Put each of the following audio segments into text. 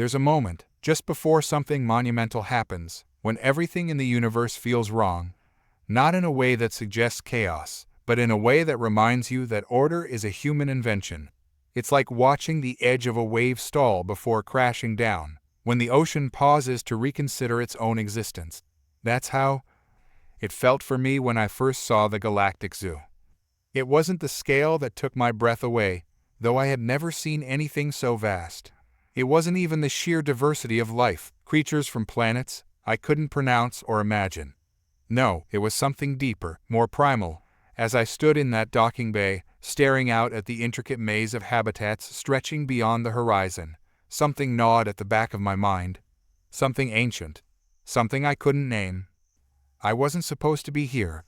There's a moment, just before something monumental happens, when everything in the universe feels wrong. Not in a way that suggests chaos, but in a way that reminds you that order is a human invention. It's like watching the edge of a wave stall before crashing down, when the ocean pauses to reconsider its own existence. That's how it felt for me when I first saw the Galactic Zoo. It wasn't the scale that took my breath away, though I had never seen anything so vast. It wasn't even the sheer diversity of life, creatures from planets I couldn't pronounce or imagine. No, it was something deeper, more primal. As I stood in that docking bay, staring out at the intricate maze of habitats stretching beyond the horizon, something gnawed at the back of my mind. Something ancient. Something I couldn't name. I wasn't supposed to be here.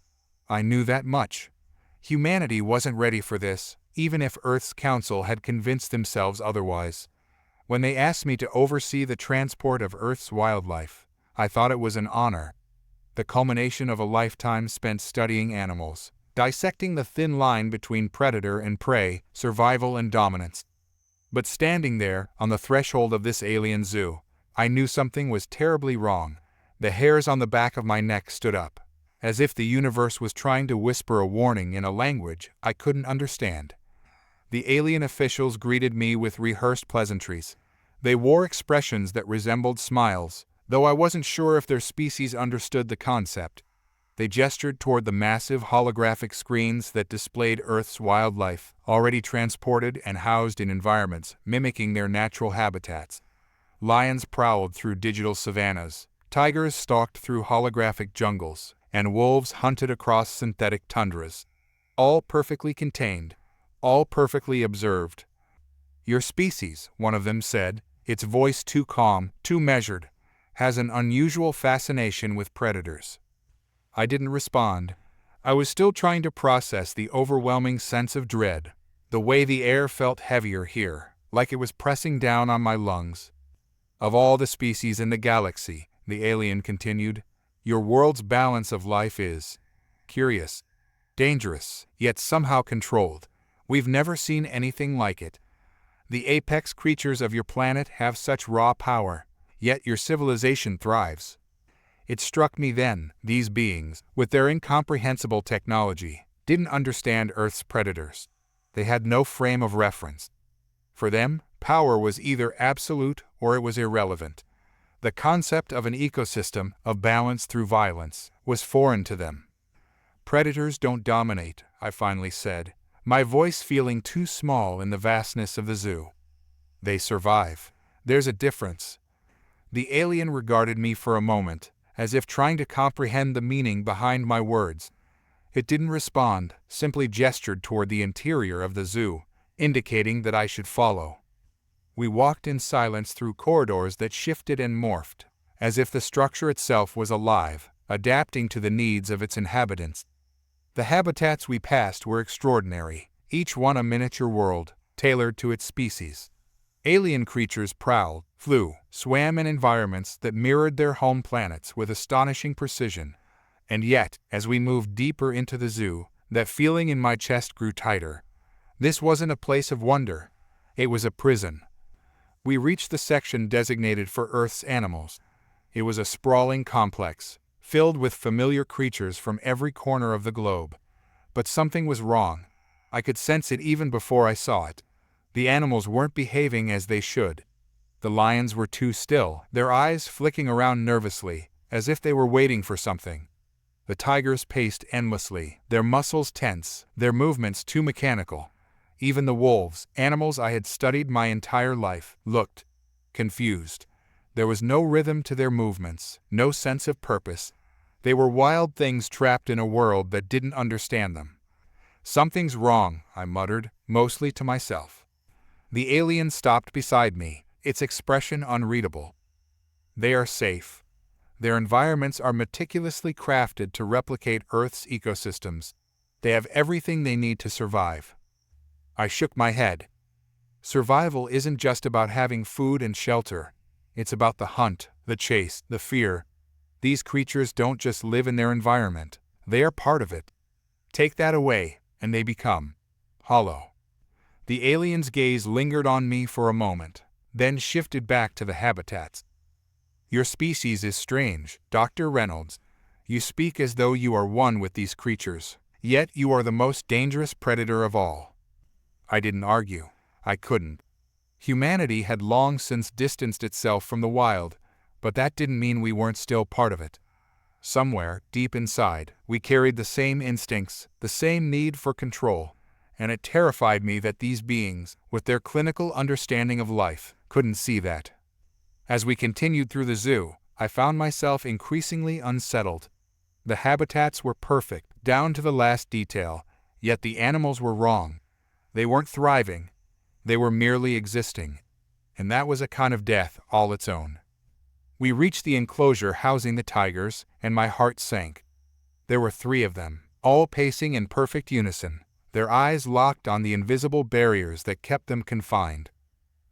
I knew that much. Humanity wasn't ready for this, even if Earth's Council had convinced themselves otherwise. When they asked me to oversee the transport of Earth's wildlife, I thought it was an honor. The culmination of a lifetime spent studying animals, dissecting the thin line between predator and prey, survival and dominance. But standing there, on the threshold of this alien zoo, I knew something was terribly wrong. The hairs on the back of my neck stood up, as if the universe was trying to whisper a warning in a language I couldn't understand. The alien officials greeted me with rehearsed pleasantries. They wore expressions that resembled smiles, though I wasn't sure if their species understood the concept. They gestured toward the massive holographic screens that displayed Earth's wildlife, already transported and housed in environments mimicking their natural habitats. Lions prowled through digital savannas, tigers stalked through holographic jungles, and wolves hunted across synthetic tundras. All perfectly contained, all perfectly observed. "Your species," one of them said, its voice too calm, too measured, "has an unusual fascination with predators." I didn't respond. I was still trying to process the overwhelming sense of dread, the way the air felt heavier here, like it was pressing down on my lungs. "Of all the species in the galaxy," the alien continued, "your world's balance of life is curious, dangerous, yet somehow controlled. We've never seen anything like it. The apex creatures of your planet have such raw power, yet your civilization thrives." It struck me then, these beings, with their incomprehensible technology, didn't understand Earth's predators. They had no frame of reference. For them, power was either absolute or it was irrelevant. The concept of an ecosystem, of balance through violence, was foreign to them. "Predators don't dominate," I finally said, my voice feeling too small in the vastness of the zoo. "They survive. There's a difference." The alien regarded me for a moment, as if trying to comprehend the meaning behind my words. It didn't respond, simply gestured toward the interior of the zoo, indicating that I should follow. We walked in silence through corridors that shifted and morphed, as if the structure itself was alive, adapting to the needs of its inhabitants. The habitats we passed were extraordinary, each one a miniature world, tailored to its species. Alien creatures prowled, flew, swam in environments that mirrored their home planets with astonishing precision. And yet, as we moved deeper into the zoo, that feeling in my chest grew tighter. This wasn't a place of wonder. It was a prison. We reached the section designated for Earth's animals. It was a sprawling complex, filled with familiar creatures from every corner of the globe. But something was wrong. I could sense it even before I saw it. The animals weren't behaving as they should. The lions were too still, their eyes flicking around nervously, as if they were waiting for something. The tigers paced endlessly, their muscles tense, their movements too mechanical. Even the wolves, animals I had studied my entire life, looked confused. There was no rhythm to their movements, no sense of purpose. They were wild things trapped in a world that didn't understand them. "Something's wrong," I muttered, mostly to myself. The alien stopped beside me, its expression unreadable. "They are safe. Their environments are meticulously crafted to replicate Earth's ecosystems. They have everything they need to survive." I shook my head. Survival isn't just about having food and shelter. It's about the hunt, the chase, the fear. These creatures don't just live in their environment. They are part of it. Take that away, and they become hollow. The alien's gaze lingered on me for a moment, then shifted back to the habitats. "Your species is strange, Dr. Reynolds. You speak as though you are one with these creatures, yet you are the most dangerous predator of all." I didn't argue. I couldn't. Humanity had long since distanced itself from the wild, but that didn't mean we weren't still part of it. Somewhere, deep inside, we carried the same instincts, the same need for control, and it terrified me that these beings, with their clinical understanding of life, couldn't see that. As we continued through the zoo, I found myself increasingly unsettled. The habitats were perfect, down to the last detail, yet the animals were wrong. They weren't thriving. They were merely existing. And that was a kind of death all its own. We reached the enclosure housing the tigers, and my heart sank. There were 3 of them, all pacing in perfect unison, their eyes locked on the invisible barriers that kept them confined.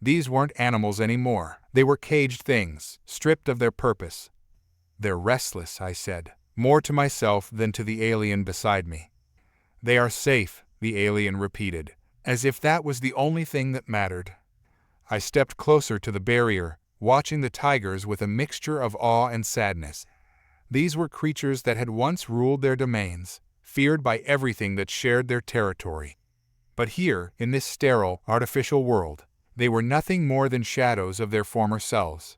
These weren't animals anymore. They were caged things, stripped of their purpose. "They're restless," I said, more to myself than to the alien beside me. "They are safe," the alien repeated, as if that was the only thing that mattered. I stepped closer to the barrier, watching the tigers with a mixture of awe and sadness. These were creatures that had once ruled their domains, feared by everything that shared their territory. But here, in this sterile, artificial world, they were nothing more than shadows of their former selves.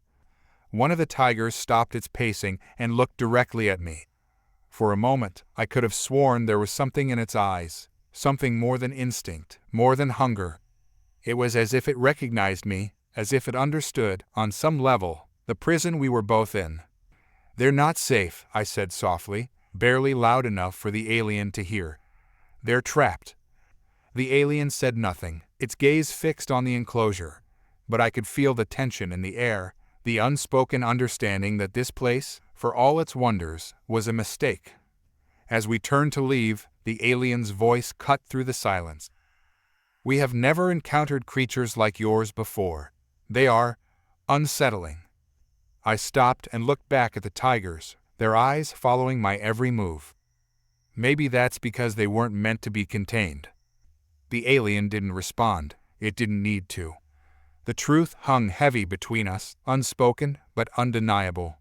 One of the tigers stopped its pacing and looked directly at me. For a moment, I could have sworn there was something in its eyes, something more than instinct, more than hunger. It was as if it recognized me, as if it understood, on some level, the prison we were both in. "They're not safe," I said softly, barely loud enough for the alien to hear. "They're trapped." The alien said nothing, its gaze fixed on the enclosure, but I could feel the tension in the air, the unspoken understanding that this place, for all its wonders, was a mistake. As we turned to leave, the alien's voice cut through the silence. "We have never encountered creatures like yours before. They are unsettling." I stopped and looked back at the tigers, their eyes following my every move. Maybe that's because they weren't meant to be contained. The alien didn't respond. It didn't need to. The truth hung heavy between us, unspoken but undeniable.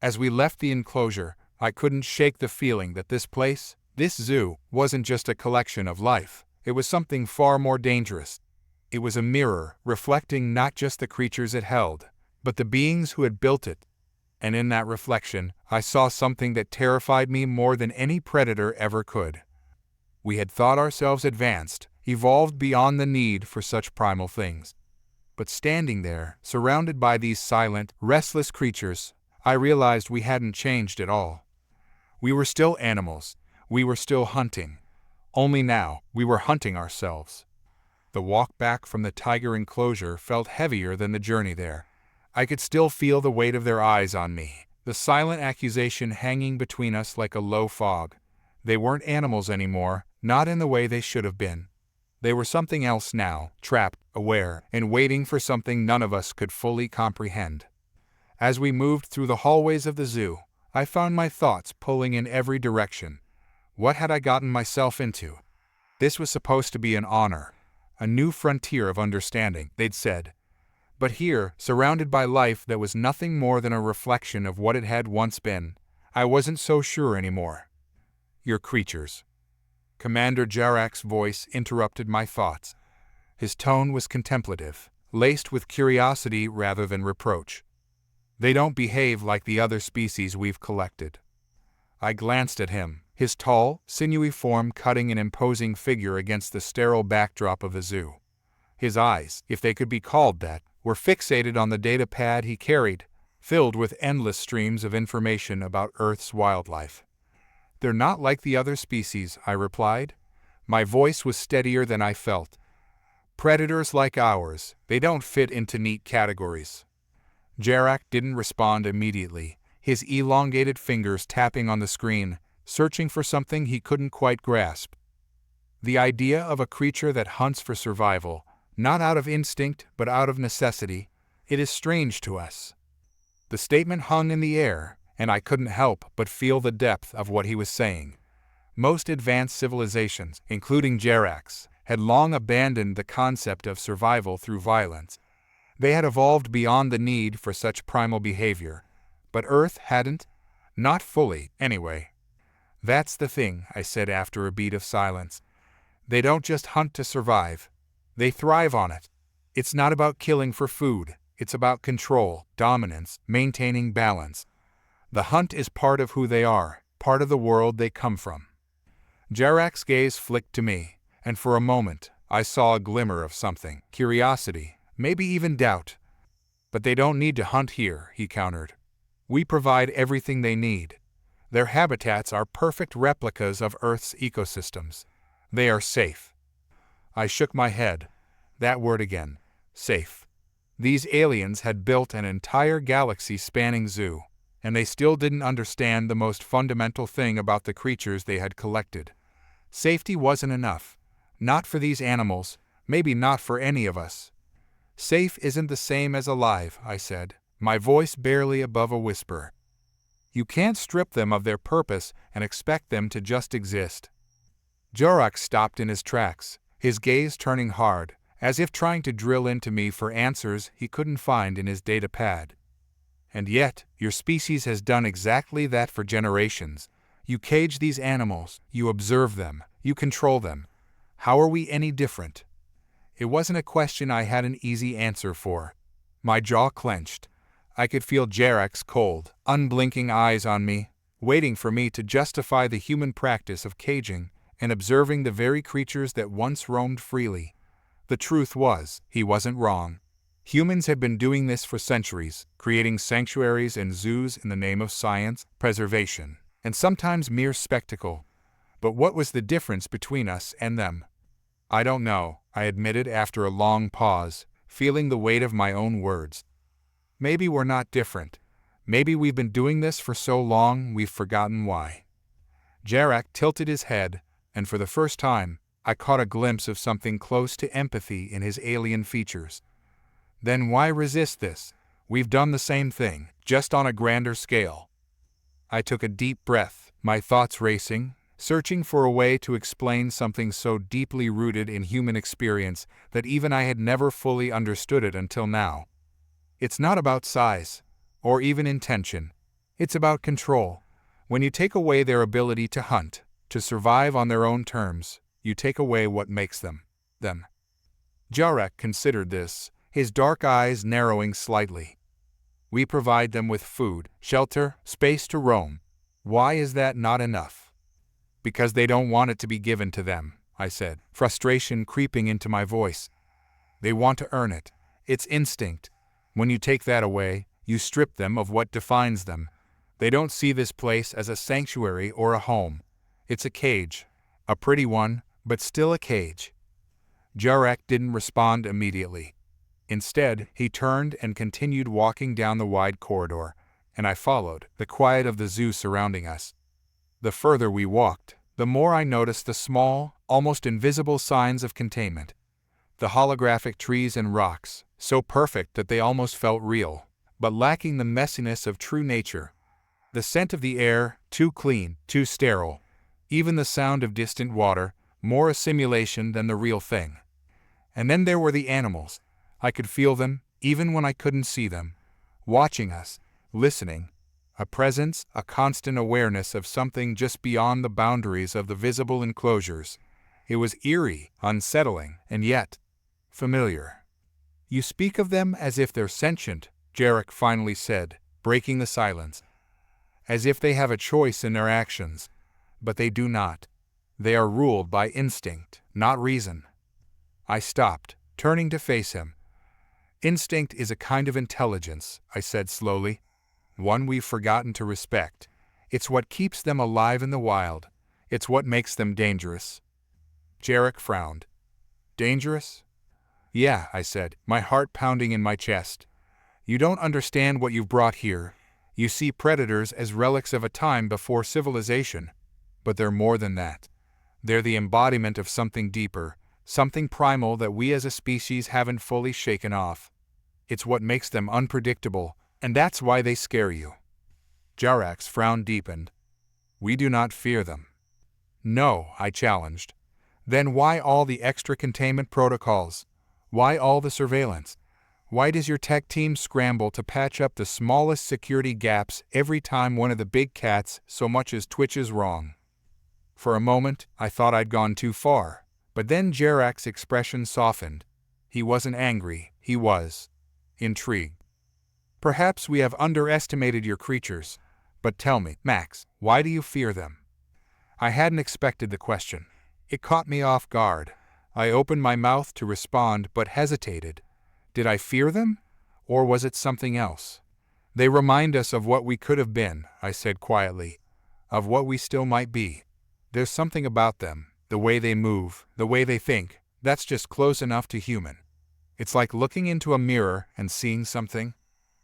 As we left the enclosure, I couldn't shake the feeling that this place, this zoo, wasn't just a collection of life. It was something far more dangerous. It was a mirror, reflecting not just the creatures it held, but the beings who had built it. And in that reflection, I saw something that terrified me more than any predator ever could. We had thought ourselves advanced, evolved beyond the need for such primal things. But standing there, surrounded by these silent, restless creatures, I realized we hadn't changed at all. We were still animals. We were still hunting. Only now, we were hunting ourselves. The walk back from the tiger enclosure felt heavier than the journey there. I could still feel the weight of their eyes on me, the silent accusation hanging between us like a low fog. They weren't animals anymore, not in the way they should have been. They were something else now, trapped, aware, and waiting for something none of us could fully comprehend. As we moved through the hallways of the zoo, I found my thoughts pulling in every direction. What had I gotten myself into? This was supposed to be an honor, a new frontier of understanding, they'd said. But here, surrounded by life that was nothing more than a reflection of what it had once been, I wasn't so sure anymore. "Your creatures." Commander Jarak's voice interrupted my thoughts. His tone was contemplative, laced with curiosity rather than reproach. "They don't behave like the other species we've collected." I glanced at him, his tall, sinewy form cutting an imposing figure against the sterile backdrop of the zoo. His eyes, if they could be called that, were fixated on the data pad he carried, filled with endless streams of information about Earth's wildlife. "They're not like the other species," I replied. My voice was steadier than I felt. "Predators like ours, they don't fit into neat categories." Jarak didn't respond immediately, his elongated fingers tapping on the screen, searching for something he couldn't quite grasp. The idea of a creature that hunts for survival, not out of instinct but out of necessity, it is strange to us. The statement hung in the air, and I couldn't help but feel the depth of what he was saying. Most advanced civilizations, including Jarak's, had long abandoned the concept of survival through violence. They had evolved beyond the need for such primal behavior. But Earth hadn't. Not fully, anyway. That's the thing, I said after a beat of silence. They don't just hunt to survive. They thrive on it. It's not about killing for food. It's about control, dominance, maintaining balance. The hunt is part of who they are, part of the world they come from. Jarak's gaze flicked to me, and for a moment, I saw a glimmer of something, curiosity, maybe even doubt. But they don't need to hunt here, he countered. We provide everything they need. Their habitats are perfect replicas of Earth's ecosystems. They are safe. I shook my head. That word again. Safe. These aliens had built an entire galaxy-spanning zoo, and they still didn't understand the most fundamental thing about the creatures they had collected. Safety wasn't enough. Not for these animals, maybe not for any of us. Safe isn't the same as alive, I said, my voice barely above a whisper. You can't strip them of their purpose and expect them to just exist. Jarak stopped in his tracks, his gaze turning hard, as if trying to drill into me for answers he couldn't find in his data pad. And yet, your species has done exactly that for generations. You cage these animals, you observe them, you control them. How are we any different? It wasn't a question I had an easy answer for. My jaw clenched. I could feel Jarak's cold, unblinking eyes on me, waiting for me to justify the human practice of caging and observing the very creatures that once roamed freely. The truth was, he wasn't wrong. Humans had been doing this for centuries, creating sanctuaries and zoos in the name of science, preservation, and sometimes mere spectacle. But what was the difference between us and them? I don't know, I admitted after a long pause, feeling the weight of my own words. Maybe we're not different. Maybe we've been doing this for so long we've forgotten why. Jarak tilted his head, and for the first time, I caught a glimpse of something close to empathy in his alien features. Then why resist this? We've done the same thing, just on a grander scale. I took a deep breath, my thoughts racing, searching for a way to explain something so deeply rooted in human experience that even I had never fully understood it until now. It's not about size, or even intention. It's about control. When you take away their ability to hunt, to survive on their own terms, you take away what makes them, them. Jarak considered this, his dark eyes narrowing slightly. We provide them with food, shelter, space to roam. Why is that not enough? Because they don't want it to be given to them, I said, frustration creeping into my voice. They want to earn it. It's instinct. When you take that away, you strip them of what defines them. They don't see this place as a sanctuary or a home. It's a cage. A pretty one, but still a cage. Jarak didn't respond immediately. Instead, he turned and continued walking down the wide corridor, and I followed, the quiet of the zoo surrounding us. The further we walked, the more I noticed the small, almost invisible signs of containment. The holographic trees and rocks, so perfect that they almost felt real, but lacking the messiness of true nature. The scent of the air, too clean, too sterile. Even the sound of distant water, more a simulation than the real thing. And then there were the animals. I could feel them, even when I couldn't see them. Watching us, listening. A presence, a constant awareness of something just beyond the boundaries of the visible enclosures. It was eerie, unsettling, and yet familiar. You speak of them as if they're sentient, Jarak finally said, breaking the silence. As if they have a choice in their actions. But they do not. They are ruled by instinct, not reason. I stopped, turning to face him. Instinct is a kind of intelligence, I said slowly. One we've forgotten to respect. It's what keeps them alive in the wild. It's what makes them dangerous. Jarak frowned. Dangerous? Yeah, I said, my heart pounding in my chest. You don't understand what you've brought here. You see predators as relics of a time before civilization. But they're more than that. They're the embodiment of something deeper, something primal that we as a species haven't fully shaken off. It's what makes them unpredictable, and that's why they scare you. Jarak's frown deepened. We do not fear them. No, I challenged. Then why all the extra containment protocols? Why all the surveillance? Why does your tech team scramble to patch up the smallest security gaps every time one of the big cats so much as twitches wrong? For a moment, I thought I'd gone too far, but then Jarak's expression softened. He wasn't angry, he was intrigued. Perhaps we have underestimated your creatures, but tell me, Max, why do you fear them? I hadn't expected the question. It caught me off guard. I opened my mouth to respond but hesitated. Did I fear them? Or was it something else? They remind us of what we could have been, I said quietly. Of what we still might be. There's something about them, the way they move, the way they think, that's just close enough to human. It's like looking into a mirror and seeing something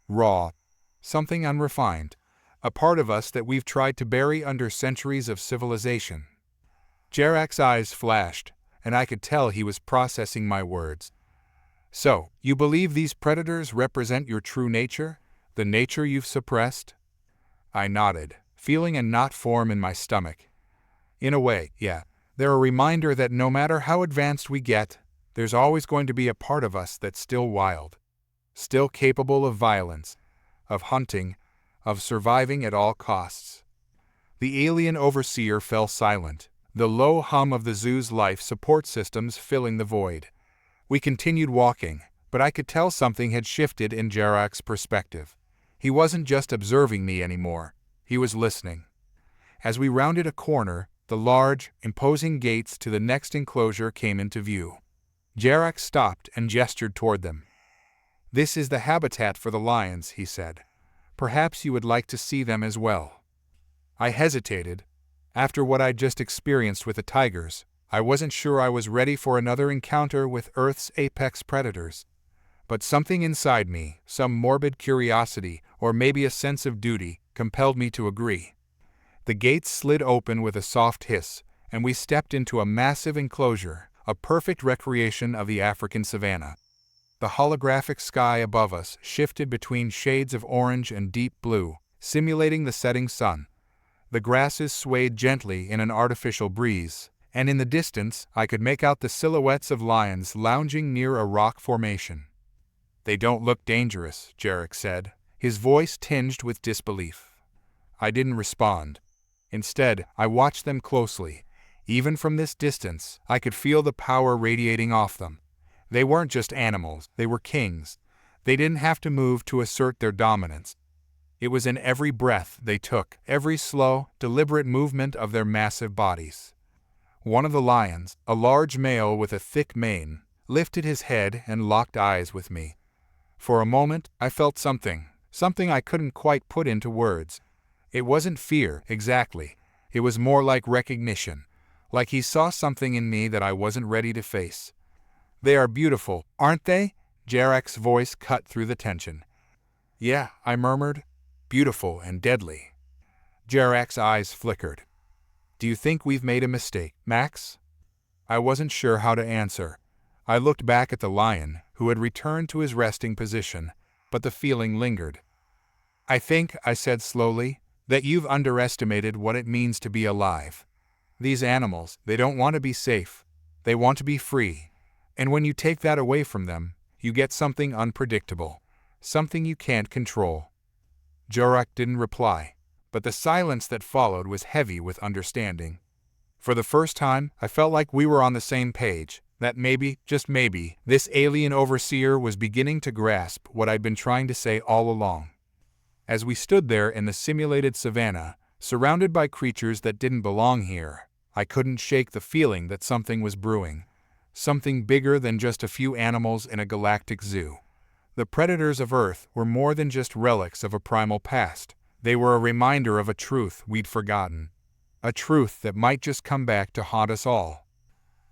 raw, something unrefined, a part of us that we've tried to bury under centuries of civilization. Jarak's eyes flashed, and I could tell he was processing my words. So, you believe these predators represent your true nature, the nature you've suppressed? I nodded, feeling a knot form in my stomach. In a way, yeah, they're a reminder that no matter how advanced we get, there's always going to be a part of us that's still wild, still capable of violence, of hunting, of surviving at all costs. The alien overseer fell silent, the low hum of the zoo's life support systems filling the void. We continued walking, but I could tell something had shifted in Jarak's perspective. He wasn't just observing me anymore, he was listening. As we rounded a corner, the large, imposing gates to the next enclosure came into view. Jarak stopped and gestured toward them. This is the habitat for the lions, he said. Perhaps you would like to see them as well. I hesitated. After what I'd just experienced with the tigers, I wasn't sure I was ready for another encounter with Earth's apex predators. But something inside me, some morbid curiosity, or maybe a sense of duty, compelled me to agree. The gates slid open with a soft hiss, and we stepped into a massive enclosure, a perfect recreation of the African savanna. The holographic sky above us shifted between shades of orange and deep blue, simulating the setting sun. The grasses swayed gently in an artificial breeze, and in the distance I could make out the silhouettes of lions lounging near a rock formation. They don't look dangerous, Jarak said, his voice tinged with disbelief. I didn't respond. Instead, I watched them closely. Even from this distance, I could feel the power radiating off them. They weren't just animals, they were kings. They didn't have to move to assert their dominance. It was in every breath they took, every slow, deliberate movement of their massive bodies. One of the lions, a large male with a thick mane, lifted his head and locked eyes with me. For a moment, I felt something I couldn't quite put into words. It wasn't fear, exactly. It was more like recognition, like he saw something in me that I wasn't ready to face. They are beautiful, aren't they? Jarak's voice cut through the tension. Yeah, I murmured. Beautiful and deadly. Jarak's eyes flickered. Do you think we've made a mistake, Max? I wasn't sure how to answer. I looked back at the lion, who had returned to his resting position, but the feeling lingered. I think, I said slowly, that you've underestimated what it means to be alive. These animals, they don't want to be safe. They want to be free. And when you take that away from them, you get something unpredictable, something you can't control. Jarak didn't reply, but the silence that followed was heavy with understanding. For the first time, I felt like we were on the same page, that maybe, just maybe, this alien overseer was beginning to grasp what I'd been trying to say all along. As we stood there in the simulated savanna, surrounded by creatures that didn't belong here, I couldn't shake the feeling that something was brewing. Something bigger than just a few animals in a galactic zoo. The predators of Earth were more than just relics of a primal past. They were a reminder of a truth we'd forgotten. A truth that might just come back to haunt us all.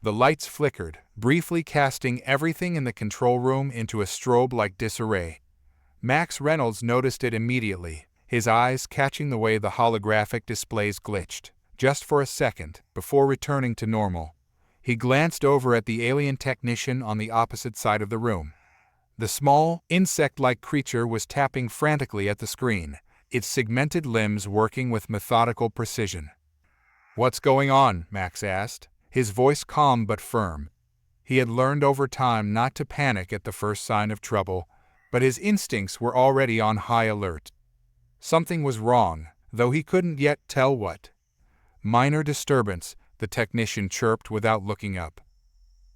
The lights flickered, briefly casting everything in the control room into a strobe-like disarray. Max Reynolds noticed it immediately, his eyes catching the way the holographic displays glitched, just for a second, before returning to normal. He glanced over at the alien technician on the opposite side of the room. The small, insect-like creature was tapping frantically at the screen, its segmented limbs working with methodical precision. "What's going on?" Max asked, his voice calm but firm. He had learned over time not to panic at the first sign of trouble. But his instincts were already on high alert. Something was wrong, though he couldn't yet tell what. "Minor disturbance," the technician chirped without looking up.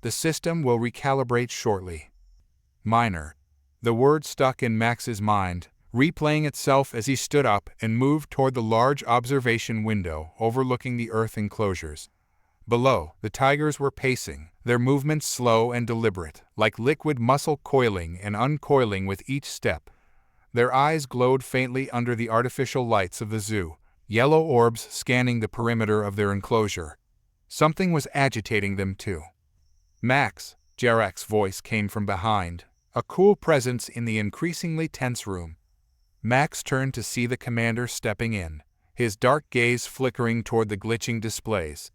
"The system will recalibrate shortly." Minor. The word stuck in Max's mind, replaying itself as he stood up and moved toward the large observation window overlooking the Earth enclosures. Below, the tigers were pacing, their movements slow and deliberate, like liquid muscle coiling and uncoiling with each step. Their eyes glowed faintly under the artificial lights of the zoo, yellow orbs scanning the perimeter of their enclosure. Something was agitating them too. "Max," Jarek's voice came from behind, a cool presence in the increasingly tense room. Max turned to see the commander stepping in, his dark gaze flickering toward the glitching displays.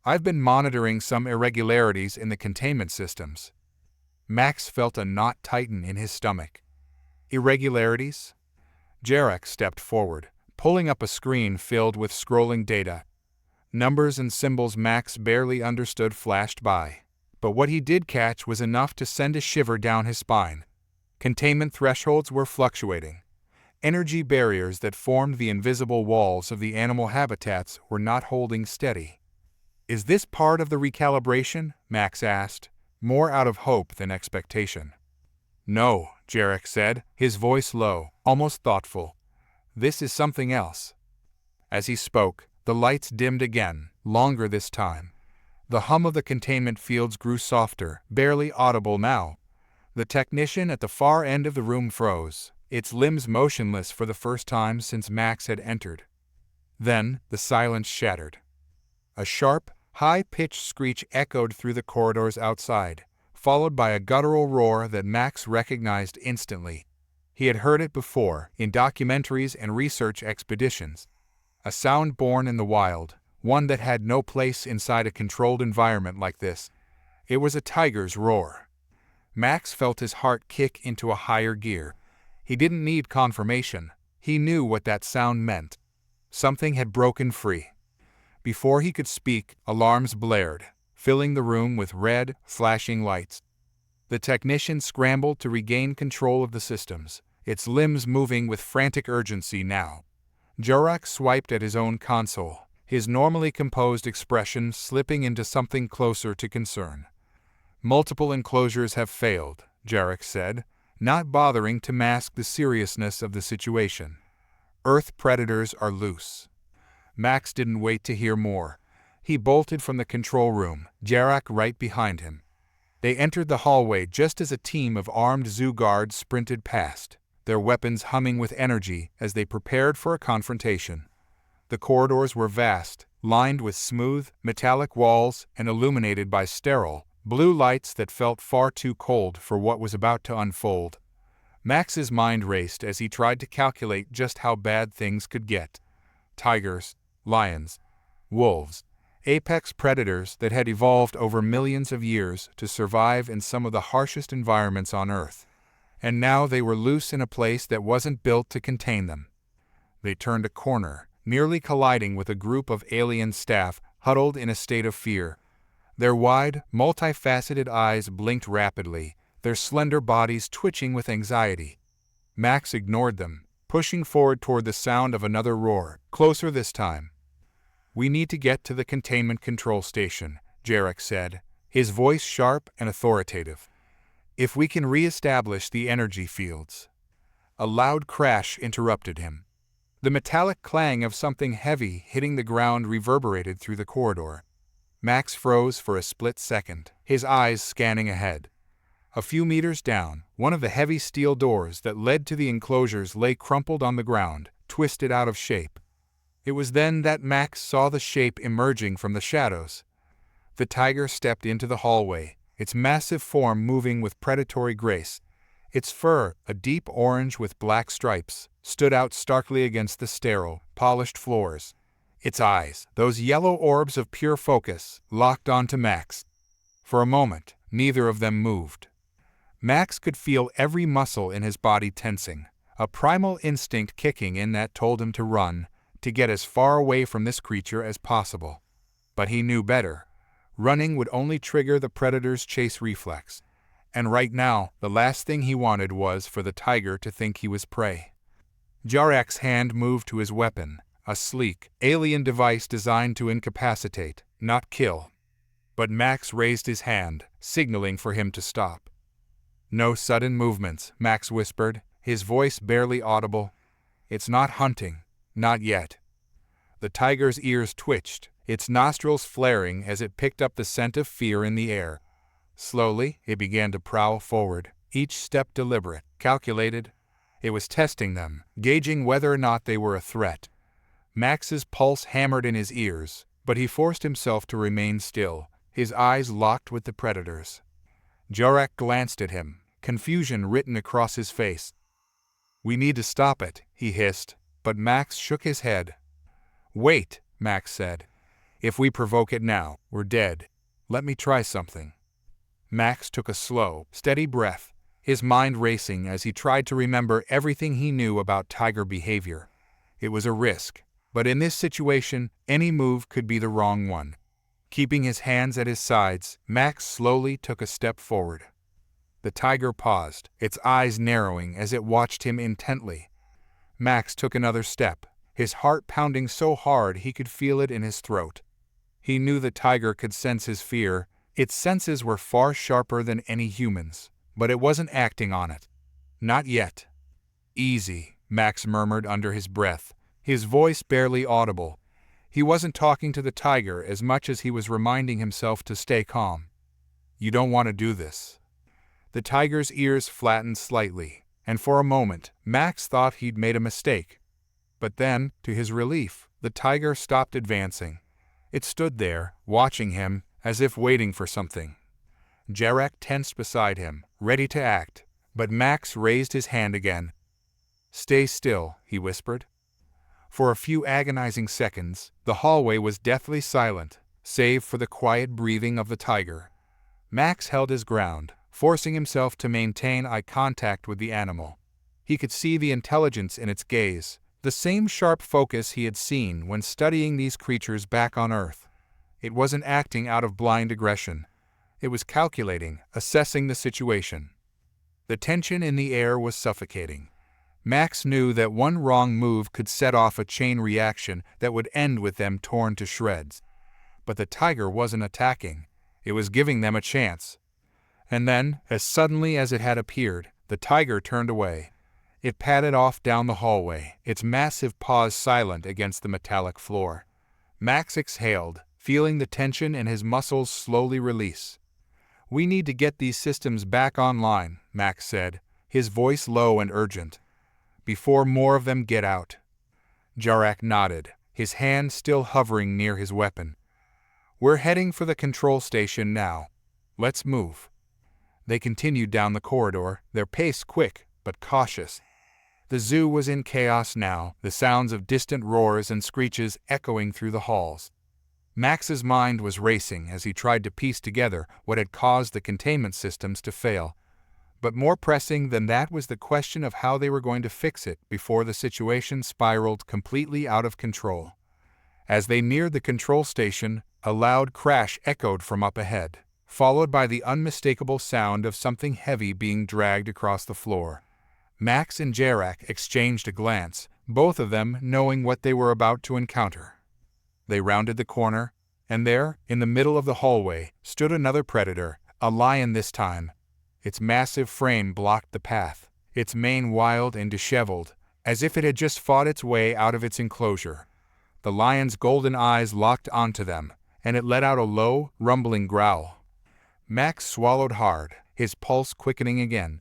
"I've been monitoring some irregularities in the containment systems." Max felt a knot tighten in his stomach. "Irregularities?" Jarek stepped forward, pulling up a screen filled with scrolling data. Numbers and symbols Max barely understood flashed by, but what he did catch was enough to send a shiver down his spine. Containment thresholds were fluctuating. Energy barriers that formed the invisible walls of the animal habitats were not holding steady. "Is this part of the recalibration?" Max asked, more out of hope than expectation. "No," Jarek said, his voice low, almost thoughtful. "This is something else." As he spoke, the lights dimmed again, longer this time. The hum of the containment fields grew softer, barely audible now. The technician at the far end of the room froze, its limbs motionless for the first time since Max had entered. Then, the silence shattered. A sharp, high-pitched screech echoed through the corridors outside, followed by a guttural roar that Max recognized instantly. He had heard it before, in documentaries and research expeditions. A sound born in the wild, one that had no place inside a controlled environment like this. It was a tiger's roar. Max felt his heart kick into a higher gear. He didn't need confirmation. He knew what that sound meant. Something had broken free. Before he could speak, alarms blared, filling the room with red, flashing lights. The technician scrambled to regain control of the systems, its limbs moving with frantic urgency now. Jarek swiped at his own console, his normally composed expression slipping into something closer to concern. "Multiple enclosures have failed," Jarek said, not bothering to mask the seriousness of the situation. "Earth predators are loose." Max didn't wait to hear more. He bolted from the control room, Jarek right behind him. They entered the hallway just as a team of armed zoo guards sprinted past, their weapons humming with energy as they prepared for a confrontation. The corridors were vast, lined with smooth, metallic walls and illuminated by sterile, blue lights that felt far too cold for what was about to unfold. Max's mind raced as he tried to calculate just how bad things could get. Tigers, lions, wolves, apex predators that had evolved over millions of years to survive in some of the harshest environments on Earth. And now they were loose in a place that wasn't built to contain them. They turned a corner, nearly colliding with a group of alien staff huddled in a state of fear. Their wide, multifaceted eyes blinked rapidly, their slender bodies twitching with anxiety. Max ignored them, pushing forward toward the sound of another roar, closer this time. "We need to get to the containment control station," Jarek said, his voice sharp and authoritative. "If we can re-establish the energy fields." A loud crash interrupted him. The metallic clang of something heavy hitting the ground reverberated through the corridor. Max froze for a split second, his eyes scanning ahead. A few meters down, one of the heavy steel doors that led to the enclosures lay crumpled on the ground, twisted out of shape. It was then that Max saw the shape emerging from the shadows. The tiger stepped into the hallway, its massive form moving with predatory grace. Its fur, a deep orange with black stripes, stood out starkly against the sterile, polished floors. Its eyes, those yellow orbs of pure focus, locked onto Max. For a moment, neither of them moved. Max could feel every muscle in his body tensing, a primal instinct kicking in that told him to run, to get as far away from this creature as possible. But he knew better. Running would only trigger the predator's chase reflex. And right now, the last thing he wanted was for the tiger to think he was prey. Jarek's hand moved to his weapon, a sleek, alien device designed to incapacitate, not kill. But Max raised his hand, signaling for him to stop. "No sudden movements," Max whispered, his voice barely audible. "It's not hunting. Not yet." The tiger's ears twitched, its nostrils flaring as it picked up the scent of fear in the air. Slowly, it began to prowl forward, each step deliberate, calculated. It was testing them, gauging whether or not they were a threat. Max's pulse hammered in his ears, but he forced himself to remain still, his eyes locked with the predators. Jarek glanced at him, confusion written across his face. "We need to stop it," he hissed, but Max shook his head. "Wait," Max said. "If we provoke it now, we're dead. Let me try something." Max took a slow, steady breath, his mind racing as he tried to remember everything he knew about tiger behavior. It was a risk, but in this situation, any move could be the wrong one. Keeping his hands at his sides, Max slowly took a step forward. The tiger paused, its eyes narrowing as it watched him intently. Max took another step, his heart pounding so hard he could feel it in his throat. He knew the tiger could sense his fear. Its senses were far sharper than any human's, but it wasn't acting on it. Not yet. "Easy," Max murmured under his breath, his voice barely audible. He wasn't talking to the tiger as much as he was reminding himself to stay calm. "You don't want to do this." The tiger's ears flattened slightly, and for a moment, Max thought he'd made a mistake. But then, to his relief, the tiger stopped advancing. It stood there, watching him, as if waiting for something. Jarek tensed beside him, ready to act, but Max raised his hand again. "Stay still," he whispered. For a few agonizing seconds, the hallway was deathly silent, save for the quiet breathing of the tiger. Max held his ground, forcing himself to maintain eye contact with the animal. He could see the intelligence in its gaze, the same sharp focus he had seen when studying these creatures back on Earth. It wasn't acting out of blind aggression. It was calculating, assessing the situation. The tension in the air was suffocating. Max knew that one wrong move could set off a chain reaction that would end with them torn to shreds. But the tiger wasn't attacking. It was giving them a chance. And then, as suddenly as it had appeared, the tiger turned away. It padded off down the hallway, its massive paws silent against the metallic floor. Max exhaled, feeling the tension in his muscles slowly release. "We need to get these systems back online," Max said, his voice low and urgent, "before more of them get out." Jarek nodded, his hand still hovering near his weapon. "We're heading for the control station now. Let's move." They continued down the corridor, their pace quick but cautious. The zoo was in chaos now, the sounds of distant roars and screeches echoing through the halls. Max's mind was racing as he tried to piece together what had caused the containment systems to fail. But more pressing than that was the question of how they were going to fix it before the situation spiraled completely out of control. As they neared the control station, a loud crash echoed from up ahead, followed by the unmistakable sound of something heavy being dragged across the floor. Max and Jarek exchanged a glance, both of them knowing what they were about to encounter. They rounded the corner, and there, in the middle of the hallway, stood another predator, a lion this time. Its massive frame blocked the path, its mane wild and disheveled, as if it had just fought its way out of its enclosure. The lion's golden eyes locked onto them, and it let out a low, rumbling growl. Max swallowed hard, his pulse quickening again.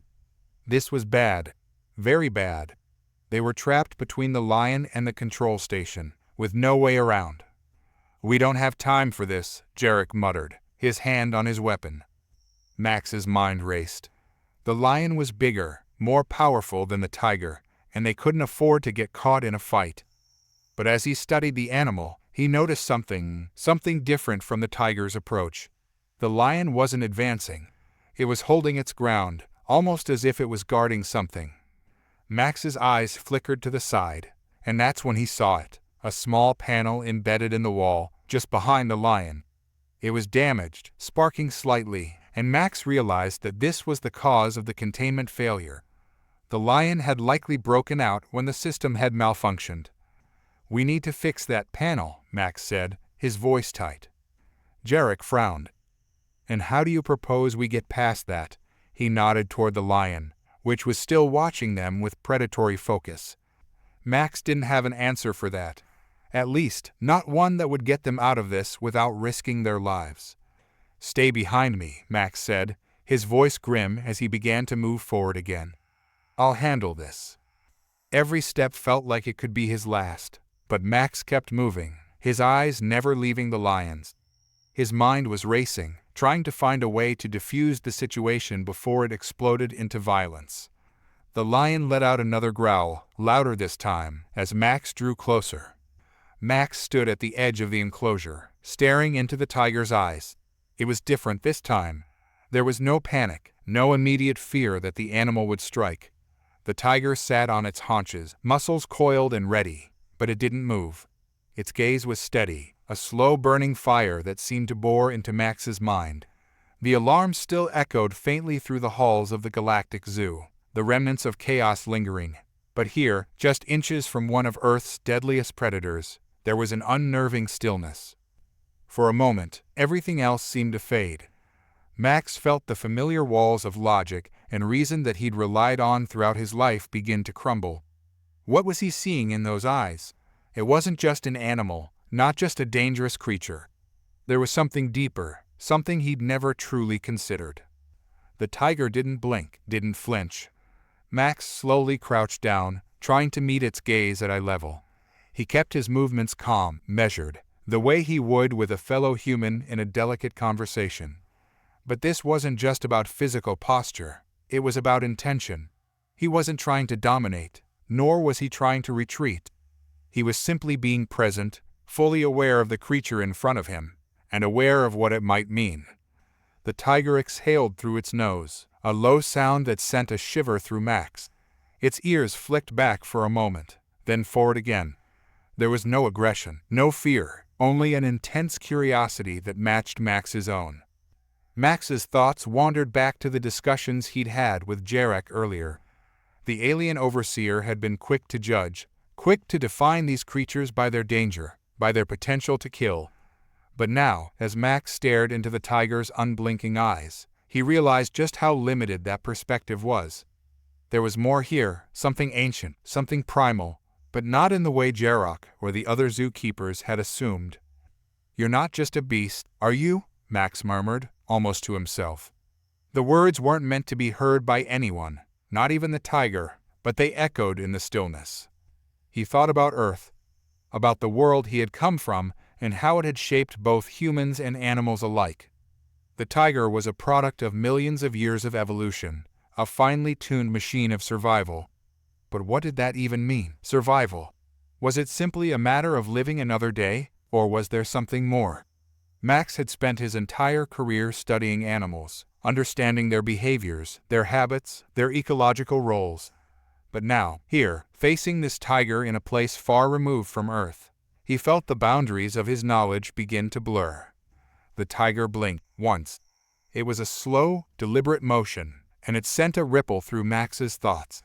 This was bad, very bad. They were trapped between the lion and the control station, with no way around. "We don't have time for this," Jarek muttered, his hand on his weapon. Max's mind raced. The lion was bigger, more powerful than the tiger, and they couldn't afford to get caught in a fight. But as he studied the animal, he noticed something different from the tiger's approach. The lion wasn't advancing. It was holding its ground, almost as if it was guarding something. Max's eyes flickered to the side, and that's when he saw it, a small panel embedded in the wall, just behind the lion. It was damaged, sparking slightly, and Max realized that this was the cause of the containment failure. The lion had likely broken out when the system had malfunctioned. "We need to fix that panel," Max said, his voice tight. Jarek frowned. "And how do you propose we get past that?" He nodded toward the lion, which was still watching them with predatory focus. Max didn't have an answer for that. At least, not one that would get them out of this without risking their lives. "Stay behind me," Max said, his voice grim as he began to move forward again. "I'll handle this." Every step felt like it could be his last, but Max kept moving, his eyes never leaving the lions. His mind was racing, trying to find a way to defuse the situation before it exploded into violence. The lion let out another growl, louder this time, as Max drew closer. Max stood at the edge of the enclosure, staring into the tiger's eyes. It was different this time. There was no panic, no immediate fear that the animal would strike. The tiger sat on its haunches, muscles coiled and ready, but it didn't move. Its gaze was steady, a slow burning fire that seemed to bore into Max's mind. The alarm still echoed faintly through the halls of the Galactic Zoo, the remnants of chaos lingering. But here, just inches from one of Earth's deadliest predators, there was an unnerving stillness. For a moment, everything else seemed to fade. Max felt the familiar walls of logic and reason that he'd relied on throughout his life begin to crumble. What was he seeing in those eyes? It wasn't just an animal, not just a dangerous creature. There was something deeper, something he'd never truly considered. The tiger didn't blink, didn't flinch. Max slowly crouched down, trying to meet its gaze at eye level. He kept his movements calm, measured, the way he would with a fellow human in a delicate conversation. But this wasn't just about physical posture, it was about intention. He wasn't trying to dominate, nor was he trying to retreat. He was simply being present, fully aware of the creature in front of him, and aware of what it might mean. The tiger exhaled through its nose, a low sound that sent a shiver through Max. Its ears flicked back for a moment, then forward again. There was no aggression, no fear, only an intense curiosity that matched Max's own. Max's thoughts wandered back to the discussions he'd had with Jarek earlier. The alien overseer had been quick to judge, quick to define these creatures by their danger, by their potential to kill. But now, as Max stared into the tiger's unblinking eyes, he realized just how limited that perspective was. There was more here, something ancient, something primal, but not in the way Jarek or the other zookeepers had assumed. "You're not just a beast, are you?" Max murmured, almost to himself. The words weren't meant to be heard by anyone, not even the tiger, but they echoed in the stillness. He thought about Earth, about the world he had come from, and how it had shaped both humans and animals alike. The tiger was a product of millions of years of evolution, a finely tuned machine of survival. But what did that even mean, survival? Was it simply a matter of living another day, or was there something more? Max had spent his entire career studying animals, understanding their behaviors, their habits, their ecological roles. But now, here, facing this tiger in a place far removed from Earth, he felt the boundaries of his knowledge begin to blur. The tiger blinked once. It was a slow, deliberate motion, and it sent a ripple through Max's thoughts.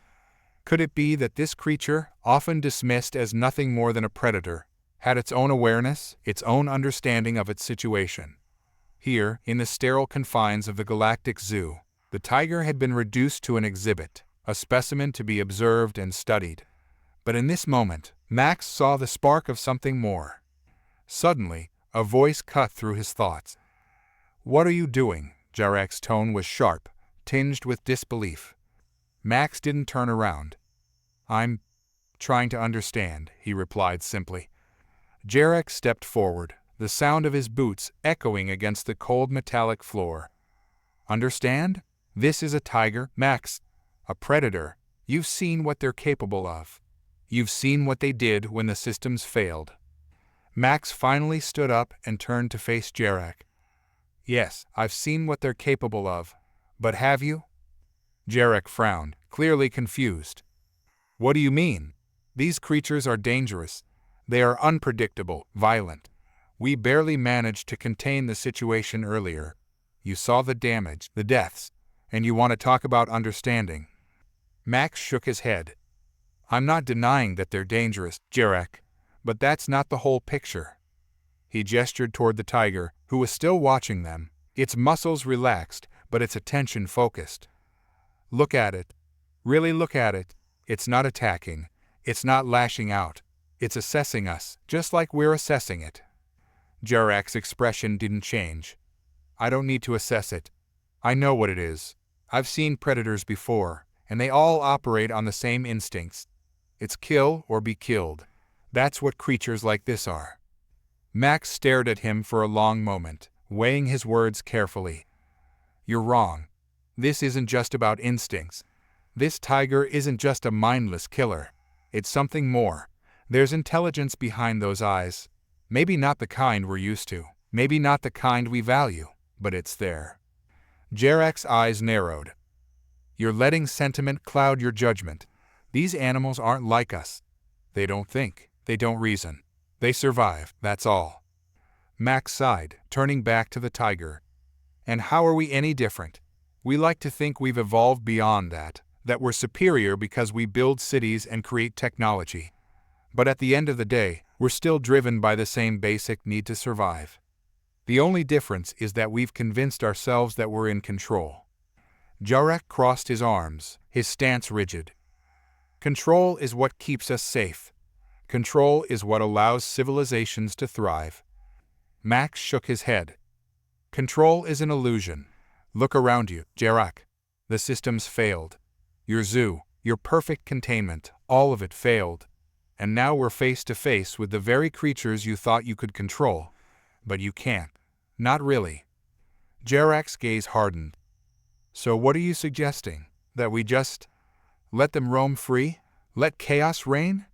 Could it be that this creature, often dismissed as nothing more than a predator, had its own awareness, its own understanding of its situation? Here, in the sterile confines of the Galactic Zoo, the tiger had been reduced to an exhibit, a specimen to be observed and studied. But in this moment, Max saw the spark of something more. Suddenly, a voice cut through his thoughts. "What are you doing?" Jarek's tone was sharp, tinged with disbelief. Max didn't turn around. "I'm trying to understand," he replied simply. Jarek stepped forward, the sound of his boots echoing against the cold metallic floor. "Understand? This is a tiger, Max. A predator. You've seen what they're capable of. You've seen what they did when the systems failed." Max finally stood up and turned to face Jarek. "Yes, I've seen what they're capable of. But have you?" Jarek frowned, clearly confused. "What do you mean? These creatures are dangerous. They are unpredictable, violent. We barely managed to contain the situation earlier. You saw the damage, the deaths, and you want to talk about understanding. Max shook his head. I'm not denying that they're dangerous, Jarak, but that's not the whole picture. He gestured toward the tiger, who was still watching them, its muscles relaxed, but its attention focused. Look at it. Really look at it. It's not attacking. It's not lashing out. It's assessing us, just like we're assessing it. Jarak's expression didn't change. I don't need to assess it. I know what it is. I've seen predators before, and they all operate on the same instincts. It's kill or be killed. That's what creatures like this are. Max stared at him for a long moment, weighing his words carefully. You're wrong. This isn't just about instincts. This tiger isn't just a mindless killer. It's something more. There's intelligence behind those eyes. Maybe not the kind we're used to. Maybe not the kind we value, but it's there. Jarak's eyes narrowed. You're letting sentiment cloud your judgment. These animals aren't like us. They don't think. They don't reason. They survive, that's all. Max sighed, turning back to the tiger. And how are we any different? We like to think we've evolved beyond that we're superior because we build cities and create technology. But at the end of the day, we're still driven by the same basic need to survive. The only difference is that we've convinced ourselves that we're in control. Jarak crossed his arms, his stance rigid. Control is what keeps us safe. Control is what allows civilizations to thrive. Max shook his head. Control is an illusion. Look around you, Jarak. The systems failed. Your zoo, your perfect containment, all of it failed. And now we're face to face with the very creatures you thought you could control. But you can't. Not really. Jarak's gaze hardened. So what are you suggesting? That we just let them roam free? Let chaos reign?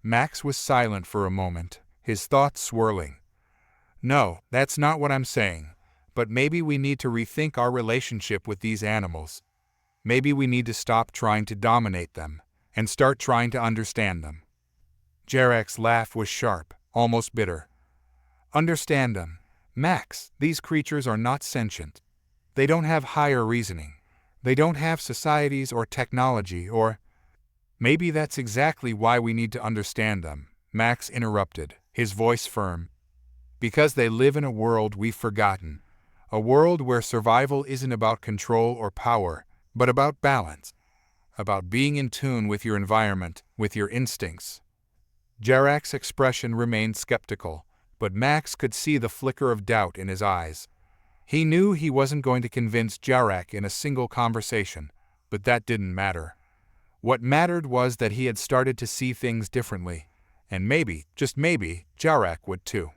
Max was silent for a moment, his thoughts swirling. No, that's not what I'm saying. But maybe we need to rethink our relationship with these animals. Maybe we need to stop trying to dominate them and start trying to understand them. Jarak's laugh was sharp, almost bitter. Understand them. Max, these creatures are not sentient. They don't have higher reasoning. They don't have societies or technology or... Maybe that's exactly why we need to understand them, Max interrupted, his voice firm. Because they live in a world we've forgotten. A world where survival isn't about control or power, but about balance. About being in tune with your environment, with your instincts. Jarak's expression remained skeptical, but Max could see the flicker of doubt in his eyes. He knew he wasn't going to convince Jarak in a single conversation, but that didn't matter. What mattered was that he had started to see things differently, and maybe, just maybe, Jarak would too.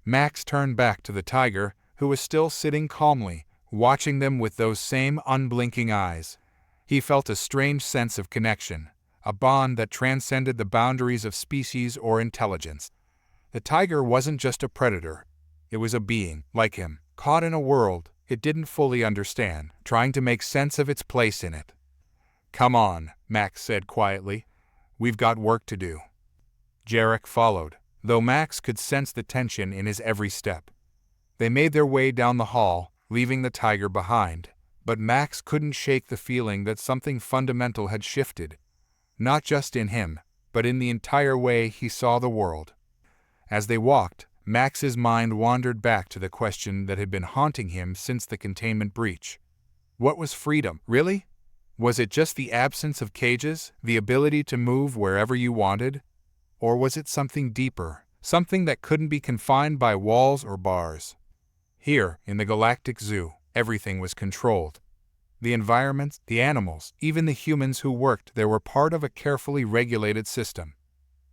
Max turned back to the tiger, who was still sitting calmly, watching them with those same unblinking eyes. He felt a strange sense of connection, a bond that transcended the boundaries of species or intelligence. The tiger wasn't just a predator. It was a being, like him, caught in a world it didn't fully understand, trying to make sense of its place in it. Come on, Max said quietly. We've got work to do. Jarak followed, though Max could sense the tension in his every step. They made their way down the hall, leaving the tiger behind, but Max couldn't shake the feeling that something fundamental had shifted, not just in him, but in the entire way he saw the world. As they walked, Max's mind wandered back to the question that had been haunting him since the containment breach. What was freedom, really? Was it just the absence of cages, the ability to move wherever you wanted? Or was it something deeper, something that couldn't be confined by walls or bars? Here, in the Galactic Zoo, everything was controlled. The environment, the animals, even the humans who worked there were part of a carefully regulated system.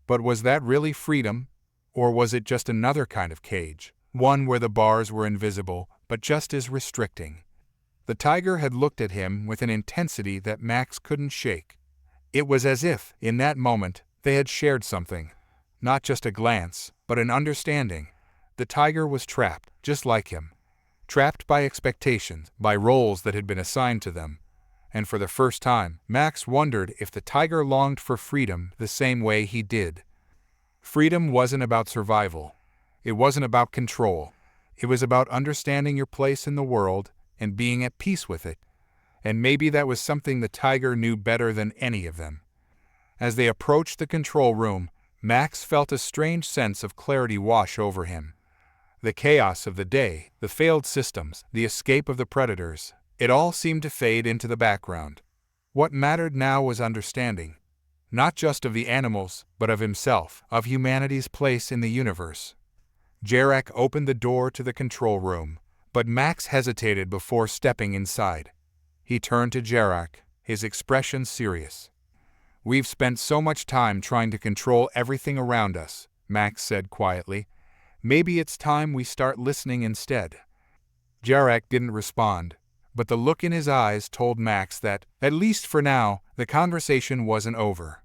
But was that really freedom? Or was it just another kind of cage, one where the bars were invisible, but just as restricting? The tiger had looked at him with an intensity that Max couldn't shake. It was as if, in that moment, they had shared something. Not just a glance, but an understanding. The tiger was trapped, just like him. Trapped by expectations, by roles that had been assigned to them. And for the first time, Max wondered if the tiger longed for freedom the same way he did. Freedom wasn't about survival. It wasn't about control. It was about understanding your place in the world and being at peace with it. And maybe that was something the tiger knew better than any of them. As they approached the control room, Max felt a strange sense of clarity wash over him. The chaos of the day, the failed systems, the escape of the predators, it all seemed to fade into the background. What mattered now was understanding, not just of the animals, but of himself, of humanity's place in the universe. Jarak opened the door to the control room, but Max hesitated before stepping inside. He turned to Jarak, his expression serious. "We've spent so much time trying to control everything around us," Max said quietly. "Maybe it's time we start listening instead." Jarak didn't respond, but the look in his eyes told Max that, at least for now, the conversation wasn't over.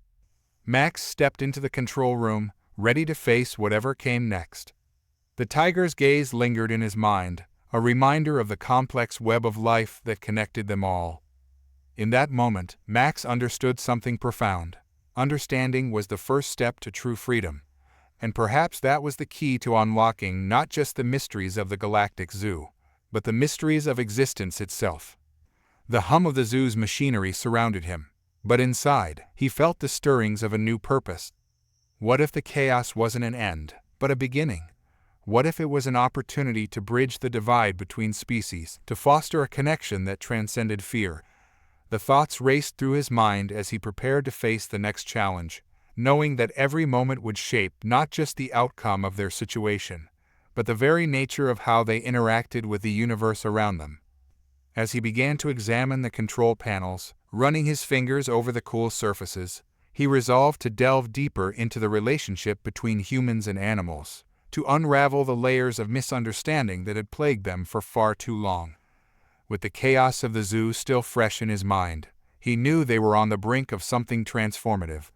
Max stepped into the control room, ready to face whatever came next. The tiger's gaze lingered in his mind, a reminder of the complex web of life that connected them all. In that moment, Max understood something profound. Understanding was the first step to true freedom, and perhaps that was the key to unlocking not just the mysteries of the Galactic Zoo, but the mysteries of existence itself. The hum of the zoo's machinery surrounded him, but inside, he felt the stirrings of a new purpose. What if the chaos wasn't an end, but a beginning? What if it was an opportunity to bridge the divide between species, to foster a connection that transcended fear? The thoughts raced through his mind as he prepared to face the next challenge, knowing that every moment would shape not just the outcome of their situation, but the very nature of how they interacted with the universe around them. As he began to examine the control panels, running his fingers over the cool surfaces, he resolved to delve deeper into the relationship between humans and animals, to unravel the layers of misunderstanding that had plagued them for far too long. With the chaos of the zoo still fresh in his mind, he knew they were on the brink of something transformative.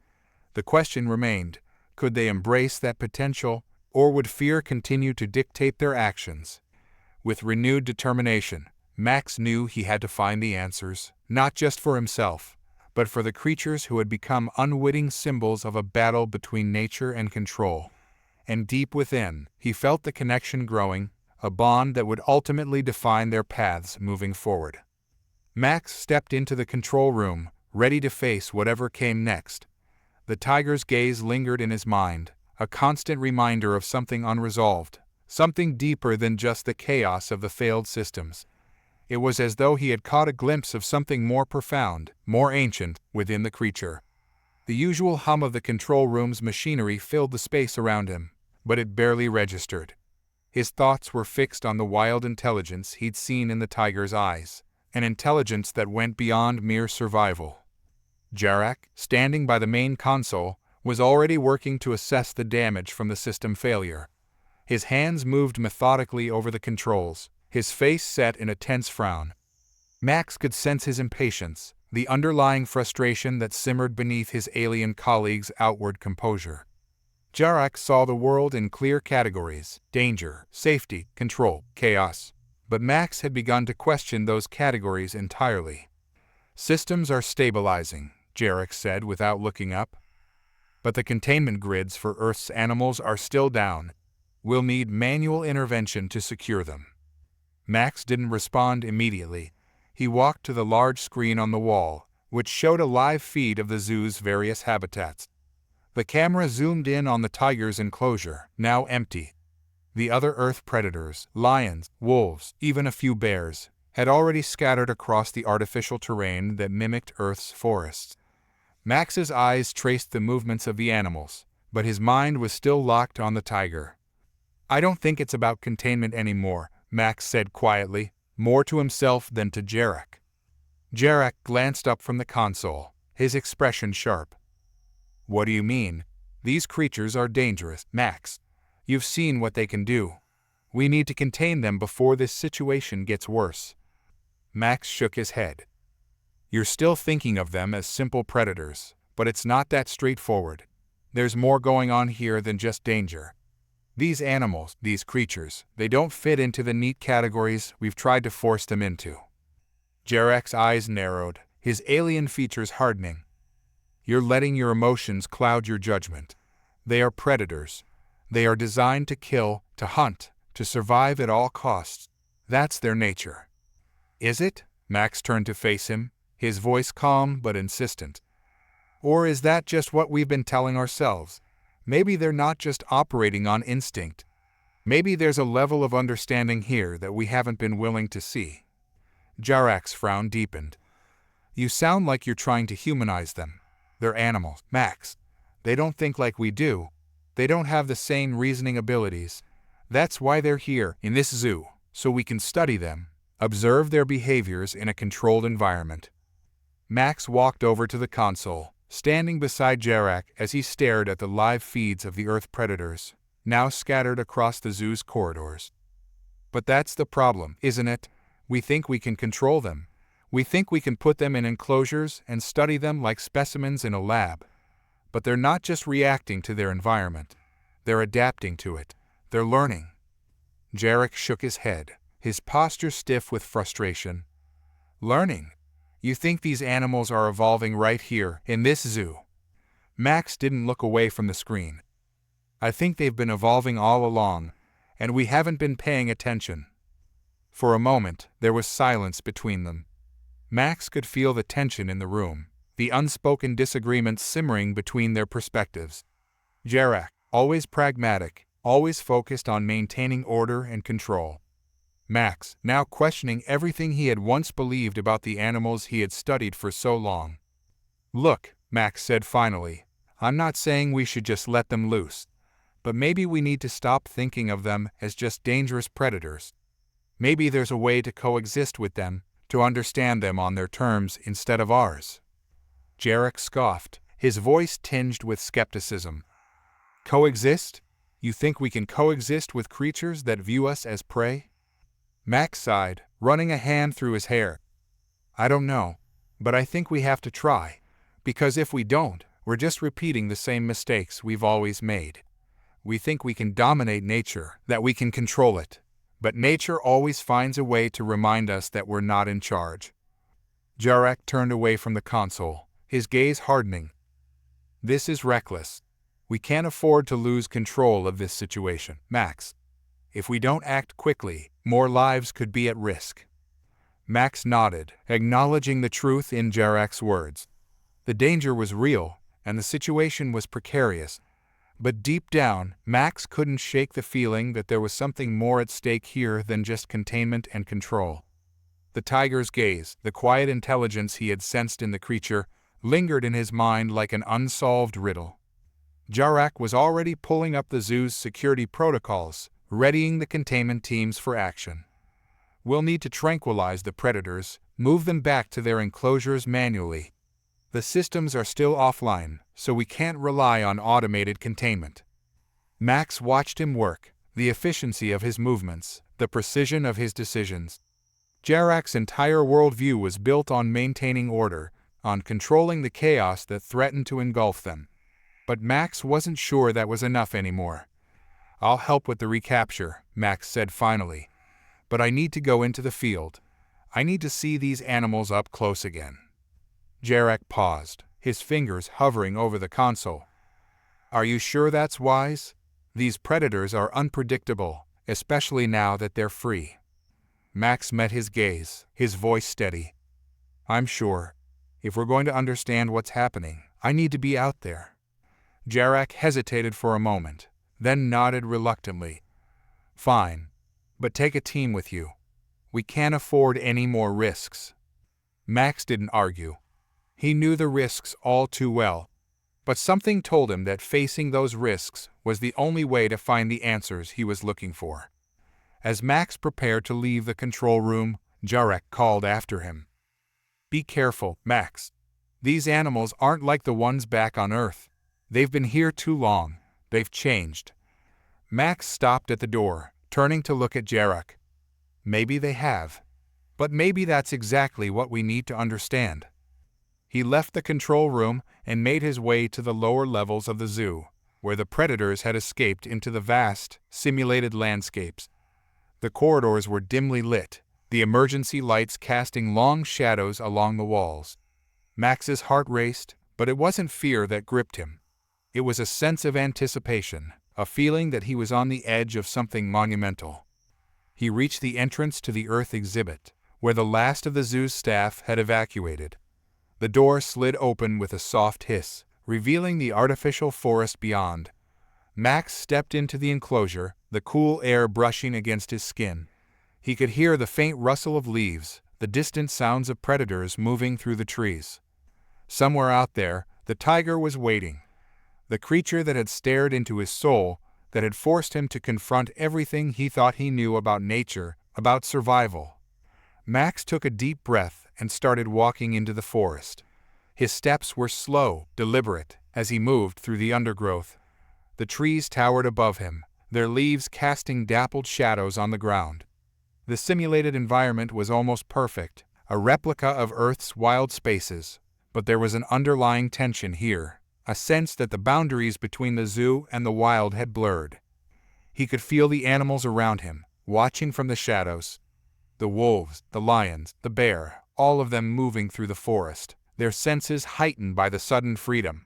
The question remained, could they embrace that potential, or would fear continue to dictate their actions? With renewed determination, Max knew he had to find the answers, not just for himself, but for the creatures who had become unwitting symbols of a battle between nature and control. And deep within, he felt the connection growing, a bond that would ultimately define their paths moving forward. Max stepped into the control room, ready to face whatever came next. The tiger's gaze lingered in his mind, a constant reminder of something unresolved, something deeper than just the chaos of the failed systems. It was as though he had caught a glimpse of something more profound, more ancient, within the creature. The usual hum of the control room's machinery filled the space around him, but it barely registered. His thoughts were fixed on the wild intelligence he'd seen in the tiger's eyes, an intelligence that went beyond mere survival. Jarak, standing by the main console, was already working to assess the damage from the system failure. His hands moved methodically over the controls, his face set in a tense frown. Max could sense his impatience, the underlying frustration that simmered beneath his alien colleague's outward composure. Jarak saw the world in clear categories: danger, safety, control, chaos. But Max had begun to question those categories entirely. "Systems are stabilizing," Jarak said without looking up. "But the containment grids for Earth's animals are still down. We'll need manual intervention to secure them." Max didn't respond immediately. He walked to the large screen on the wall, which showed a live feed of the zoo's various habitats. The camera zoomed in on the tiger's enclosure, now empty. The other Earth predators, lions, wolves, even a few bears, had already scattered across the artificial terrain that mimicked Earth's forests. Max's eyes traced the movements of the animals, but his mind was still locked on the tiger. "I don't think it's about containment anymore," Max said quietly, more to himself than to Jarak. Jarak glanced up from the console, his expression sharp. "What do you mean? These creatures are dangerous, Max. You've seen what they can do. We need to contain them before this situation gets worse." Max shook his head. "You're still thinking of them as simple predators, but it's not that straightforward. There's more going on here than just danger. These animals, these creatures, they don't fit into the neat categories we've tried to force them into." Jarak's eyes narrowed, his alien features hardening. "You're letting your emotions cloud your judgment. They are predators. They are designed to kill, to hunt, to survive at all costs. That's their nature. Is it? Max turned to face him, his voice calm but insistent. Or is that just what we've been telling ourselves? Maybe they're not just operating on instinct. Maybe there's a level of understanding here that we haven't been willing to see. Jarak's frown deepened. You sound like you're trying to humanize them. They're animals, Max. They don't think like we do. They don't have the same reasoning abilities. That's why they're here in this zoo, so we can study them, observe their behaviors in a controlled environment. Max walked over to the console, standing beside Jarak as he stared at the live feeds of the Earth predators, now scattered across the zoo's corridors. But that's the problem, isn't it? We think we can control them. We think we can put them in enclosures and study them like specimens in a lab. But they're not just reacting to their environment. They're adapting to it. They're learning. Jarak shook his head, his posture stiff with frustration. Learning? You think these animals are evolving right here, in this zoo? Max didn't look away from the screen. I think they've been evolving all along, and we haven't been paying attention. For a moment, there was silence between them. Max could feel the tension in the room, the unspoken disagreement simmering between their perspectives. Jarak, always pragmatic, always focused on maintaining order and control. Max, now questioning everything he had once believed about the animals he had studied for so long. Look, Max said finally, I'm not saying we should just let them loose, but maybe we need to stop thinking of them as just dangerous predators. Maybe there's a way to coexist with them, to understand them on their terms instead of ours. Jarak scoffed, his voice tinged with skepticism. Coexist? You think we can coexist with creatures that view us as prey? Max sighed, running a hand through his hair. I don't know, but I think we have to try, because if we don't, we're just repeating the same mistakes we've always made. We think we can dominate nature, that we can control it. But nature always finds a way to remind us that we're not in charge. Jarak turned away from the console, his gaze hardening. This is reckless. We can't afford to lose control of this situation, Max. If we don't act quickly, more lives could be at risk. Max nodded, acknowledging the truth in Jarak's words. The danger was real, and the situation was precarious. But deep down, Max couldn't shake the feeling that there was something more at stake here than just containment and control. The tiger's gaze, the quiet intelligence he had sensed in the creature, lingered in his mind like an unsolved riddle. Jarak was already pulling up the zoo's security protocols, readying the containment teams for action. We'll need to tranquilize the predators, move them back to their enclosures manually. The systems are still offline, so we can't rely on automated containment. Max watched him work, the efficiency of his movements, the precision of his decisions. Jarak's entire worldview was built on maintaining order, on controlling the chaos that threatened to engulf them. But Max wasn't sure that was enough anymore. I'll help with the recapture, Max said finally. But I need to go into the field. I need to see these animals up close again. Jarak paused, his fingers hovering over the console. Are you sure that's wise? These predators are unpredictable, especially now that they're free. Max met his gaze, his voice steady. I'm sure. If we're going to understand what's happening, I need to be out there. Jarak hesitated for a moment, then nodded reluctantly. Fine, but take a team with you. We can't afford any more risks. Max didn't argue. He knew the risks all too well, but something told him that facing those risks was the only way to find the answers he was looking for. As Max prepared to leave the control room, Jarak called after him. Be careful, Max. These animals aren't like the ones back on Earth. They've been here too long. They've changed. Max stopped at the door, turning to look at Jarak. Maybe they have. But maybe that's exactly what we need to understand. He left the control room and made his way to the lower levels of the zoo, where the predators had escaped into the vast, simulated landscapes. The corridors were dimly lit, the emergency lights casting long shadows along the walls. Max's heart raced, but it wasn't fear that gripped him. It was a sense of anticipation, a feeling that he was on the edge of something monumental. He reached the entrance to the Earth exhibit, where the last of the zoo's staff had evacuated. The door slid open with a soft hiss, revealing the artificial forest beyond. Max stepped into the enclosure, the cool air brushing against his skin. He could hear the faint rustle of leaves, the distant sounds of predators moving through the trees. Somewhere out there, the tiger was waiting. The creature that had stared into his soul, that had forced him to confront everything he thought he knew about nature, about survival. Max took a deep breath and started walking into the forest. His steps were slow, deliberate, as he moved through the undergrowth. The trees towered above him, their leaves casting dappled shadows on the ground. The simulated environment was almost perfect, a replica of Earth's wild spaces, but there was an underlying tension here, a sense that the boundaries between the zoo and the wild had blurred. He could feel the animals around him, watching from the shadows. The wolves, the lions, the bear, all of them moving through the forest, their senses heightened by the sudden freedom.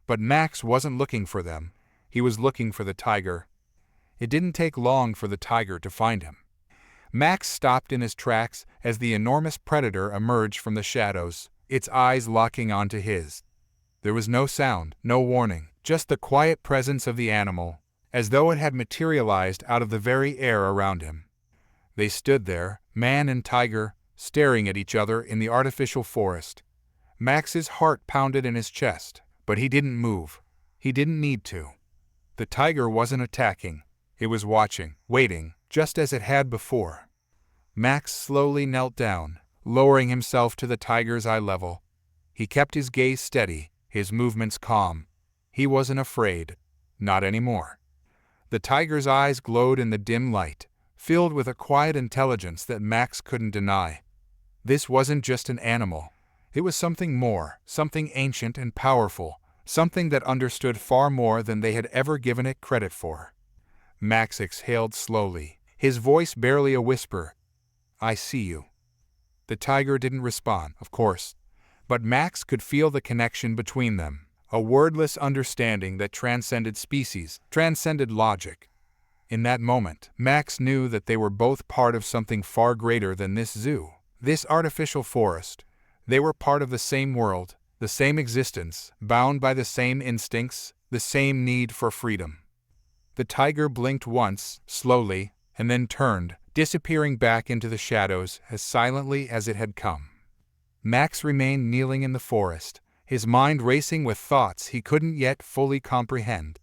But Max wasn't looking for them. He was looking for the tiger. It didn't take long for the tiger to find him. Max stopped in his tracks as the enormous predator emerged from the shadows, its eyes locking onto his. There was no sound, no warning, just the quiet presence of the animal, as though it had materialized out of the very air around him. They stood there, man and tiger, staring at each other in the artificial forest. Max's heart pounded in his chest, but he didn't move. He didn't need to. The tiger wasn't attacking. It was watching, waiting, just as it had before. Max slowly knelt down, lowering himself to the tiger's eye level. He kept his gaze steady, his movements calm. He wasn't afraid. Not anymore. The tiger's eyes glowed in the dim light, filled with a quiet intelligence that Max couldn't deny. This wasn't just an animal. It was something more, something ancient and powerful, something that understood far more than they had ever given it credit for. Max exhaled slowly, his voice barely a whisper. "I see you." The tiger didn't respond, of course, but Max could feel the connection between them, a wordless understanding that transcended species, transcended logic. In that moment, Max knew that they were both part of something far greater than this zoo, this artificial forest. They were part of the same world, the same existence, bound by the same instincts, the same need for freedom. The tiger blinked once, slowly, and then turned, disappearing back into the shadows as silently as it had come. Max remained kneeling in the forest, his mind racing with thoughts he couldn't yet fully comprehend.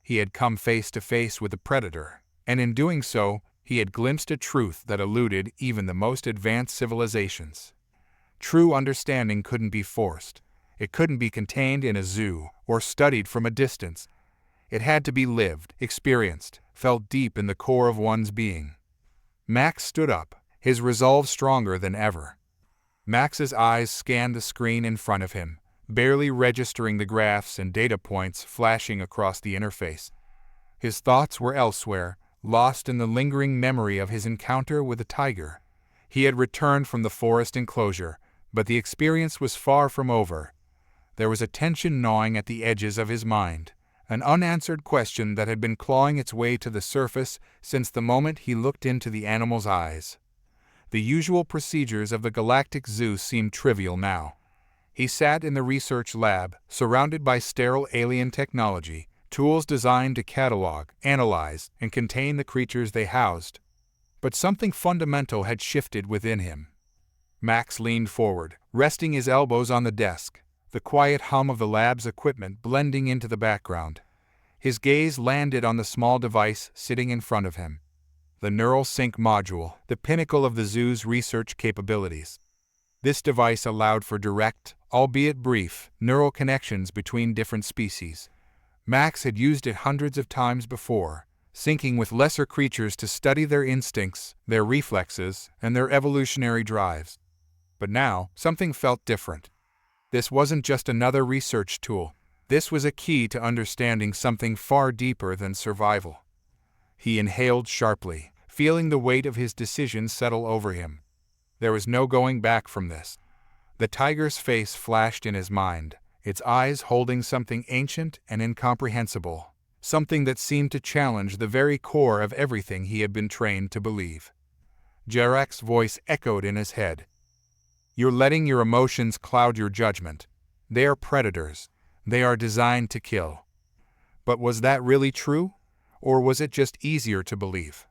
He had come face to face with a predator, and in doing so, he had glimpsed a truth that eluded even the most advanced civilizations. True understanding couldn't be forced. It couldn't be contained in a zoo or studied from a distance. It had to be lived, experienced, felt deep in the core of one's being. Max stood up, his resolve stronger than ever. Max's eyes scanned the screen in front of him, barely registering the graphs and data points flashing across the interface. His thoughts were elsewhere, lost in the lingering memory of his encounter with the tiger. He had returned from the forest enclosure, but the experience was far from over. There was a tension gnawing at the edges of his mind, an unanswered question that had been clawing its way to the surface since the moment he looked into the animal's eyes. The usual procedures of the Galactic Zoo seemed trivial now. He sat in the research lab, surrounded by sterile alien technology, tools designed to catalog, analyze, and contain the creatures they housed. But something fundamental had shifted within him. Max leaned forward, resting his elbows on the desk, the quiet hum of the lab's equipment blending into the background. His gaze landed on the small device sitting in front of him. The Neural Sync module, the pinnacle of the zoo's research capabilities. This device allowed for direct, albeit brief, neural connections between different species. Max had used it hundreds of times before, syncing with lesser creatures to study their instincts, their reflexes, and their evolutionary drives. But now, something felt different. This wasn't just another research tool. This was a key to understanding something far deeper than survival. He inhaled sharply, feeling the weight of his decision settle over him. There was no going back from this. The tiger's face flashed in his mind, its eyes holding something ancient and incomprehensible, something that seemed to challenge the very core of everything he had been trained to believe. Jarek's voice echoed in his head. "You're letting your emotions cloud your judgment. They are predators. They are designed to kill." But was that really true? Or was it just easier to believe?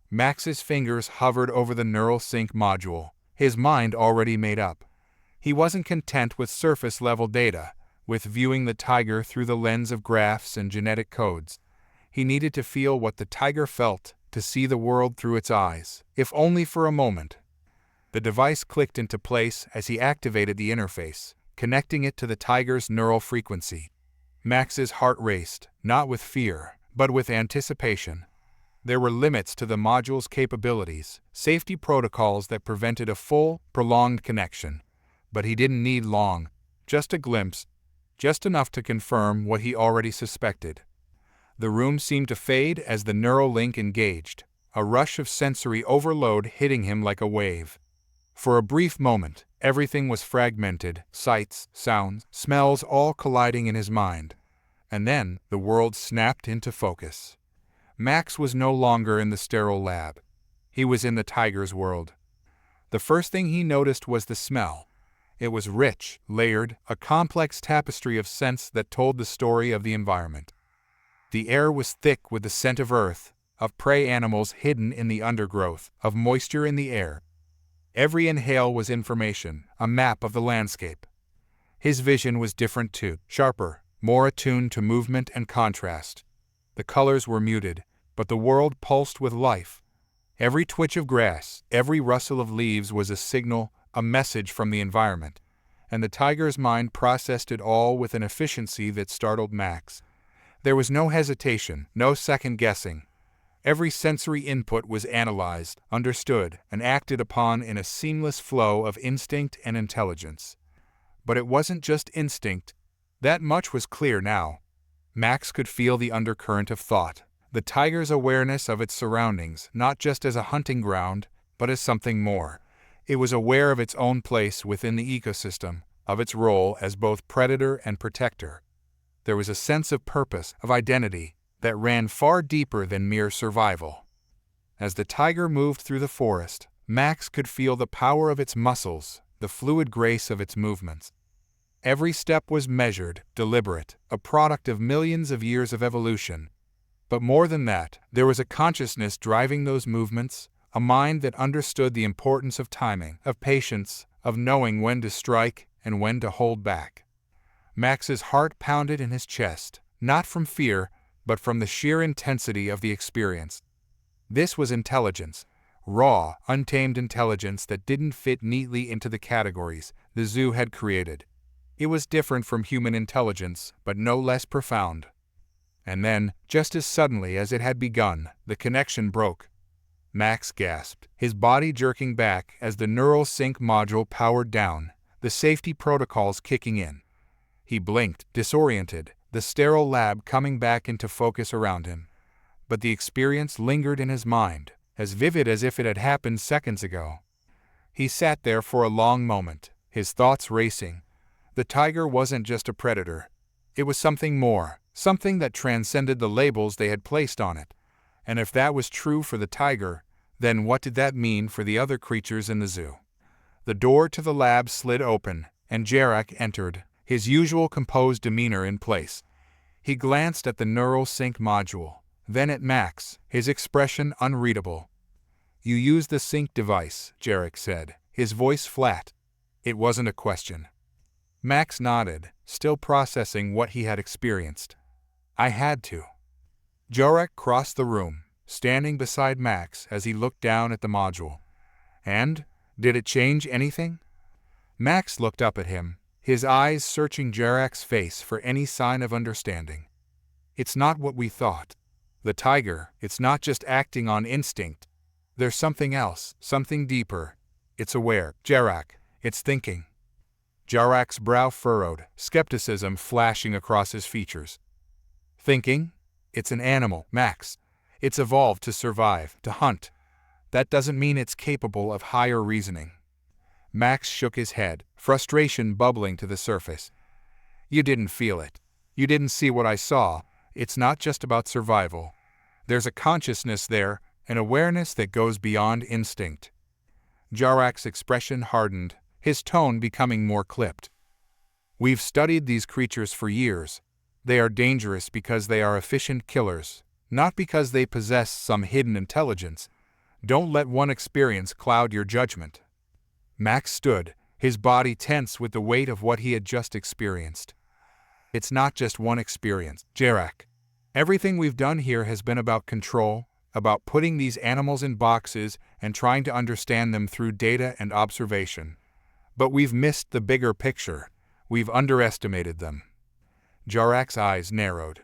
Max's fingers hovered over the neural sync module, his mind already made up. He wasn't content with surface-level data, with viewing the tiger through the lens of graphs and genetic codes. He needed to feel what the tiger felt, to see the world through its eyes, if only for a moment. The device clicked into place as he activated the interface, connecting it to the tiger's neural frequency. Max's heart raced, not with fear, but with anticipation. There were limits to the module's capabilities, safety protocols that prevented a full, prolonged connection. But he didn't need long, just a glimpse, just enough to confirm what he already suspected. The room seemed to fade as the neural link engaged, a rush of sensory overload hitting him like a wave. For a brief moment, everything was fragmented, sights, sounds, smells all colliding in his mind. And then, the world snapped into focus. Max was no longer in the sterile lab. He was in the tiger's world. The first thing he noticed was the smell. It was rich, layered, a complex tapestry of scents that told the story of the environment. The air was thick with the scent of earth, of prey animals hidden in the undergrowth, of moisture in the air. Every inhale was information, a map of the landscape. His vision was different too, sharper, more attuned to movement and contrast. The colors were muted, but the world pulsed with life. Every twitch of grass, every rustle of leaves was a signal, a message from the environment, and the tiger's mind processed it all with an efficiency that startled Max. There was no hesitation, no second guessing. Every sensory input was analyzed, understood, and acted upon in a seamless flow of instinct and intelligence. But it wasn't just instinct. That much was clear now. Max could feel the undercurrent of thought, the tiger's awareness of its surroundings, not just as a hunting ground, but as something more. It was aware of its own place within the ecosystem, of its role as both predator and protector. There was a sense of purpose, of identity, that ran far deeper than mere survival. As the tiger moved through the forest, Max could feel the power of its muscles, the fluid grace of its movements. Every step was measured, deliberate, a product of millions of years of evolution. But more than that, there was a consciousness driving those movements, a mind that understood the importance of timing, of patience, of knowing when to strike and when to hold back. Max's heart pounded in his chest, not from fear, but from the sheer intensity of the experience. This was intelligence, raw, untamed intelligence that didn't fit neatly into the categories the zoo had created. It was different from human intelligence, but no less profound. And then, just as suddenly as it had begun, the connection broke. Max gasped, his body jerking back as the neural sync module powered down, the safety protocols kicking in. He blinked, disoriented, the sterile lab coming back into focus around him. But the experience lingered in his mind, as vivid as if it had happened seconds ago. He sat there for a long moment, his thoughts racing. The tiger wasn't just a predator. It was something more, something that transcended the labels they had placed on it. And if that was true for the tiger, then what did that mean for the other creatures in the zoo? The door to the lab slid open, and Jarek entered, his usual composed demeanor in place. He glanced at the neural sync module, then at Max, his expression unreadable. "You use the sync device," Jarek said, his voice flat. It wasn't a question. Max nodded, still processing what he had experienced. "I had to." Jarek crossed the room, standing beside Max as he looked down at the module. "And? Did it change anything?" Max looked up at him, his eyes searching Jarek's face for any sign of understanding. "It's not what we thought. The tiger, it's not just acting on instinct. There's something else, something deeper. It's aware, Jarek, it's thinking." Jarek's brow furrowed, skepticism flashing across his features. "Thinking? It's an animal, Max. It's evolved to survive, to hunt. That doesn't mean it's capable of higher reasoning." Max shook his head, frustration bubbling to the surface. "You didn't feel it. You didn't see what I saw. It's not just about survival. There's a consciousness there, an awareness that goes beyond instinct. Jarak's expression hardened, his tone becoming more clipped. We've studied these creatures for years. They are dangerous because they are efficient killers, not because they possess some hidden intelligence. Don't let one experience cloud your judgment. Max stood, his body tense with the weight of what he had just experienced. It's not just one experience, Jarak. Everything we've done here has been about control, about putting these animals in boxes and trying to understand them through data and observation. But we've missed the bigger picture. We've underestimated them. Jarak's eyes narrowed.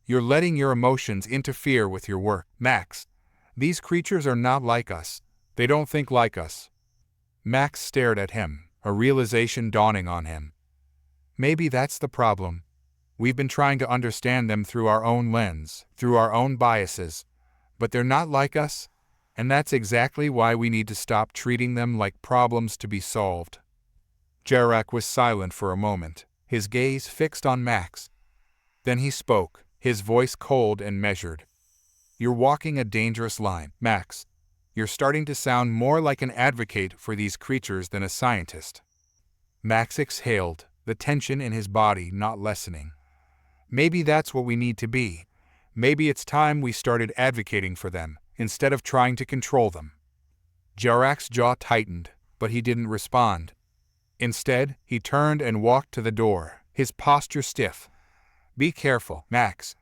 You're letting your emotions interfere with your work, Max. These creatures are not like us. They don't think like us. Max stared at him, a realization dawning on him. Maybe that's the problem. We've been trying to understand them through our own lens, through our own biases. But they're not like us, and that's exactly why we need to stop treating them like problems to be solved. Jarak was silent for a moment, his gaze fixed on Max. Then he spoke, his voice cold and measured. You're walking a dangerous line, Max. You're starting to sound more like an advocate for these creatures than a scientist. Max exhaled, the tension in his body not lessening. Maybe that's what we need to be. Maybe it's time we started advocating for them, instead of trying to control them. Jarak's jaw tightened, but he didn't respond. Instead, he turned and walked to the door, his posture stiff. Be careful, Max.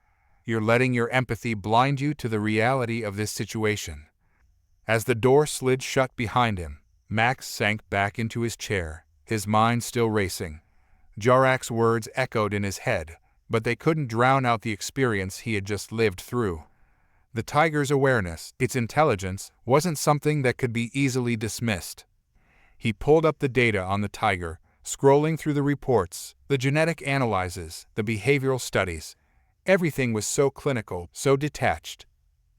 You're letting your empathy blind you to the reality of this situation. As the door slid shut behind him, Max sank back into his chair, his mind still racing. Jarak's words echoed in his head, but they couldn't drown out the experience he had just lived through. The tiger's awareness, its intelligence, wasn't something that could be easily dismissed. He pulled up the data on the tiger, scrolling through the reports, the genetic analyses, the behavioral studies. Everything was so clinical, so detached.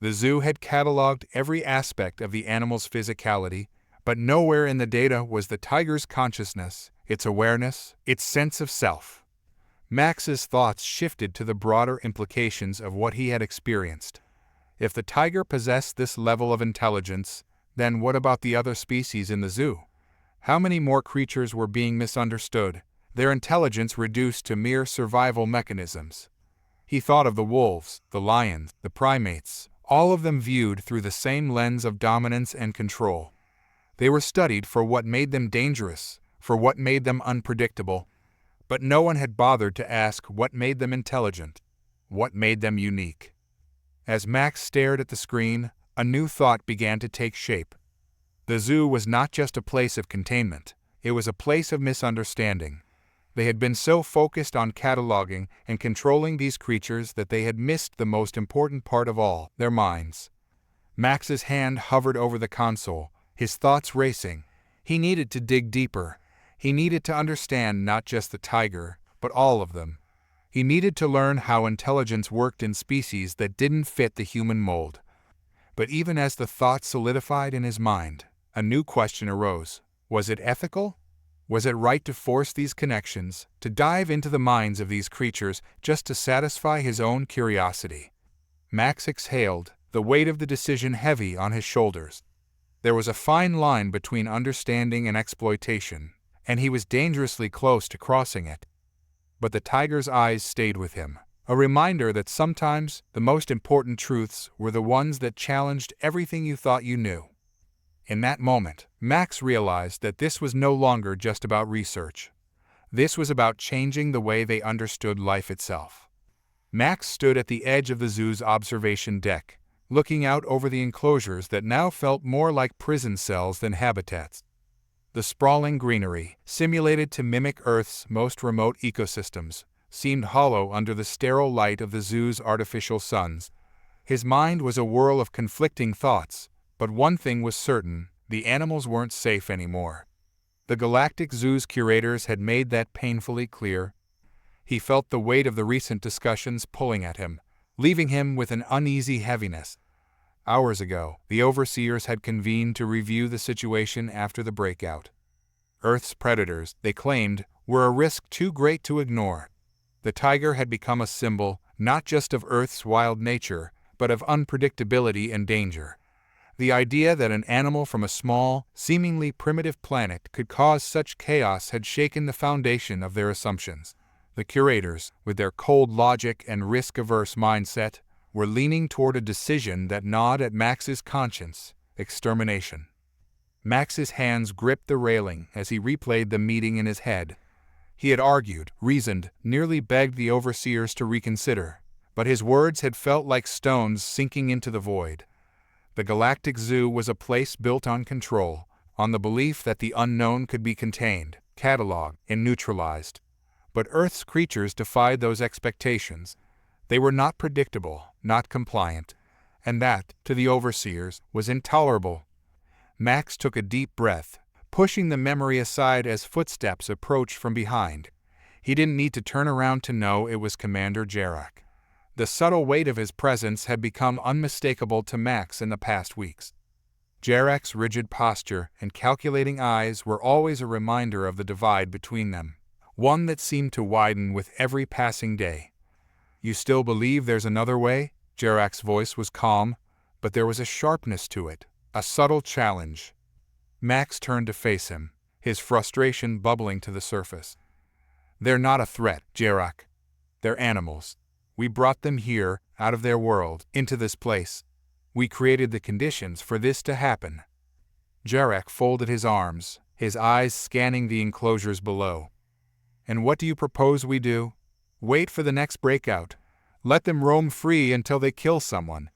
The zoo had cataloged every aspect of the animal's physicality, but nowhere in the data was the tiger's consciousness, its awareness, its sense of self. Max's thoughts shifted to the broader implications of what he had experienced. If the tiger possessed this level of intelligence, then what about the other species in the zoo? How many more creatures were being misunderstood, their intelligence reduced to mere survival mechanisms? He thought of the wolves, the lions, the primates, all of them viewed through the same lens of dominance and control. They were studied for what made them dangerous, for what made them unpredictable, but no one had bothered to ask what made them intelligent, what made them unique. As Max stared at the screen, a new thought began to take shape. The zoo was not just a place of containment, it was a place of misunderstanding. They had been so focused on cataloging and controlling these creatures that they had missed the most important part of all, their minds. Max's hand hovered over the console, his thoughts racing. He needed to dig deeper. He needed to understand not just the tiger, but all of them. He needed to learn how intelligence worked in species that didn't fit the human mold. But even as the thought solidified in his mind, a new question arose. Was it ethical? Was it right to force these connections, to dive into the minds of these creatures just to satisfy his own curiosity? Max exhaled, the weight of the decision heavy on his shoulders. There was a fine line between understanding and exploitation, and he was dangerously close to crossing it. But the tiger's eyes stayed with him, a reminder that sometimes the most important truths were the ones that challenged everything you thought you knew. In that moment, Max realized that this was no longer just about research. This was about changing the way they understood life itself. Max stood at the edge of the zoo's observation deck, looking out over the enclosures that now felt more like prison cells than habitats. The sprawling greenery, simulated to mimic Earth's most remote ecosystems, seemed hollow under the sterile light of the zoo's artificial suns. His mind was a whirl of conflicting thoughts. But one thing was certain, the animals weren't safe anymore. The Galactic Zoo's curators had made that painfully clear. He felt the weight of the recent discussions pulling at him, leaving him with an uneasy heaviness. Hours ago, the overseers had convened to review the situation after the breakout. Earth's predators, they claimed, were a risk too great to ignore. The tiger had become a symbol, not just of Earth's wild nature, but of unpredictability and danger. The idea that an animal from a small, seemingly primitive planet could cause such chaos had shaken the foundation of their assumptions. The curators, with their cold logic and risk-averse mindset, were leaning toward a decision that gnawed at Max's conscience: extermination. Max's hands gripped the railing as he replayed the meeting in his head. He had argued, reasoned, nearly begged the overseers to reconsider, but his words had felt like stones sinking into the void. The Galactic Zoo was a place built on control, on the belief that the unknown could be contained, cataloged, and neutralized. But Earth's creatures defied those expectations. They were not predictable, not compliant, and that, to the overseers, was intolerable. Max took a deep breath, pushing the memory aside as footsteps approached from behind. He didn't need to turn around to know it was Commander Jarak. The subtle weight of his presence had become unmistakable to Max in the past weeks. Jarak's rigid posture and calculating eyes were always a reminder of the divide between them, one that seemed to widen with every passing day. "You still believe there's another way?" Jarak's voice was calm, but there was a sharpness to it, a subtle challenge. Max turned to face him, his frustration bubbling to the surface. "They're not a threat, Jarak. They're animals. We brought them here, out of their world, into this place. We created the conditions for this to happen." Jarak folded his arms, his eyes scanning the enclosures below. "And what do you propose we do? Wait for the next breakout. Let them roam free until they kill someone."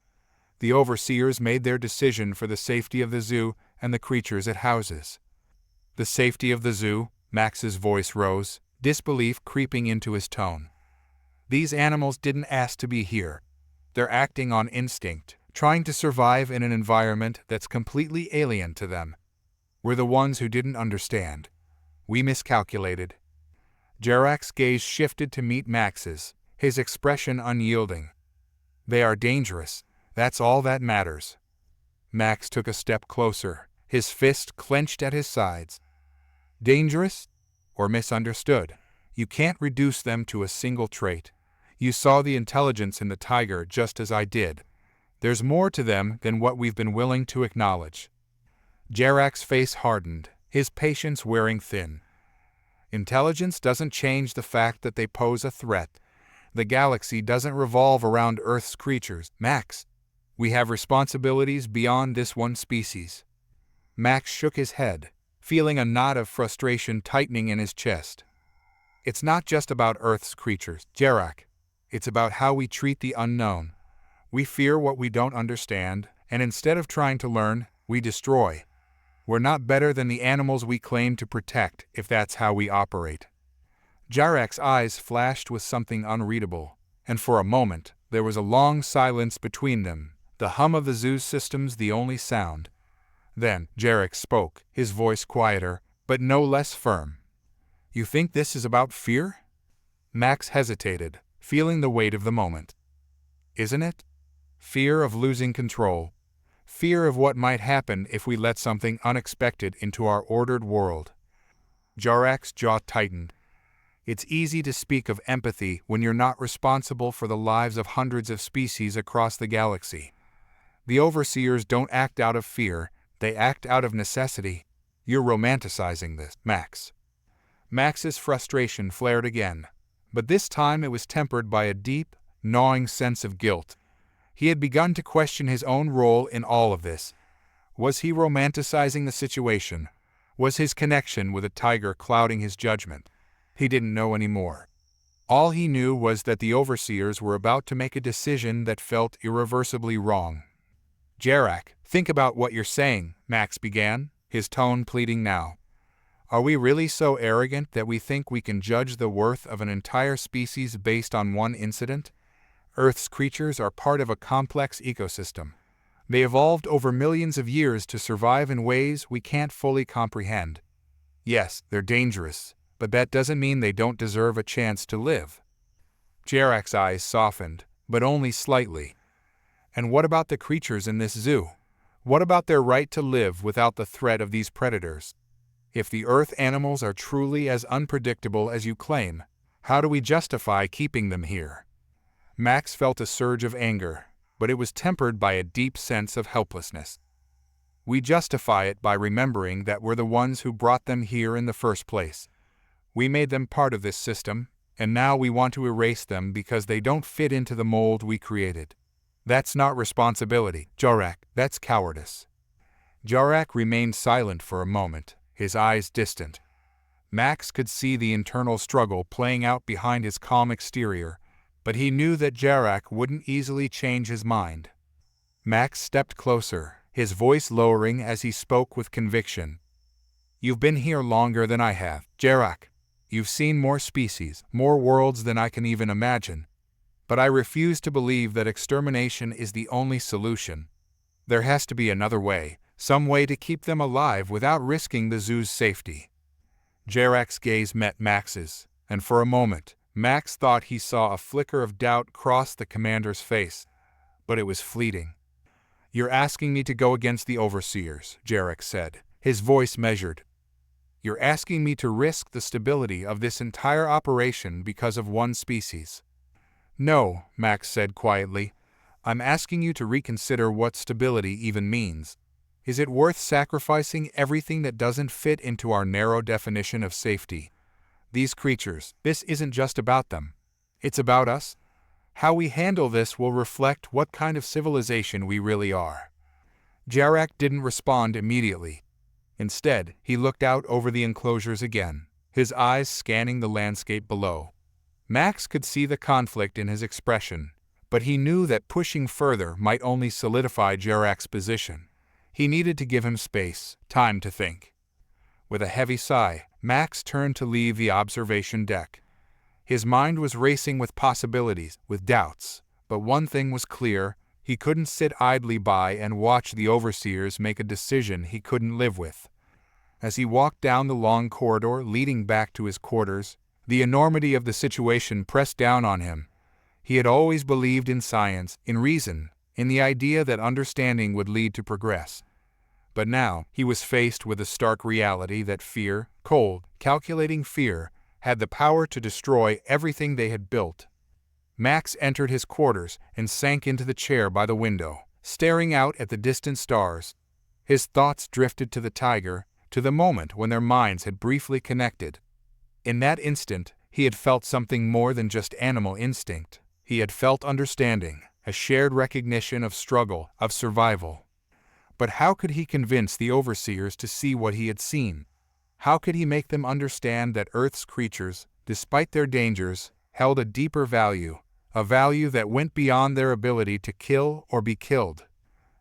The overseers made their decision for the safety of the zoo and the creatures it houses. "The safety of the zoo?" Max's voice rose, disbelief creeping into his tone. "These animals didn't ask to be here. They're acting on instinct, trying to survive in an environment that's completely alien to them. We're the ones who didn't understand. We miscalculated." Jarak's gaze shifted to meet Max's, his expression unyielding. "They are dangerous. That's all that matters." Max took a step closer, his fist clenched at his sides. "Dangerous? Or misunderstood? You can't reduce them to a single trait. You saw the intelligence in the tiger just as I did. There's more to them than what we've been willing to acknowledge." Jarak's face hardened, his patience wearing thin. "Intelligence doesn't change the fact that they pose a threat. The galaxy doesn't revolve around Earth's creatures, Max. We have responsibilities beyond this one species." Max shook his head, feeling a knot of frustration tightening in his chest. "It's not just about Earth's creatures, Jarak. It's about how we treat the unknown. We fear what we don't understand, and instead of trying to learn, we destroy. We're not better than the animals we claim to protect if that's how we operate." Jarak's eyes flashed with something unreadable, and for a moment there was a long silence between them, the hum of the zoo's systems the only sound. Then Jarak spoke, his voice quieter, but no less firm. "You think this is about fear?" Max hesitated, feeling the weight of the moment. "Isn't it? Fear of losing control. Fear of what might happen if we let something unexpected into our ordered world." Jarak's jaw tightened. It's easy to speak of empathy when you're not responsible for the lives of hundreds of species across the galaxy. The overseers don't act out of fear, they act out of necessity. You're romanticizing this, Max. Max's frustration flared again, but this time it was tempered by a deep, gnawing sense of guilt. He had begun to question his own role in all of this. Was he romanticizing the situation? Was his connection with a tiger clouding his judgment? He didn't know anymore. All he knew was that the overseers were about to make a decision that felt irreversibly wrong. "Jarak, think about what you're saying," Max began, his tone pleading now. "Are we really so arrogant that we think we can judge the worth of an entire species based on one incident? Earth's creatures are part of a complex ecosystem. They evolved over millions of years to survive in ways we can't fully comprehend. Yes, they're dangerous, but that doesn't mean they don't deserve a chance to live." Jarak's eyes softened, but only slightly. "And what about the creatures in this zoo? What about their right to live without the threat of these predators? If the Earth animals are truly as unpredictable as you claim, how do we justify keeping them here?" Max felt a surge of anger, but it was tempered by a deep sense of helplessness. We justify it by remembering that we're the ones who brought them here in the first place. We made them part of this system, and now we want to erase them because they don't fit into the mold we created. That's not responsibility, Jarak, that's cowardice. Jarak remained silent for a moment, his eyes distant. Max could see the internal struggle playing out behind his calm exterior, but he knew that Jarak wouldn't easily change his mind. Max stepped closer, his voice lowering as he spoke with conviction. You've been here longer than I have, Jarak. You've seen more species, more worlds than I can even imagine. But I refuse to believe that extermination is the only solution. There has to be another way, some way to keep them alive without risking the zoo's safety. Jarak's gaze met Max's, and for a moment, Max thought he saw a flicker of doubt cross the commander's face, but it was fleeting. You're asking me to go against the overseers, Jarak said, his voice measured. You're asking me to risk the stability of this entire operation because of one species. No, Max said quietly. I'm asking you to reconsider what stability even means. Is it worth sacrificing everything that doesn't fit into our narrow definition of safety? These creatures, this isn't just about them. It's about us. How we handle this will reflect what kind of civilization we really are. Jarak didn't respond immediately. Instead, he looked out over the enclosures again, his eyes scanning the landscape below. Max could see the conflict in his expression, but he knew that pushing further might only solidify Jarak's position. He needed to give him space, time to think. With a heavy sigh, Max turned to leave the observation deck. His mind was racing with possibilities, with doubts, but one thing was clear: he couldn't sit idly by and watch the overseers make a decision he couldn't live with. As he walked down the long corridor leading back to his quarters, the enormity of the situation pressed down on him. He had always believed in science, in reason, in the idea that understanding would lead to progress. But now he was faced with a stark reality that fear, cold, calculating fear, had the power to destroy everything they had built. Max entered his quarters and sank into the chair by the window, staring out at the distant stars. His thoughts drifted to the tiger, to the moment when their minds had briefly connected. In that instant, he had felt something more than just animal instinct. He had felt understanding, a shared recognition of struggle, of survival. But how could he convince the overseers to see what he had seen? How could he make them understand that Earth's creatures, despite their dangers, held a deeper value, a value that went beyond their ability to kill or be killed?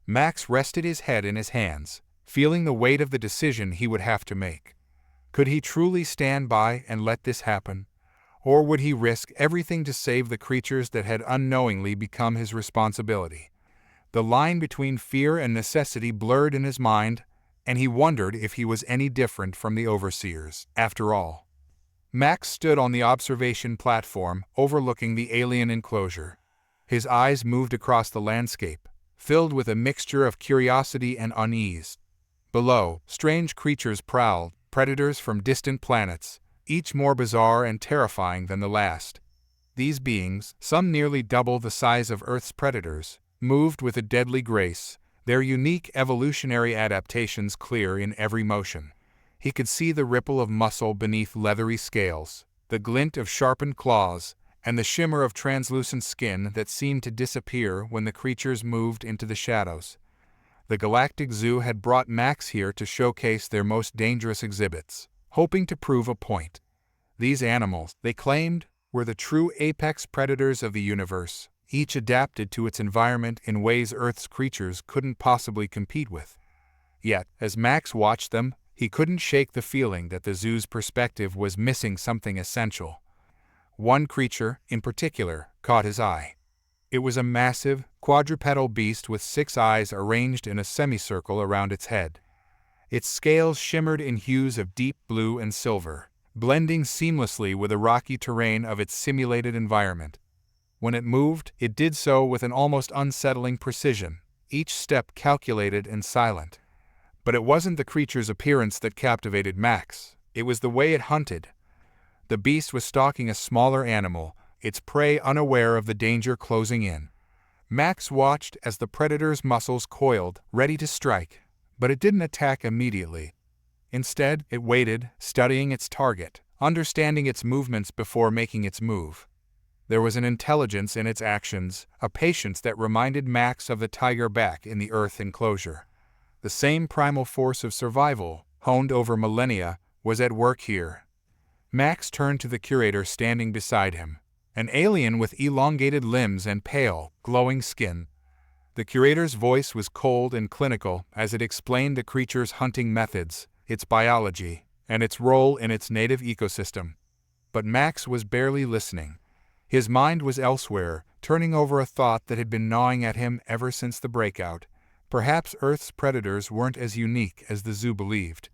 Max rested his head in his hands, feeling the weight of the decision he would have to make. Could he truly stand by and let this happen? Or would he risk everything to save the creatures that had unknowingly become his responsibility? The line between fear and necessity blurred in his mind, and he wondered if he was any different from the overseers, after all. Max stood on the observation platform overlooking the alien enclosure. His eyes moved across the landscape, filled with a mixture of curiosity and unease. Below, strange creatures prowled, predators from distant planets, each more bizarre and terrifying than the last. These beings, some nearly double the size of Earth's predators, moved with a deadly grace, their unique evolutionary adaptations clear in every motion. He could see the ripple of muscle beneath leathery scales, the glint of sharpened claws, and the shimmer of translucent skin that seemed to disappear when the creatures moved into the shadows. The Galactic Zoo had brought Max here to showcase their most dangerous exhibits, hoping to prove a point. These animals, they claimed, were the true apex predators of the universe, each adapted to its environment in ways Earth's creatures couldn't possibly compete with. Yet, as Max watched them, he couldn't shake the feeling that the zoo's perspective was missing something essential. One creature, in particular, caught his eye. It was a massive, quadrupedal beast with 6 eyes arranged in a semicircle around its head. Its scales shimmered in hues of deep blue and silver, blending seamlessly with the rocky terrain of its simulated environment. When it moved, it did so with an almost unsettling precision, each step calculated and silent. But it wasn't the creature's appearance that captivated Max, it was the way it hunted. The beast was stalking a smaller animal, its prey unaware of the danger closing in. Max watched as the predator's muscles coiled, ready to strike, but it didn't attack immediately. Instead, it waited, studying its target, understanding its movements before making its move. There was an intelligence in its actions, a patience that reminded Max of the tiger back in the Earth enclosure. The same primal force of survival, honed over millennia, was at work here. Max turned to the curator standing beside him, an alien with elongated limbs and pale, glowing skin. The curator's voice was cold and clinical as it explained the creature's hunting methods, its biology, and its role in its native ecosystem. But Max was barely listening. His mind was elsewhere, turning over a thought that had been gnawing at him ever since the breakout. Perhaps Earth's predators weren't as unique as the zoo believed.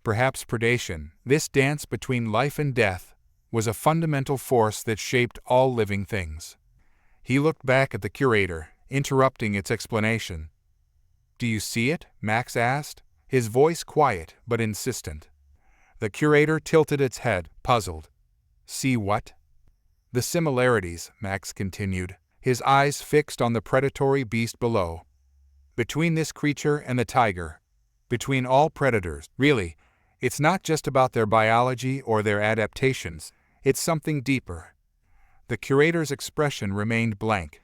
Perhaps predation, this dance between life and death, was a fundamental force that shaped all living things. He looked back at the curator, interrupting its explanation. "Do you see it?" Max asked, his voice quiet but insistent. The curator tilted its head, puzzled. "See what?" "The similarities," Max continued, his eyes fixed on the predatory beast below. "Between this creature and the tiger. Between all predators, really. It's not just about their biology or their adaptations, it's something deeper." The curator's expression remained blank.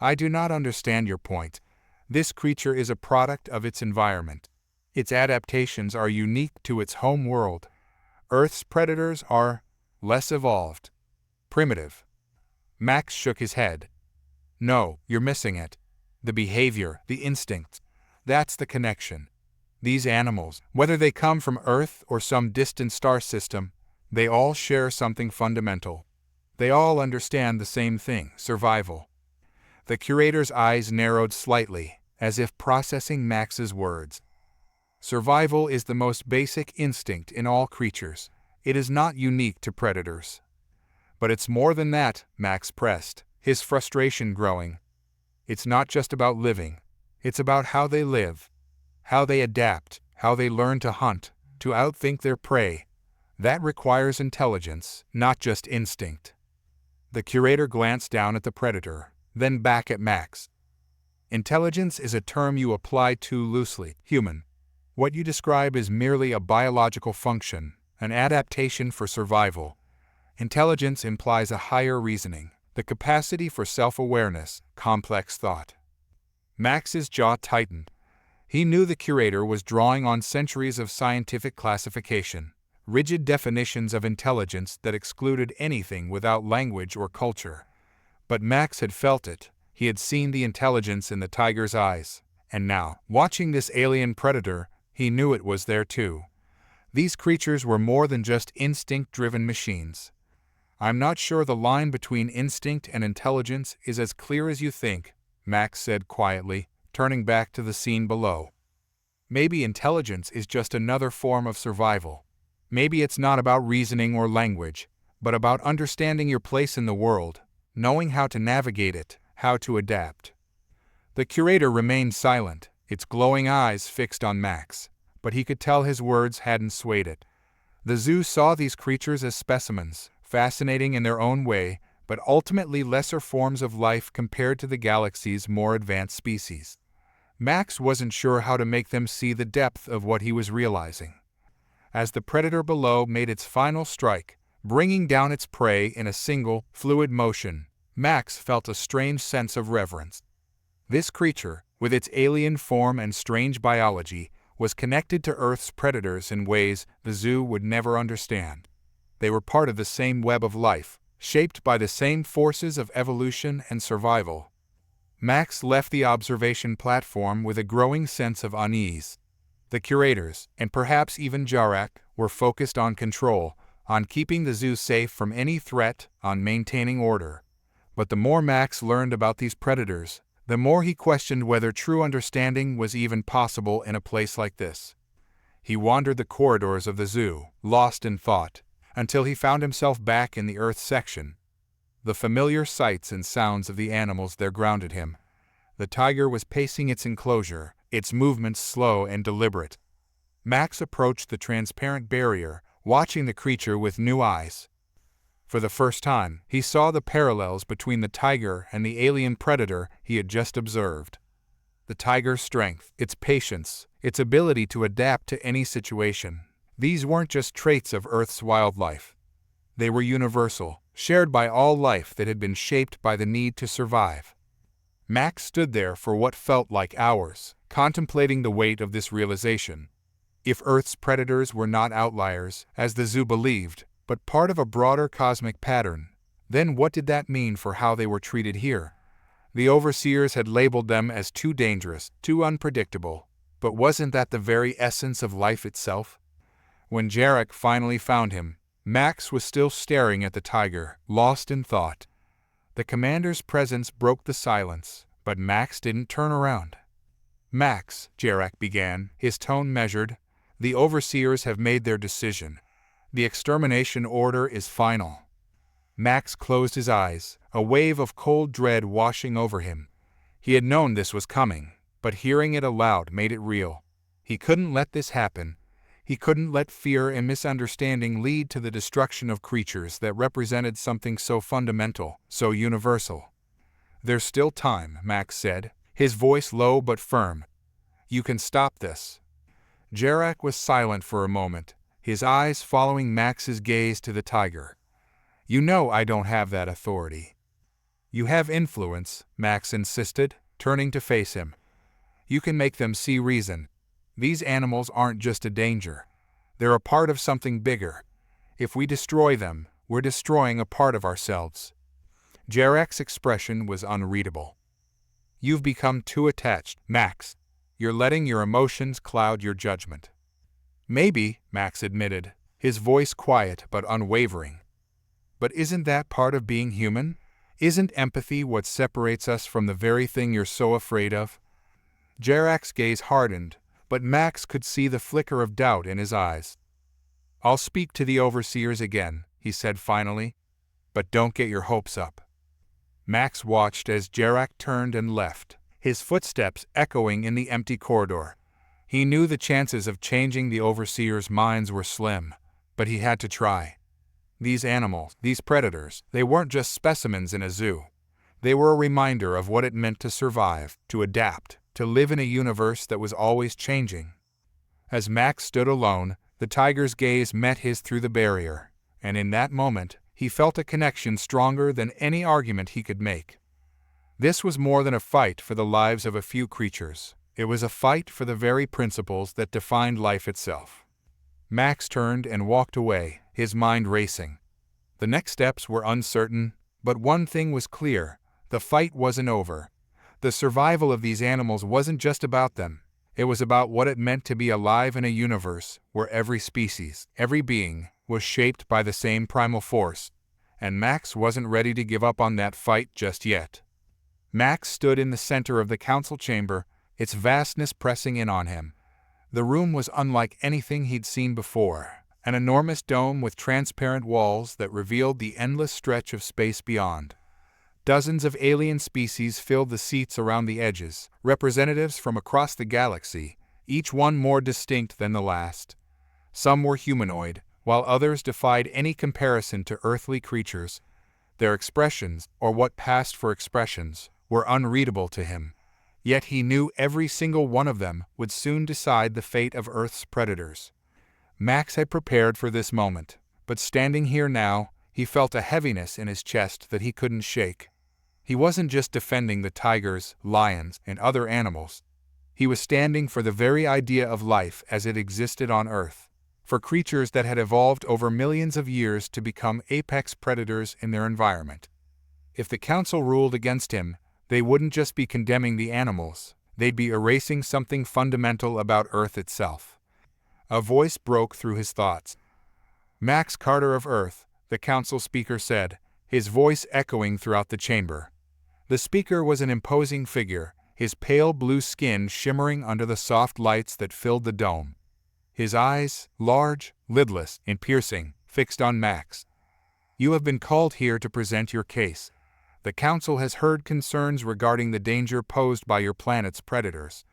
"I do not understand your point. This creature is a product of its environment. Its adaptations are unique to its home world. Earth's predators are less evolved. Primitive." Max shook his head. "No, you're missing it. The behavior, the instincts. That's the connection. These animals, whether they come from Earth or some distant star system, they all share something fundamental. They all understand the same thing, survival." The curator's eyes narrowed slightly, as if processing Max's words. "Survival is the most basic instinct in all creatures. It is not unique to predators." "But it's more than that," Max pressed, his frustration growing. "It's not just about living. It's about how they live, how they adapt, how they learn to hunt, to outthink their prey. That requires intelligence, not just instinct." The curator glanced down at the predator, then back at Max. "Intelligence is a term you apply too loosely, human. What you describe is merely a biological function, an adaptation for survival. Intelligence implies a higher reasoning, the capacity for self-awareness, complex thought." Max's jaw tightened. He knew the curator was drawing on centuries of scientific classification, rigid definitions of intelligence that excluded anything without language or culture. But Max had felt it. He had seen the intelligence in the tiger's eyes, and now, watching this alien predator, he knew it was there too. These creatures were more than just instinct-driven machines. "I'm not sure the line between instinct and intelligence is as clear as you think," Max said quietly, turning back to the scene below. "Maybe intelligence is just another form of survival. Maybe it's not about reasoning or language, but about understanding your place in the world, knowing how to navigate it, how to adapt." The curator remained silent, its glowing eyes fixed on Max, but he could tell his words hadn't swayed it. The zoo saw these creatures as specimens, fascinating in their own way, but ultimately lesser forms of life compared to the galaxy's more advanced species. Max wasn't sure how to make them see the depth of what he was realizing. As the predator below made its final strike, bringing down its prey in a single, fluid motion, Max felt a strange sense of reverence. This creature, with its alien form and strange biology, was connected to Earth's predators in ways the zoo would never understand. They were part of the same web of life, shaped by the same forces of evolution and survival. Max left the observation platform with a growing sense of unease. The curators, and perhaps even Jarak, were focused on control, on keeping the zoo safe from any threat, on maintaining order. But the more Max learned about these predators, the more he questioned whether true understanding was even possible in a place like this. He wandered the corridors of the zoo, lost in thought, until he found himself back in the Earth section. The familiar sights and sounds of the animals there grounded him. The tiger was pacing its enclosure, its movements slow and deliberate. Max approached the transparent barrier, watching the creature with new eyes. For the first time, he saw the parallels between the tiger and the alien predator he had just observed. The tiger's strength, its patience, its ability to adapt to any situation. These weren't just traits of Earth's wildlife. They were universal, shared by all life that had been shaped by the need to survive. Max stood there for what felt like hours, contemplating the weight of this realization. If Earth's predators were not outliers, as the zoo believed, but part of a broader cosmic pattern, then what did that mean for how they were treated here? The overseers had labeled them as too dangerous, too unpredictable, but wasn't that the very essence of life itself? When Jarek finally found him, Max was still staring at the tiger, lost in thought. The commander's presence broke the silence, but Max didn't turn around. "Max," Jarek began, his tone measured, "the overseers have made their decision. The extermination order is final." Max closed his eyes, a wave of cold dread washing over him. He had known this was coming, but hearing it aloud made it real. He couldn't let this happen. He couldn't let fear and misunderstanding lead to the destruction of creatures that represented something so fundamental, so universal. "There's still time," Max said, his voice low but firm. "You can stop this." Jarek was silent for a moment, his eyes following Max's gaze to the tiger. "You know I don't have that authority." "You have influence," Max insisted, turning to face him. "You can make them see reason. These animals aren't just a danger. They're a part of something bigger. If we destroy them, we're destroying a part of ourselves." Jarek's expression was unreadable. "You've become too attached, Max. You're letting your emotions cloud your judgment." "Maybe," Max admitted, his voice quiet but unwavering. "But isn't that part of being human? Isn't empathy what separates us from the very thing you're so afraid of?" Jarek's gaze hardened, but Max could see the flicker of doubt in his eyes. "I'll speak to the overseers again," he said finally, "but don't get your hopes up." Max watched as Jarek turned and left, his footsteps echoing in the empty corridor. He knew the chances of changing the overseers' minds were slim, but he had to try. These animals, these predators, they weren't just specimens in a zoo. They were a reminder of what it meant to survive, to adapt, to live in a universe that was always changing. As Max stood alone, the tiger's gaze met his through the barrier, and in that moment, he felt a connection stronger than any argument he could make. This was more than a fight for the lives of a few creatures. It was a fight for the very principles that defined life itself. Max turned and walked away, his mind racing. The next steps were uncertain, but one thing was clear: the fight wasn't over. The survival of these animals wasn't just about them. It was about what it meant to be alive in a universe where every species, every being, was shaped by the same primal force, and Max wasn't ready to give up on that fight just yet. Max stood in the center of the council chamber, its vastness pressing in on him. The room was unlike anything he'd seen before, an enormous dome with transparent walls that revealed the endless stretch of space beyond. Dozens of alien species filled the seats around the edges, representatives from across the galaxy, each one more distinct than the last. Some were humanoid, while others defied any comparison to earthly creatures. Their expressions, or what passed for expressions, were unreadable to him. Yet he knew every single one of them would soon decide the fate of Earth's predators. Max had prepared for this moment, but standing here now, he felt a heaviness in his chest that he couldn't shake. He wasn't just defending the tigers, lions, and other animals. He was standing for the very idea of life as it existed on Earth, for creatures that had evolved over millions of years to become apex predators in their environment. If the council ruled against him, they wouldn't just be condemning the animals, they'd be erasing something fundamental about Earth itself. A voice broke through his thoughts. "Max Carter of Earth," the council speaker said, his voice echoing throughout the chamber. The speaker was an imposing figure, his pale blue skin shimmering under the soft lights that filled the dome. His eyes, large, lidless, and piercing, fixed on Max. "You have been called here to present your case. The council has heard concerns regarding the danger posed by your planet's predators.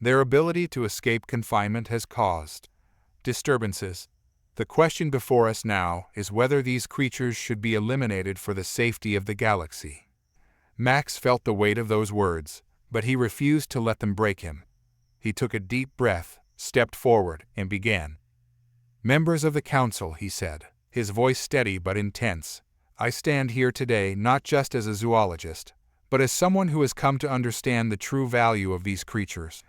Their ability to escape confinement has caused disturbances. The question before us now is whether these creatures should be eliminated for the safety of the galaxy. Max felt the weight of those words, but he refused to let them break him. He took a deep breath, stepped forward, and began. "Members of the Council," he said, his voice steady but intense, "I stand here today not just as a zoologist, but as someone who has come to understand the true value of these creatures.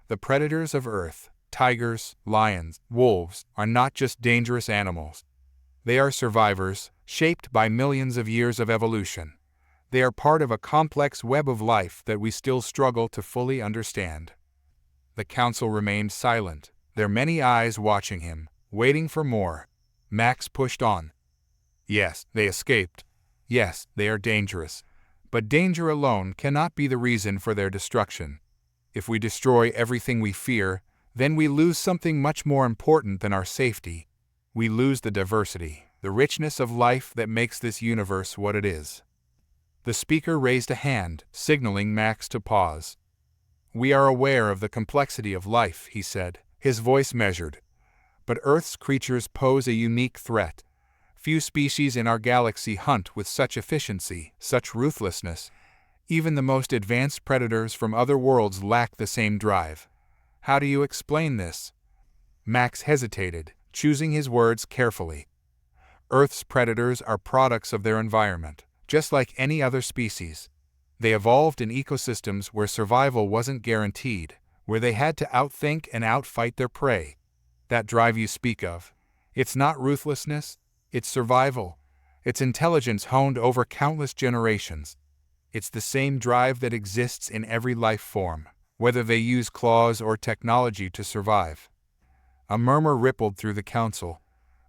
The predators of Earth, tigers, lions, wolves, are not just dangerous animals. They are survivors, shaped by millions of years of evolution. They are part of a complex web of life that we still struggle to fully understand." The Council remained silent, their many eyes watching him, waiting for more. Max pushed on. "Yes, they escaped. Yes, they are dangerous. But danger alone cannot be the reason for their destruction. If we destroy everything we fear, then we lose something much more important than our safety. We lose the diversity, the richness of life that makes this universe what it is." The speaker raised a hand, signaling Max to pause. "We are aware of the complexity of life," he said, his voice measured. "But Earth's creatures pose a unique threat. Few species in our galaxy hunt with such efficiency, such ruthlessness. Even the most advanced predators from other worlds lack the same drive. How do you explain this?" Max hesitated, choosing his words carefully. "Earth's predators are products of their environment, just like any other species. They evolved in ecosystems where survival wasn't guaranteed, where they had to outthink and outfight their prey. That drive you speak of, it's not ruthlessness, it's survival. It's intelligence honed over countless generations. It's the same drive that exists in every life form, whether they use claws or technology to survive." A murmur rippled through the Council.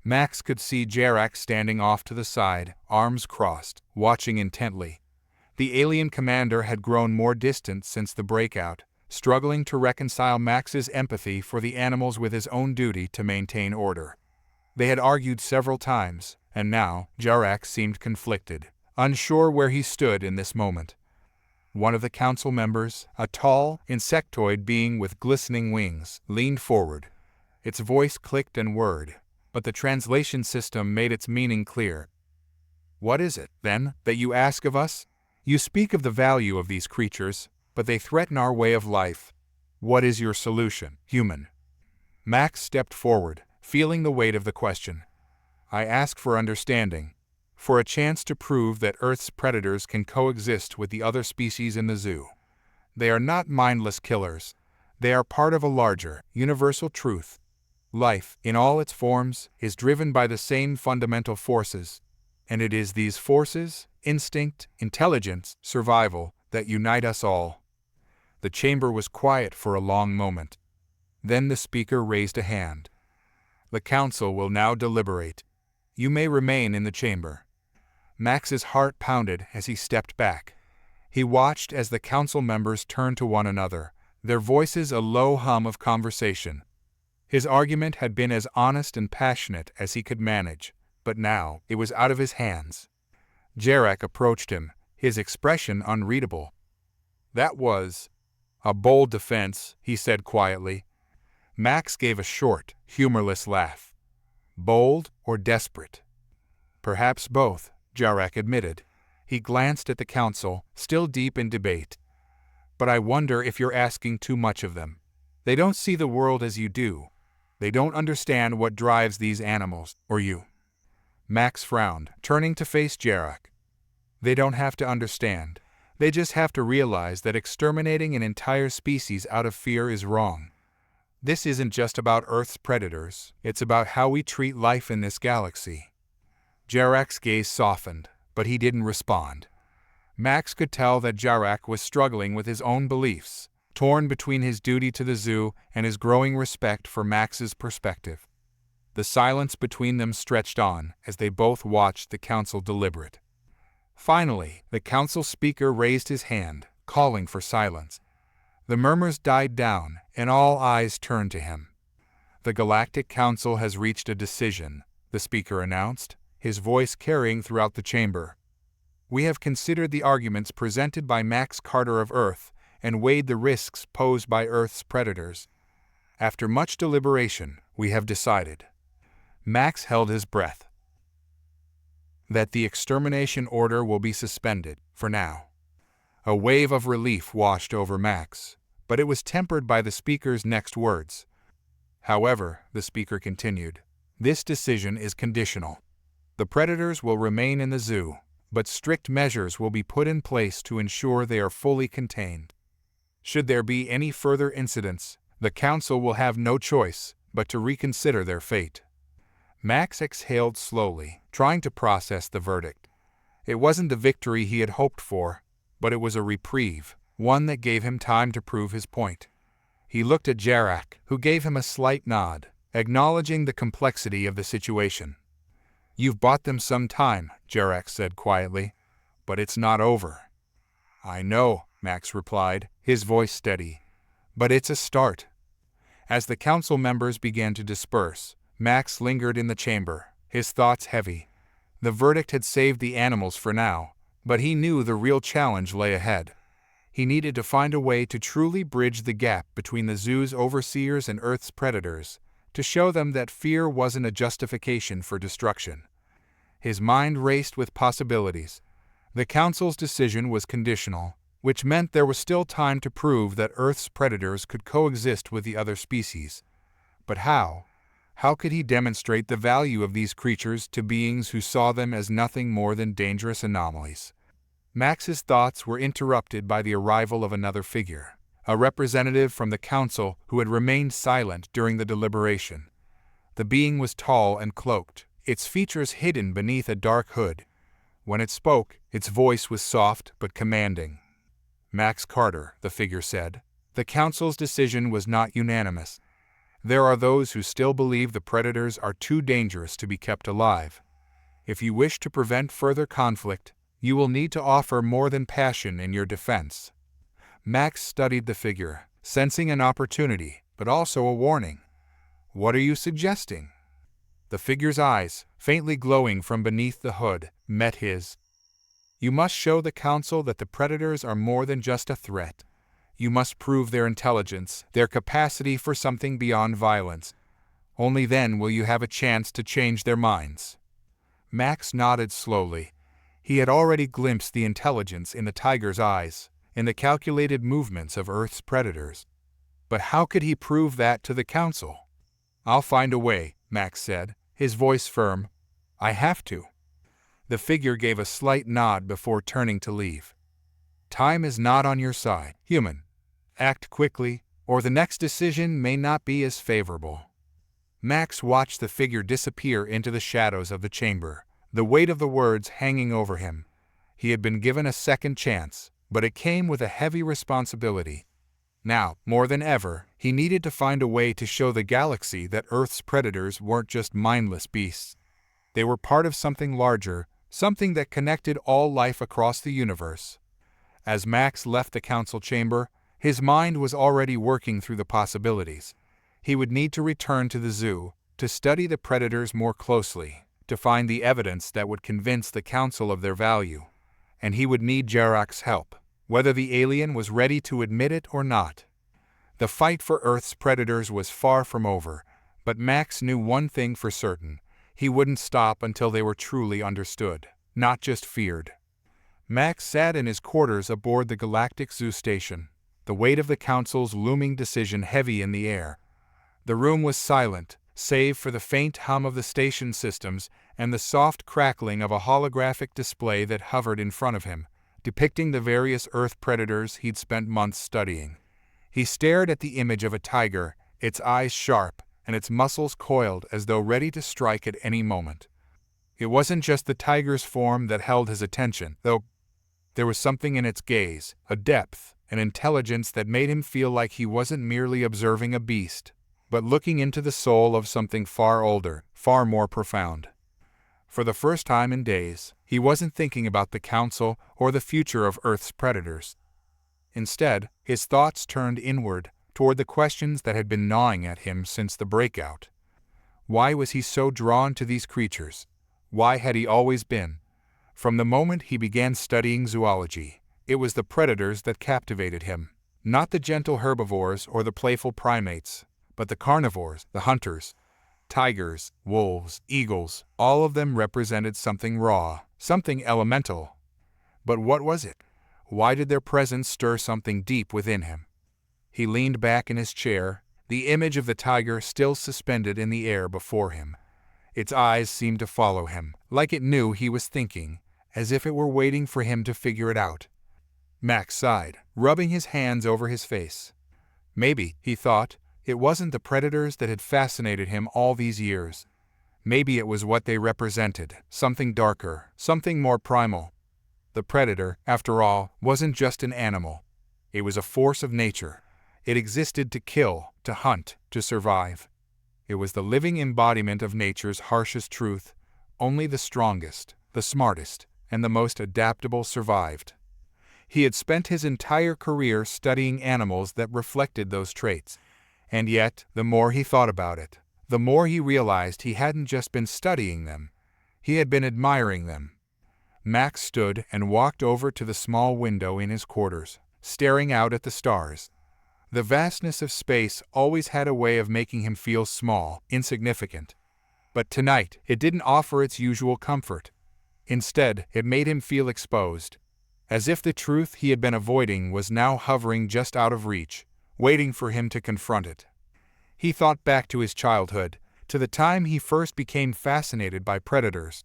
Max could see Jarak standing off to the side, arms crossed, watching intently. The alien commander had grown more distant since the breakout, struggling to reconcile Max's empathy for the animals with his own duty to maintain order. They had argued several times, and now Jarak seemed conflicted, unsure where he stood in this moment. One of the Council members, a tall, insectoid being with glistening wings, leaned forward. Its voice clicked and whirred, but the translation system made its meaning clear. "What is it, then, that you ask of us? You speak of the value of these creatures, but they threaten our way of life. What is your solution, human?" Max stepped forward, feeling the weight of the question. "I ask for understanding, for a chance to prove that Earth's predators can coexist with the other species in the zoo. They are not mindless killers. They are part of a larger, universal truth. Life, in all its forms, is driven by the same fundamental forces, and it is these forces, instinct, intelligence, survival, that unite us all." The chamber was quiet for a long moment. Then the speaker raised a hand. "The Council will now deliberate. You may remain in the chamber." Max's heart pounded as he stepped back. He watched as the Council members turned to one another, their voices a low hum of conversation. His argument had been as honest and passionate as he could manage, but now it was out of his hands. Jarak approached him, his expression unreadable. "That was a bold defense," he said quietly. Max gave a short, humorless laugh. "Bold or desperate?" "Perhaps both," Jarak admitted. He glanced at the Council, still deep in debate. "But I wonder if you're asking too much of them. They don't see the world as you do. They don't understand what drives these animals, or you." Max frowned, turning to face Jarak. "They don't have to understand. They just have to realize that exterminating an entire species out of fear is wrong. This isn't just about Earth's predators, it's about how we treat life in this galaxy." Jarak's gaze softened, but he didn't respond. Max could tell that Jarak was struggling with his own beliefs, torn between his duty to the zoo and his growing respect for Max's perspective. The silence between them stretched on as they both watched the Council deliberate. Finally, the Council speaker raised his hand, calling for silence. The murmurs died down, and all eyes turned to him. "The Galactic Council has reached a decision," the speaker announced, his voice carrying throughout the chamber. "We have considered the arguments presented by Max Carter of Earth and weighed the risks posed by Earth's predators. After much deliberation, we have decided. Max held his breath. That the extermination order will be suspended, for now. A wave of relief washed over Max, but it was tempered by the speaker's next words. However, the speaker continued, this decision is conditional. The predators will remain in the zoo, but strict measures will be put in place to ensure they are fully contained. Should there be any further incidents, the council will have no choice but to reconsider their fate. Max exhaled slowly, trying to process the verdict. It wasn't the victory he had hoped for, but it was a reprieve, one that gave him time to prove his point. He looked at Jarak, who gave him a slight nod, acknowledging the complexity of the situation. You've bought them some time, Jarak said quietly, but it's not over. I know, Max replied, his voice steady, but it's a start. As the council members began to disperse, Max lingered in the chamber, his thoughts heavy. The verdict had saved the animals for now, but he knew the real challenge lay ahead. He needed to find a way to truly bridge the gap between the zoo's overseers and Earth's predators, to show them that fear wasn't a justification for destruction. His mind raced with possibilities. The council's decision was conditional, which meant there was still time to prove that Earth's predators could coexist with the other species. But how? How could he demonstrate the value of these creatures to beings who saw them as nothing more than dangerous anomalies? Max's thoughts were interrupted by the arrival of another figure, a representative from the council who had remained silent during the deliberation. The being was tall and cloaked, its features hidden beneath a dark hood. When it spoke, its voice was soft but commanding. Max Carter, the figure said. The council's decision was not unanimous. There are those who still believe the predators are too dangerous to be kept alive. If you wish to prevent further conflict, you will need to offer more than passion in your defense. Max studied the figure, sensing an opportunity, but also a warning. What are you suggesting? The figure's eyes, faintly glowing from beneath the hood, met his. You must show the council that the predators are more than just a threat. You must prove their intelligence, their capacity for something beyond violence. Only then will you have a chance to change their minds. Max nodded slowly. He had already glimpsed the intelligence in the tiger's eyes, in the calculated movements of Earth's predators. But how could he prove that to the council? I'll find a way, Max said, his voice firm. I have to. The figure gave a slight nod before turning to leave. Time is not on your side, human. Act quickly, or the next decision may not be as favorable. Max watched the figure disappear into the shadows of the chamber, the weight of the words hanging over him. He had been given a second chance, but it came with a heavy responsibility. Now, more than ever, he needed to find a way to show the galaxy that Earth's predators weren't just mindless beasts. They were part of something larger, something that connected all life across the universe. As Max left the council chamber, his mind was already working through the possibilities. He would need to return to the zoo, to study the predators more closely, to find the evidence that would convince the council of their value. And he would need Jarak's help, whether the alien was ready to admit it or not. The fight for Earth's predators was far from over, but Max knew one thing for certain. He wouldn't stop until they were truly understood, not just feared. Max sat in his quarters aboard the Galactic Zoo station, the weight of the council's looming decision heavy in the air. The room was silent, save for the faint hum of the station systems and the soft crackling of a holographic display that hovered in front of him, depicting the various Earth predators he'd spent months studying. He stared at the image of a tiger, its eyes sharp and its muscles coiled as though ready to strike at any moment. It wasn't just the tiger's form that held his attention, though. There was something in its gaze, a depth, an intelligence that made him feel like he wasn't merely observing a beast, but looking into the soul of something far older, far more profound. For the first time in days, he wasn't thinking about the council or the future of Earth's predators. Instead, his thoughts turned inward, toward the questions that had been gnawing at him since the breakout. Why was he so drawn to these creatures? Why had he always been? From the moment he began studying zoology, it was the predators that captivated him. Not the gentle herbivores or the playful primates, but the carnivores, the hunters. Tigers, wolves, eagles, all of them represented something raw, something elemental. But what was it? Why did their presence stir something deep within him? He leaned back in his chair, the image of the tiger still suspended in the air before him. Its eyes seemed to follow him, like it knew he was thinking, as if it were waiting for him to figure it out. Max sighed, rubbing his hands over his face. Maybe, he thought, it wasn't the predators that had fascinated him all these years. Maybe it was what they represented, something darker, something more primal. The predator, after all, wasn't just an animal. It was a force of nature. It existed to kill, to hunt, to survive. It was the living embodiment of nature's harshest truth. Only the strongest, the smartest, and the most adaptable survived. He had spent his entire career studying animals that reflected those traits. And yet, the more he thought about it, the more he realized he hadn't just been studying them. He had been admiring them. Max stood and walked over to the small window in his quarters, staring out at the stars. The vastness of space always had a way of making him feel small, insignificant. But tonight, it didn't offer its usual comfort. Instead, it made him feel exposed, as if the truth he had been avoiding was now hovering just out of reach, waiting for him to confront it. He thought back to his childhood, to the time he first became fascinated by predators.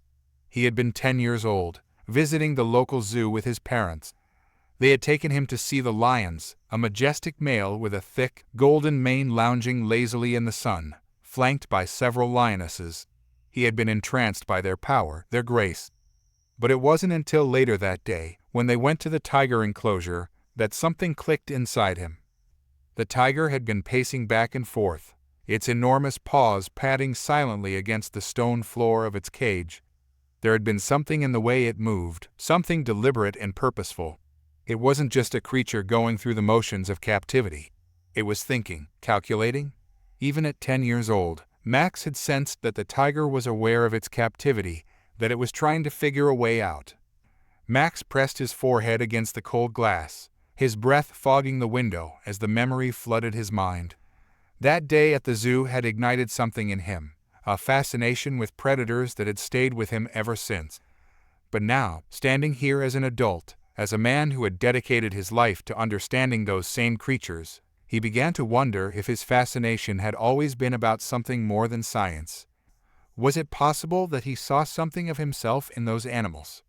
He had been 10 years old, visiting the local zoo with his parents. They had taken him to see the lions, a majestic male with a thick, golden mane lounging lazily in the sun, flanked by several lionesses. He had been entranced by their power, their grace. But it wasn't until later that day, when they went to the tiger enclosure, that something clicked inside him. The tiger had been pacing back and forth, its enormous paws padding silently against the stone floor of its cage. There had been something in the way it moved, something deliberate and purposeful. It wasn't just a creature going through the motions of captivity. It was thinking, calculating. Even at 10 years old, Max had sensed that the tiger was aware of its captivity, that it was trying to figure a way out. Max pressed his forehead against the cold glass, his breath fogging the window as the memory flooded his mind. That day at the zoo had ignited something in him, a fascination with predators that had stayed with him ever since. But now, standing here as an adult, as a man who had dedicated his life to understanding those same creatures, he began to wonder if his fascination had always been about something more than science. Was it possible that he saw something of himself in those animals?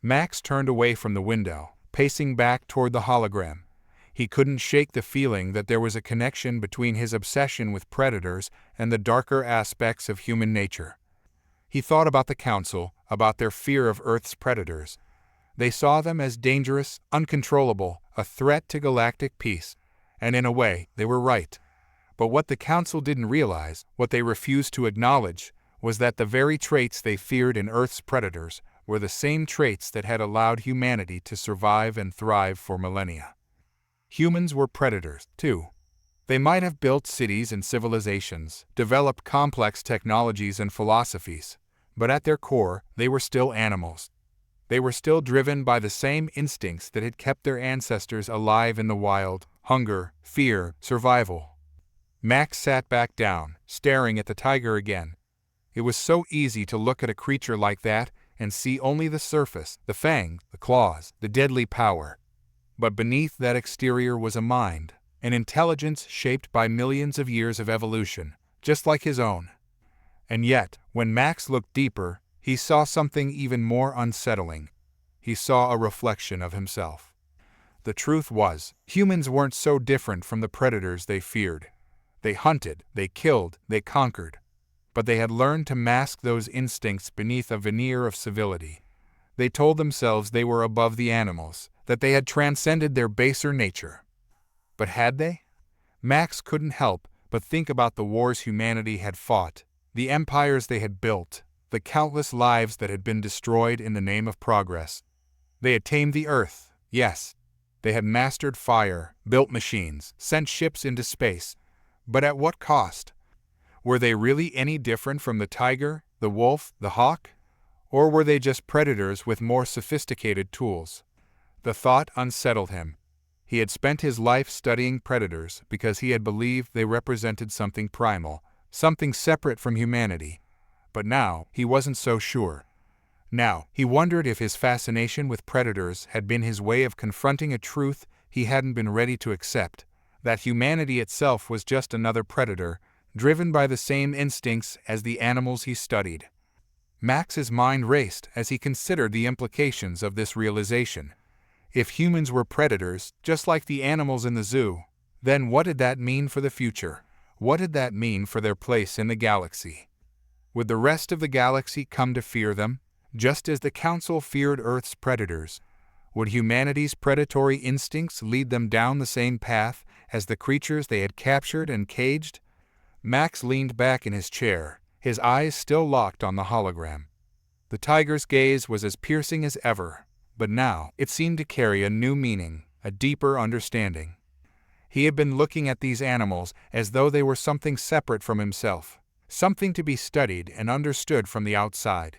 Max turned away from the window, pacing back toward the hologram. He couldn't shake the feeling that there was a connection between his obsession with predators and the darker aspects of human nature. He thought about the council, about their fear of Earth's predators. They saw them as dangerous, uncontrollable, a threat to galactic peace, and in a way, they were right. But what the council didn't realize, what they refused to acknowledge, was that the very traits they feared in Earth's predators were the same traits that had allowed humanity to survive and thrive for millennia. Humans were predators, too. They might have built cities and civilizations, developed complex technologies and philosophies, but at their core, they were still animals. They were still driven by the same instincts that had kept their ancestors alive in the wild: hunger, fear, survival. Max sat back down, staring at the tiger again. It was so easy to look at a creature like that and see only the surface, the fangs, the claws, the deadly power. But beneath that exterior was a mind, an intelligence shaped by millions of years of evolution, just like his own. And yet, when Max looked deeper, he saw something even more unsettling. He saw a reflection of himself. The truth was, humans weren't so different from the predators they feared. They hunted, they killed, they conquered. But they had learned to mask those instincts beneath a veneer of civility. They told themselves they were above the animals, that they had transcended their baser nature. But had they? Max couldn't help but think about the wars humanity had fought, the empires they had built, the countless lives that had been destroyed in the name of progress. They had tamed the earth, yes. They had mastered fire, built machines, sent ships into space. But at what cost? Were they really any different from the tiger, the wolf, the hawk? Or were they just predators with more sophisticated tools? The thought unsettled him. He had spent his life studying predators because he had believed they represented something primal, something separate from humanity. But now, he wasn't so sure. Now, he wondered if his fascination with predators had been his way of confronting a truth he hadn't been ready to accept, that humanity itself was just another predator, driven by the same instincts as the animals he studied. Max's mind raced as he considered the implications of this realization. If humans were predators, just like the animals in the zoo, then what did that mean for the future? What did that mean for their place in the galaxy? Would the rest of the galaxy come to fear them, just as the Council feared Earth's predators? Would humanity's predatory instincts lead them down the same path as the creatures they had captured and caged? Max leaned back in his chair, his eyes still locked on the hologram. The tiger's gaze was as piercing as ever, but now it seemed to carry a new meaning, a deeper understanding. He had been looking at these animals as though they were something separate from himself, something to be studied and understood from the outside.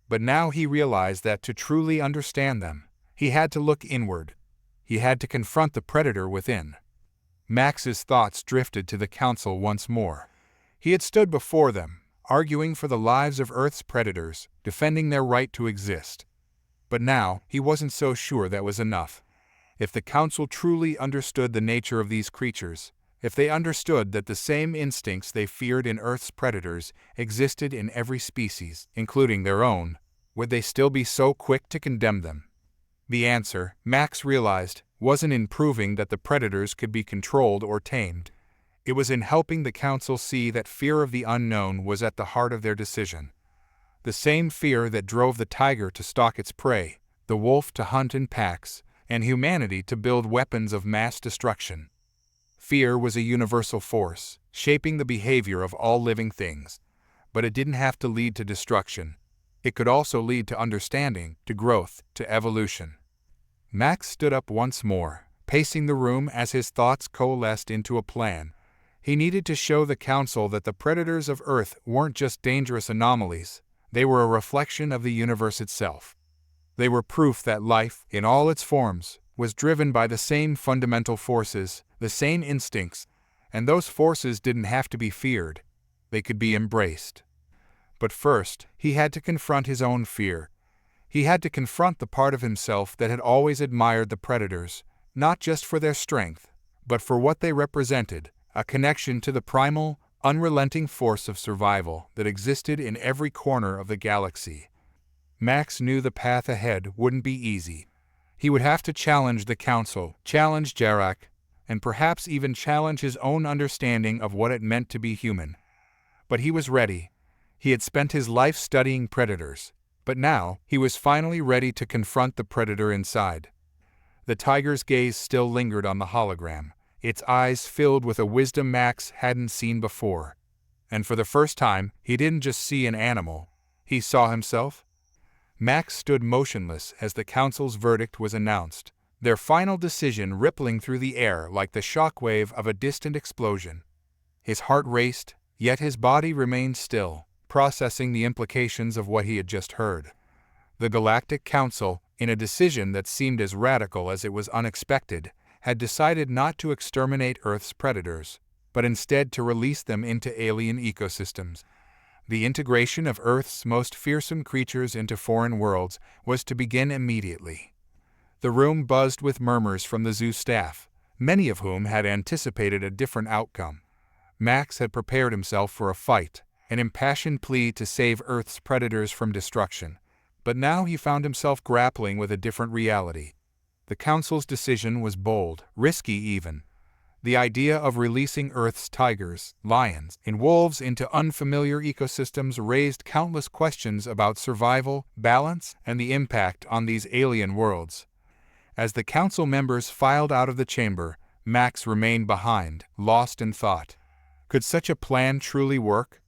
But now he realized that to truly understand them, he had to look inward. He had to confront the predator within. Max's thoughts drifted to the Council once more. He had stood before them, arguing for the lives of Earth's predators, defending their right to exist. But now, he wasn't so sure that was enough. If the Council truly understood the nature of these creatures, if they understood that the same instincts they feared in Earth's predators existed in every species, including their own, would they still be so quick to condemn them? The answer, Max realized, wasn't in proving that the predators could be controlled or tamed. It was in helping the Council see that fear of the unknown was at the heart of their decision. The same fear that drove the tiger to stalk its prey, the wolf to hunt in packs, and humanity to build weapons of mass destruction. Fear was a universal force, shaping the behavior of all living things. But it didn't have to lead to destruction. It could also lead to understanding, to growth, to evolution. Max stood up once more, pacing the room as his thoughts coalesced into a plan. He needed to show the Council that the predators of Earth weren't just dangerous anomalies, they were a reflection of the universe itself. They were proof that life, in all its forms, was driven by the same fundamental forces, the same instincts, and those forces didn't have to be feared. They could be embraced. But first, he had to confront his own fear. He had to confront the part of himself that had always admired the predators, not just for their strength, but for what they represented, a connection to the primal, unrelenting force of survival that existed in every corner of the galaxy. Max knew the path ahead wouldn't be easy. He would have to challenge the Council, challenge Jarak, and perhaps even challenge his own understanding of what it meant to be human. But he was ready. He had spent his life studying predators, but now he was finally ready to confront the predator inside. The tiger's gaze still lingered on the hologram, its eyes filled with a wisdom Max hadn't seen before. And for the first time, he didn't just see an animal, he saw himself. Max stood motionless as the Council's verdict was announced, their final decision rippling through the air like the shockwave of a distant explosion. His heart raced, yet his body remained still, processing the implications of what he had just heard. The Galactic Council, in a decision that seemed as radical as it was unexpected, had decided not to exterminate Earth's predators, but instead to release them into alien ecosystems. The integration of Earth's most fearsome creatures into foreign worlds was to begin immediately. The room buzzed with murmurs from the zoo staff, many of whom had anticipated a different outcome. Max had prepared himself for a fight, an impassioned plea to save Earth's predators from destruction. But now he found himself grappling with a different reality. The Council's decision was bold, risky even. The idea of releasing Earth's tigers, lions, and wolves into unfamiliar ecosystems raised countless questions about survival, balance, and the impact on these alien worlds. As the Council members filed out of the chamber, Max remained behind, lost in thought. Could such a plan truly work?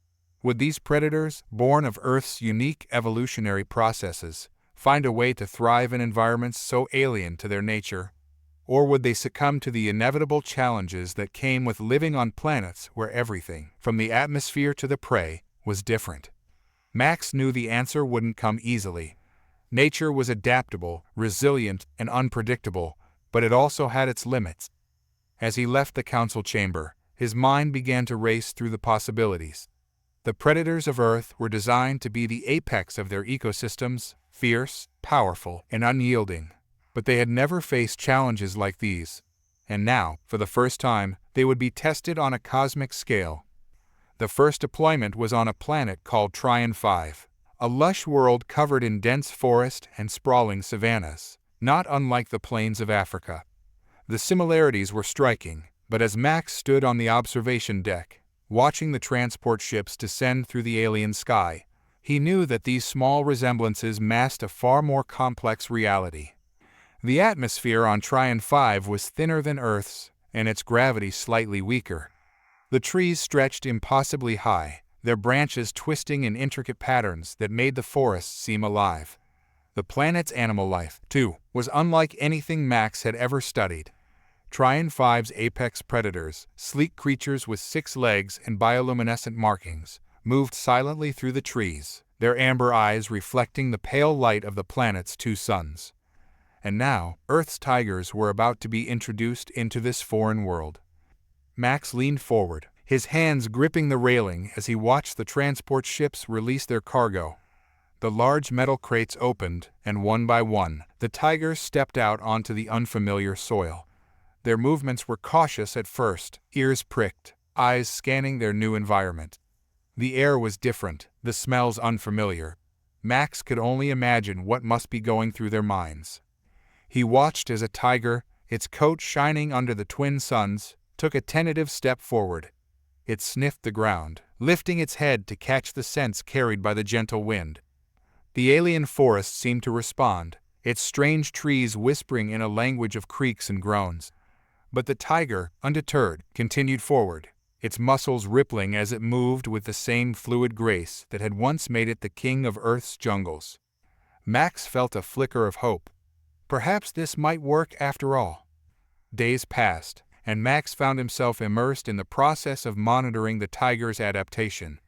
Would these predators, born of Earth's unique evolutionary processes, find a way to thrive in environments so alien to their nature? Or would they succumb to the inevitable challenges that came with living on planets where everything, from the atmosphere to the prey, was different? Max knew the answer wouldn't come easily. Nature was adaptable, resilient, and unpredictable, but it also had its limits. As he left the Council chamber, His mind began to race through the possibilities. The predators of Earth were designed to be the apex of their ecosystems, fierce, powerful, and unyielding. But they had never faced challenges like these. And now, for the first time, they would be tested on a cosmic scale. The first deployment was on a planet called Tryon 5, a lush world covered in dense forest and sprawling savannas, not unlike the plains of Africa. The similarities were striking, but as Max stood on the observation deck, watching the transport ships descend through the alien sky, he knew that these small resemblances masked a far more complex reality. The atmosphere on Tryon 5 was thinner than Earth's, and its gravity slightly weaker. The trees stretched impossibly high, their branches twisting in intricate patterns that made the forests seem alive. The planet's animal life, too, was unlike anything Max had ever studied. Tryon 5's apex predators, sleek creatures with 6 legs and bioluminescent markings, moved silently through the trees, their amber eyes reflecting the pale light of the planet's 2 suns. And now, Earth's tigers were about to be introduced into this foreign world. Max leaned forward, his hands gripping the railing as he watched the transport ships release their cargo. The large metal crates opened, and one by one, the tigers stepped out onto the unfamiliar soil. Their movements were cautious at first, ears pricked, eyes scanning their new environment. The air was different, the smells unfamiliar. Max could only imagine what must be going through their minds. He watched as a tiger, its coat shining under the twin suns, took a tentative step forward. It sniffed the ground, lifting its head to catch the scents carried by the gentle wind. The alien forest seemed to respond, its strange trees whispering in a language of creaks and groans. But the tiger, undeterred, continued forward, its muscles rippling as it moved with the same fluid grace that had once made it the king of Earth's jungles. Max felt a flicker of hope. Perhaps this might work after all. Days passed, and Max found himself immersed in the process of monitoring the tiger's adaptation.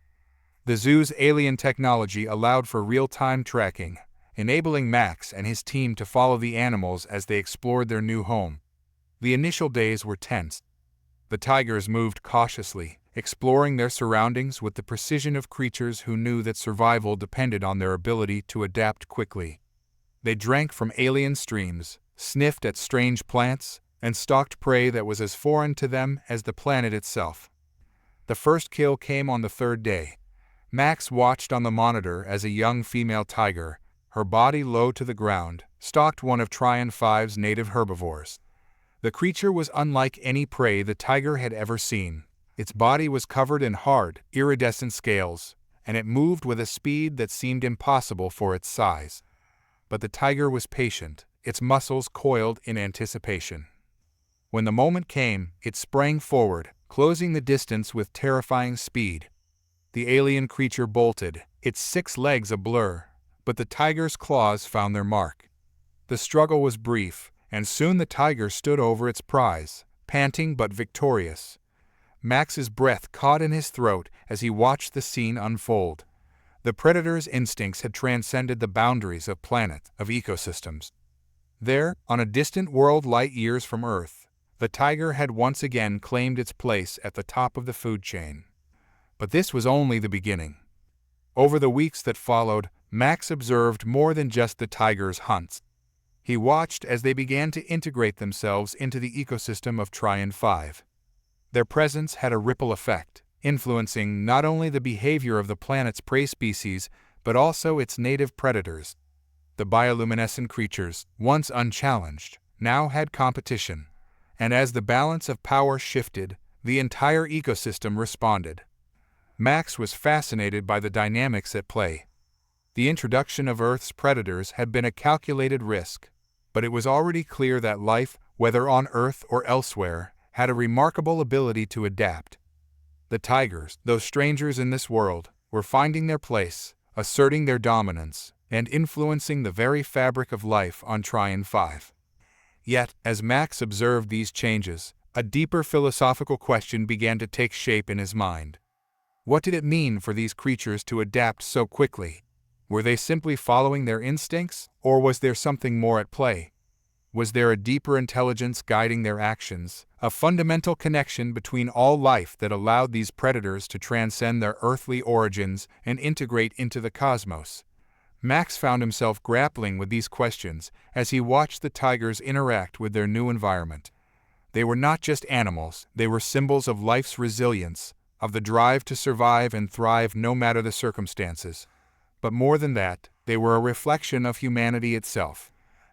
The zoo's alien technology allowed for real-time tracking, enabling Max and his team to follow the animals as they explored their new home. The initial days were tense. The tigers moved cautiously, exploring their surroundings with the precision of creatures who knew that survival depended on their ability to adapt quickly. They drank from alien streams, sniffed at strange plants, and stalked prey that was as foreign to them as the planet itself. The first kill came on the 3rd day. Max watched on the monitor as a young female tiger, her body low to the ground, stalked one of Tryon 5's native herbivores. The creature was unlike any prey the tiger had ever seen. Its body was covered in hard, iridescent scales, and it moved with a speed that seemed impossible for its size. But the tiger was patient, its muscles coiled in anticipation. When the moment came, it sprang forward, closing the distance with terrifying speed. The alien creature bolted, its 6 legs a blur, but the tiger's claws found their mark. The struggle was brief, and soon the tiger stood over its prize, panting but victorious. Max's breath caught in his throat as he watched the scene unfold. The predator's instincts had transcended the boundaries of ecosystems. There, on a distant world light years from Earth, the tiger had once again claimed its place at the top of the food chain. But this was only the beginning. Over the weeks that followed, Max observed more than just the tiger's hunts. He watched as they began to integrate themselves into the ecosystem of Tryon 5. Their presence had a ripple effect, influencing not only the behavior of the planet's prey species, but also its native predators. The bioluminescent creatures, once unchallenged, now had competition. And as the balance of power shifted, the entire ecosystem responded. Max was fascinated by the dynamics at play. The introduction of Earth's predators had been a calculated risk, but it was already clear that life, whether on Earth or elsewhere, had a remarkable ability to adapt. The tigers, though strangers in this world, were finding their place, asserting their dominance, and influencing the very fabric of life on Tryon 5. Yet, as Max observed these changes, a deeper philosophical question began to take shape in his mind. What did it mean for these creatures to adapt so quickly? Were they simply following their instincts, or was there something more at play? Was there a deeper intelligence guiding their actions, a fundamental connection between all life that allowed these predators to transcend their earthly origins and integrate into the cosmos. Max found himself grappling with these questions as he watched the tigers interact with their new environment. They were not just animals, they were symbols of life's resilience, of the drive to survive and thrive no matter the circumstances. But more than that, they were a reflection of humanity itself.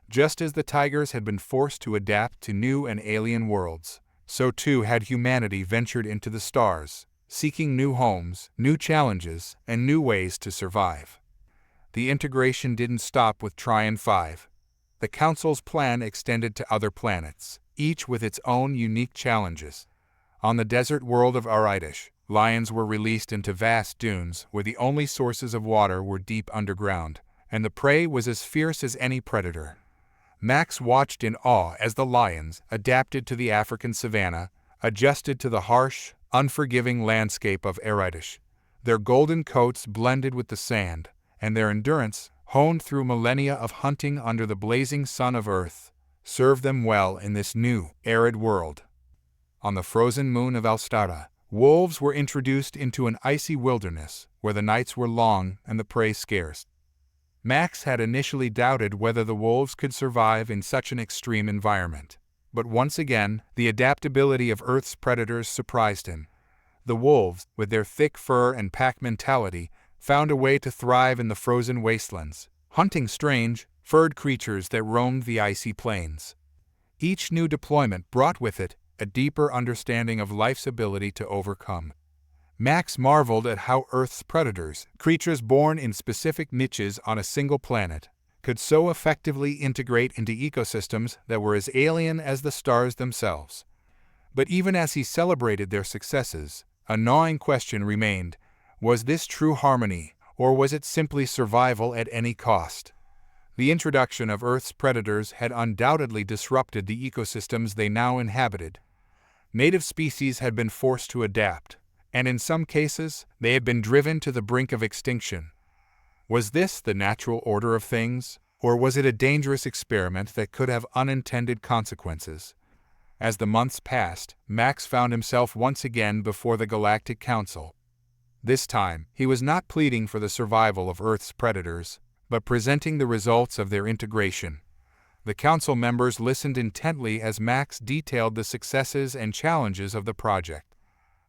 Just as the tigers had been forced to adapt to new and alien worlds, so too had humanity ventured into the stars, seeking new homes, new challenges, and new ways to survive. The integration didn't stop with Tryon 5. The Council's plan extended to other planets, each with its own unique challenges. On the desert world of Aridish, lions were released into vast dunes where the only sources of water were deep underground, and the prey was as fierce as any predator. Max watched in awe as the lions, adapted to the African savanna, adjusted to the harsh, unforgiving landscape of Aridish. Their golden coats blended with the sand, and their endurance, honed through millennia of hunting under the blazing sun of Earth, served them well in this new, arid world. On the frozen moon of Alstara, wolves were introduced into an icy wilderness where the nights were long and the prey scarce. Max had initially doubted whether the wolves could survive in such an extreme environment. But once again, the adaptability of Earth's predators surprised him. The wolves, with their thick fur and pack mentality, found a way to thrive in the frozen wastelands, hunting strange, furred creatures that roamed the icy plains. Each new deployment brought with it a deeper understanding of life's ability to overcome. Max marveled at how Earth's predators, creatures born in specific niches on a single planet, could so effectively integrate into ecosystems that were as alien as the stars themselves. But even as he celebrated their successes, a gnawing question remained: was this true harmony, or was it simply survival at any cost? The introduction of Earth's predators had undoubtedly disrupted the ecosystems they now inhabited. Native species had been forced to adapt, and in some cases, they had been driven to the brink of extinction. Was this the natural order of things, or was it a dangerous experiment that could have unintended consequences? As the months passed, Max found himself once again before the Galactic Council. This time, he was not pleading for the survival of Earth's predators, but presenting the results of their integration. The council members listened intently as Max detailed the successes and challenges of the project.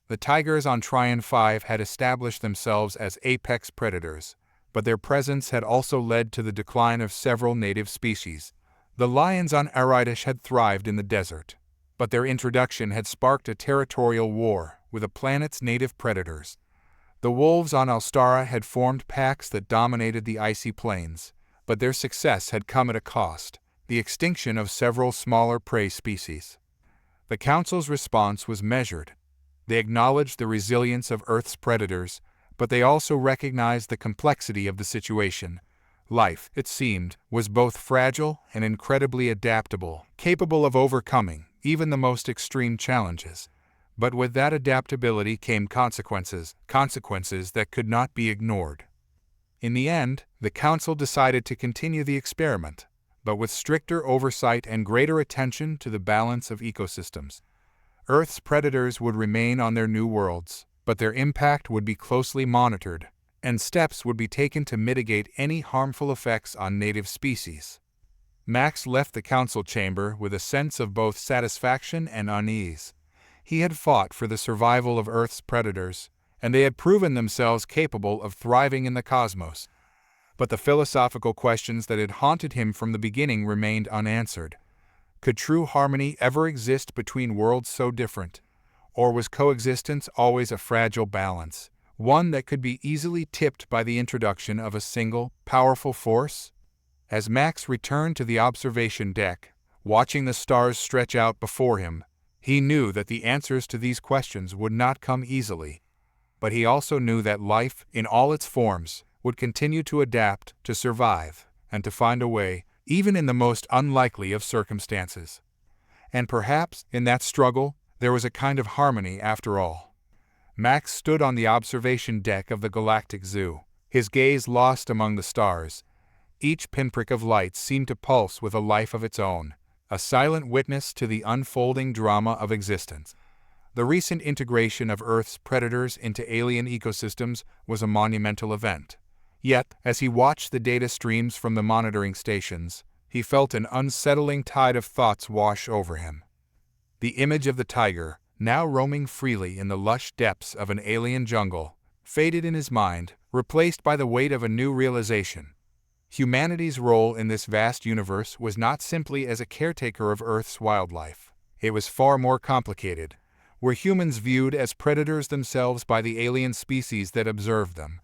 The tigers on Tryon 5 had established themselves as apex predators, but their presence had also led to the decline of several native species. The lions on Aridish had thrived in the desert, but their introduction had sparked a territorial war with the planet's native predators. The wolves on Alstara had formed packs that dominated the icy plains, but their success had come at a cost: the extinction of several smaller prey species. The Council's response was measured. They acknowledged the resilience of Earth's predators, but they also recognized the complexity of the situation. Life, it seemed, was both fragile and incredibly adaptable, capable of overcoming even the most extreme challenges. But with that adaptability came consequences that could not be ignored. In the end, the Council decided to continue the experiment, but with stricter oversight and greater attention to the balance of ecosystems. Earth's predators would remain on their new worlds, but their impact would be closely monitored, and steps would be taken to mitigate any harmful effects on native species. Max left the council chamber with a sense of both satisfaction and unease. He had fought for the survival of Earth's predators, and they had proven themselves capable of thriving in the cosmos. But the philosophical questions that had haunted him from the beginning remained unanswered. Could true harmony ever exist between worlds so different? Or was coexistence always a fragile balance, one that could be easily tipped by the introduction of a single, powerful force? As Max returned to the observation deck, watching the stars stretch out before him, he knew that the answers to these questions would not come easily. But he also knew that life, in all its forms, would continue to adapt, to survive, and to find a way, even in the most unlikely of circumstances. And perhaps, in that struggle, there was a kind of harmony after all. Max stood on the observation deck of the Galactic Zoo, his gaze lost among the stars. Each pinprick of light seemed to pulse with a life of its own, a silent witness to the unfolding drama of existence. The recent integration of Earth's predators into alien ecosystems was a monumental event. Yet, as he watched the data streams from the monitoring stations, he felt an unsettling tide of thoughts wash over him. The image of the tiger, now roaming freely in the lush depths of an alien jungle, faded in his mind, replaced by the weight of a new realization. Humanity's role in this vast universe was not simply as a caretaker of Earth's wildlife. It was far more complicated. Were humans viewed as predators themselves by the alien species that observed them?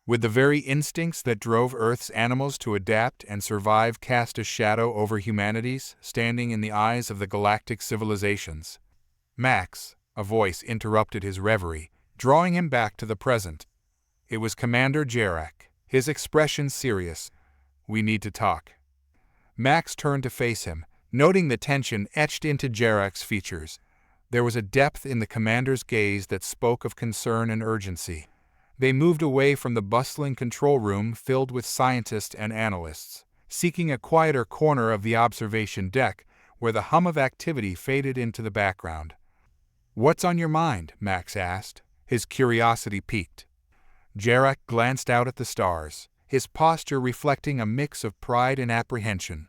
Would the very instincts that drove Earth's animals to adapt and survive cast a shadow over humanity's, standing in the eyes of the galactic civilizations? Max, a voice interrupted his reverie, drawing him back to the present. It was Commander Jarak, his expression serious. "We need to talk." Max turned to face him, noting the tension etched into Jarak's features. There was a depth in the commander's gaze that spoke of concern and urgency. They moved away from the bustling control room filled with scientists and analysts, seeking a quieter corner of the observation deck where the hum of activity faded into the background. "What's on your mind?" Max asked, his curiosity piqued. Jarak glanced out at the stars, his posture reflecting a mix of pride and apprehension.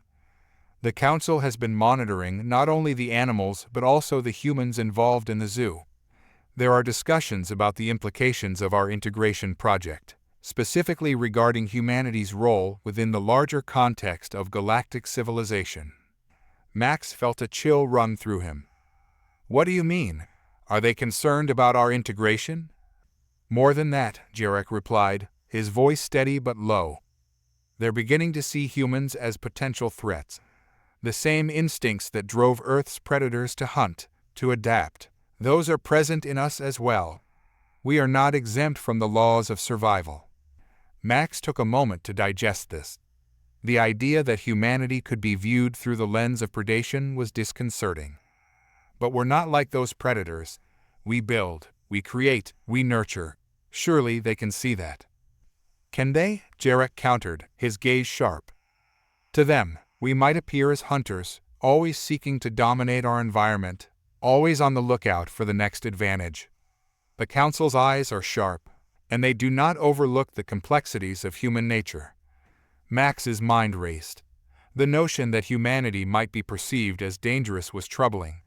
"The Council has been monitoring not only the animals but also the humans involved in the zoo. There are discussions about the implications of our integration project, specifically regarding humanity's role within the larger context of galactic civilization." Max felt a chill run through him. "What do you mean? Are they concerned about our integration?" "More than that," Jarak replied, his voice steady but low. "They're beginning to see humans as potential threats. The same instincts that drove Earth's predators to hunt, to adapt, those are present in us as well. We are not exempt from the laws of survival." Max took a moment to digest this. The idea that humanity could be viewed through the lens of predation was disconcerting. "But we're not like those predators. We build, we create, we nurture. Surely they can see that." "Can they?" Jarak countered, his gaze sharp. "To them, we might appear as hunters, always seeking to dominate our environment, always on the lookout for the next advantage. The Council's eyes are sharp, and they do not overlook the complexities of human nature." Max's mind raced. The notion that humanity might be perceived as dangerous was troubling.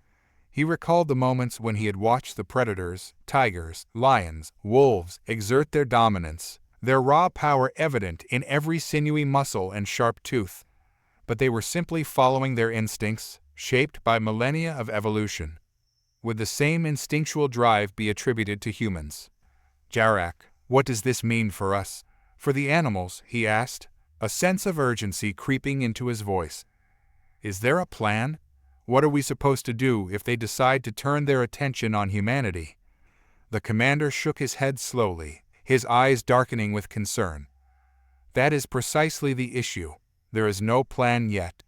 He recalled the moments when he had watched the predators, tigers, lions, wolves, exert their dominance, their raw power evident in every sinewy muscle and sharp tooth. But they were simply following their instincts, shaped by millennia of evolution. Would the same instinctual drive be attributed to humans? "Jarak, what does this mean for us? For the animals?" he asked, a sense of urgency creeping into his voice. "Is there a plan? What are we supposed to do if they decide to turn their attention on humanity?" The commander shook his head slowly, his eyes darkening with concern. "That is precisely the issue. There is no plan yet.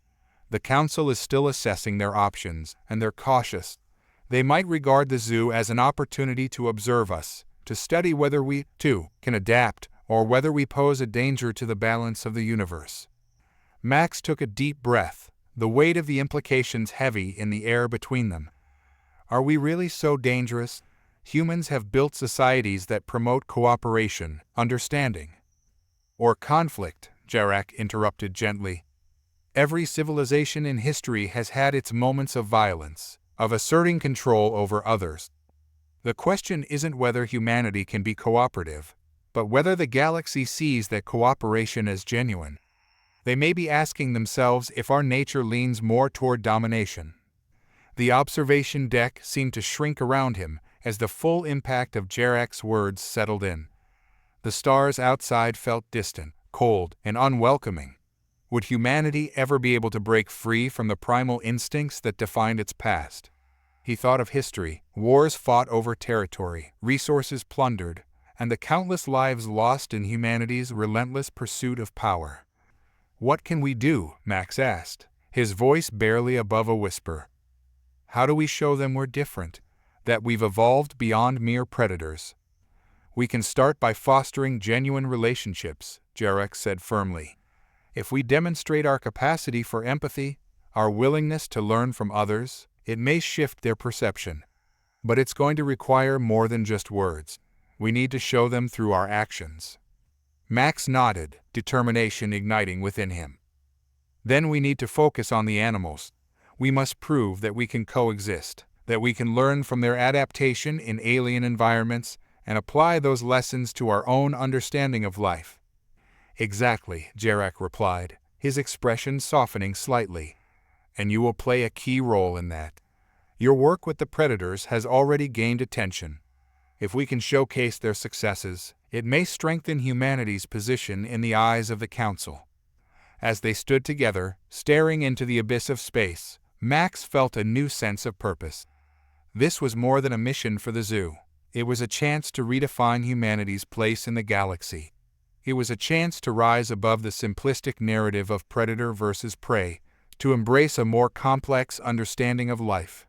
The Council is still assessing their options, and they're cautious. They might regard the zoo as an opportunity to observe us, to study whether we, too, can adapt, or whether we pose a danger to the balance of the universe." Max took a deep breath, the weight of the implications heavy in the air between them. "Are we really so dangerous? Humans have built societies that promote cooperation, understanding." "Or conflict," Jarak interrupted gently. "Every civilization in history has had its moments of violence, of asserting control over others. The question isn't whether humanity can be cooperative, but whether the galaxy sees that cooperation as genuine. They may be asking themselves if our nature leans more toward domination." The observation deck seemed to shrink around him as the full impact of Jarak's words settled in. The stars outside felt distant, cold, and unwelcoming. Would humanity ever be able to break free from the primal instincts that defined its past? He thought of history, wars fought over territory, resources plundered, and the countless lives lost in humanity's relentless pursuit of power. "What can we do?" Max asked, his voice barely above a whisper. "How do we show them we're different, that we've evolved beyond mere predators?" "We can start by fostering genuine relationships," Jarak said firmly. "If we demonstrate our capacity for empathy, our willingness to learn from others, it may shift their perception. But it's going to require more than just words. We need to show them through our actions. Max nodded, determination igniting within him. Then we need to focus on the animals. We must prove that we can coexist, that we can learn from their adaptation in alien environments and apply those lessons to our own understanding of life. Exactly, Jarek replied, his expression softening slightly. And you will play a key role in that. Your work with the predators has already gained attention. If we can showcase their successes, it may strengthen humanity's position in the eyes of the Council. As they stood together, staring into the abyss of space, Max felt a new sense of purpose. This was more than a mission for the zoo. It was a chance to redefine humanity's place in the galaxy. It was a chance to rise above the simplistic narrative of predator versus prey, to embrace a more complex understanding of life.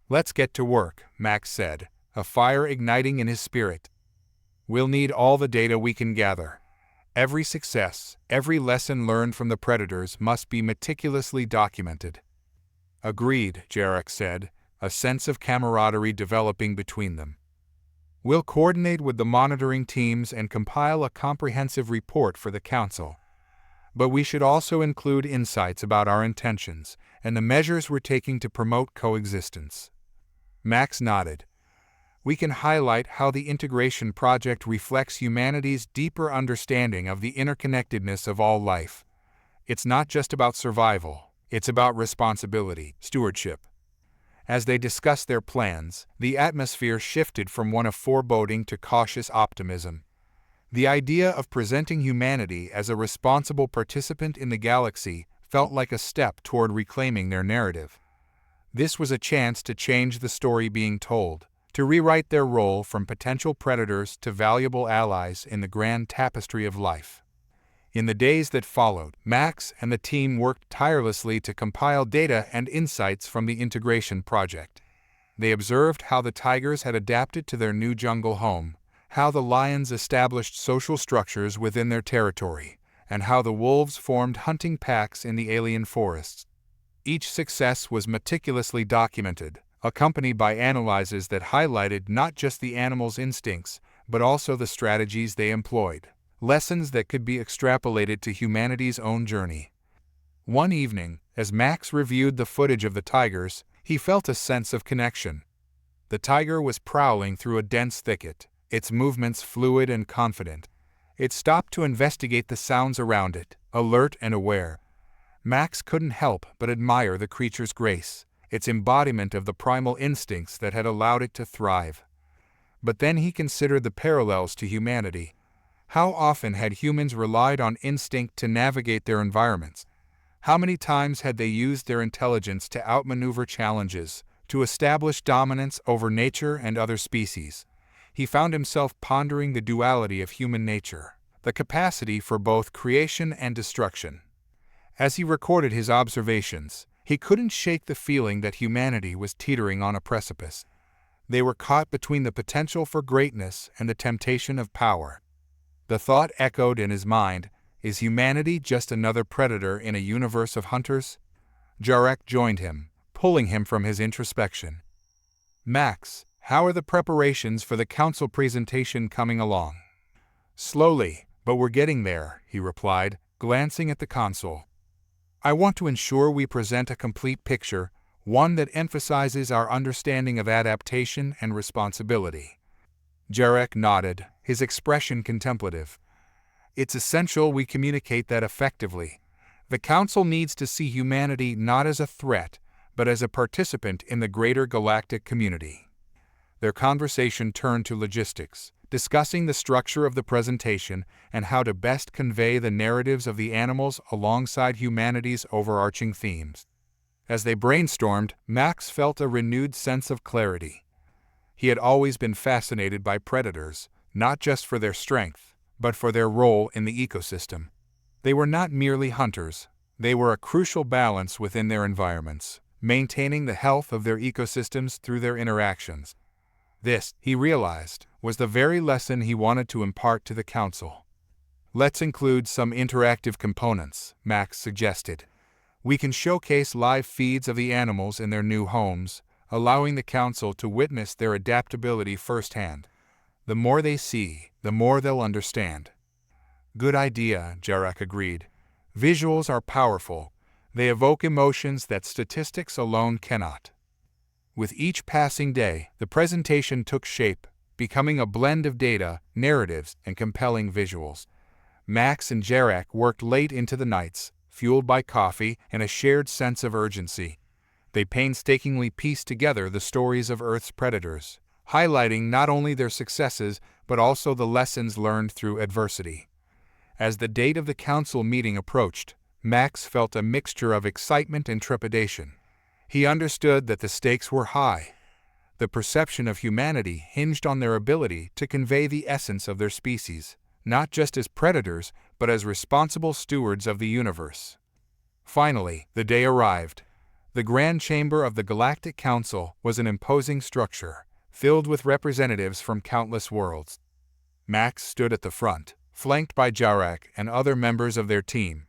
Let's get to work, Max said, a fire igniting in his spirit. We'll need all the data we can gather. Every success, every lesson learned from the predators must be meticulously documented. Agreed, Jarek said, a sense of camaraderie developing between them. We'll coordinate with the monitoring teams and compile a comprehensive report for the Council. But we should also include insights about our intentions and the measures we're taking to promote coexistence. Max nodded. We can highlight how the integration project reflects humanity's deeper understanding of the interconnectedness of all life. It's not just about survival, it's about responsibility, stewardship. As they discussed their plans, the atmosphere shifted from one of foreboding to cautious optimism. The idea of presenting humanity as a responsible participant in the galaxy felt like a step toward reclaiming their narrative. This was a chance to change the story being told, to rewrite their role from potential predators to valuable allies in the grand tapestry of life. In the days that followed, Max and the team worked tirelessly to compile data and insights from the integration project. They observed how the tigers had adapted to their new jungle home, how the lions established social structures within their territory, and how the wolves formed hunting packs in the alien forests. Each success was meticulously documented, accompanied by analyses that highlighted not just the animals' instincts, but also the strategies they employed. Lessons that could be extrapolated to humanity's own journey. One evening, as Max reviewed the footage of the tigers, he felt a sense of connection. The tiger was prowling through a dense thicket, its movements fluid and confident. It stopped to investigate the sounds around it, alert and aware. Max couldn't help but admire the creature's grace, its embodiment of the primal instincts that had allowed it to thrive. But then he considered the parallels to humanity. How often had humans relied on instinct to navigate their environments? How many times had they used their intelligence to outmaneuver challenges, to establish dominance over nature and other species? He found himself pondering the duality of human nature, the capacity for both creation and destruction. As he recorded his observations, he couldn't shake the feeling that humanity was teetering on a precipice. They were caught between the potential for greatness and the temptation of power. The thought echoed in his mind, is humanity just another predator in a universe of hunters? Jarek joined him, pulling him from his introspection. Max, how are the preparations for the Council presentation coming along? Slowly, but we're getting there, he replied, glancing at the console. I want to ensure we present a complete picture, one that emphasizes our understanding of adaptation and responsibility. Jarek nodded, his expression contemplative. It's essential we communicate that effectively. The Council needs to see humanity not as a threat, but as a participant in the greater galactic community. Their conversation turned to logistics, discussing the structure of the presentation and how to best convey the narratives of the animals alongside humanity's overarching themes. As they brainstormed, Max felt a renewed sense of clarity. He had always been fascinated by predators, not just for their strength, but for their role in the ecosystem. They were not merely hunters, they were a crucial balance within their environments, maintaining the health of their ecosystems through their interactions. This, he realized, was the very lesson he wanted to impart to the Council. Let's include some interactive components, Max suggested. We can showcase live feeds of the animals in their new homes, allowing the council to witness their adaptability firsthand. The more they see, the more they'll understand. Good idea, Jarek agreed. Visuals are powerful. They evoke emotions that statistics alone cannot. With each passing day, the presentation took shape, becoming a blend of data, narratives, and compelling visuals. Max and Jarek worked late into the nights, fueled by coffee and a shared sense of urgency. They painstakingly pieced together the stories of Earth's predators, highlighting not only their successes but also the lessons learned through adversity. As the date of the council meeting approached, Max felt a mixture of excitement and trepidation. He understood that the stakes were high. The perception of humanity hinged on their ability to convey the essence of their species, not just as predators, but as responsible stewards of the universe. Finally, the day arrived. The Grand Chamber of the Galactic Council was an imposing structure, filled with representatives from countless worlds. Max stood at the front, flanked by Jarek and other members of their team.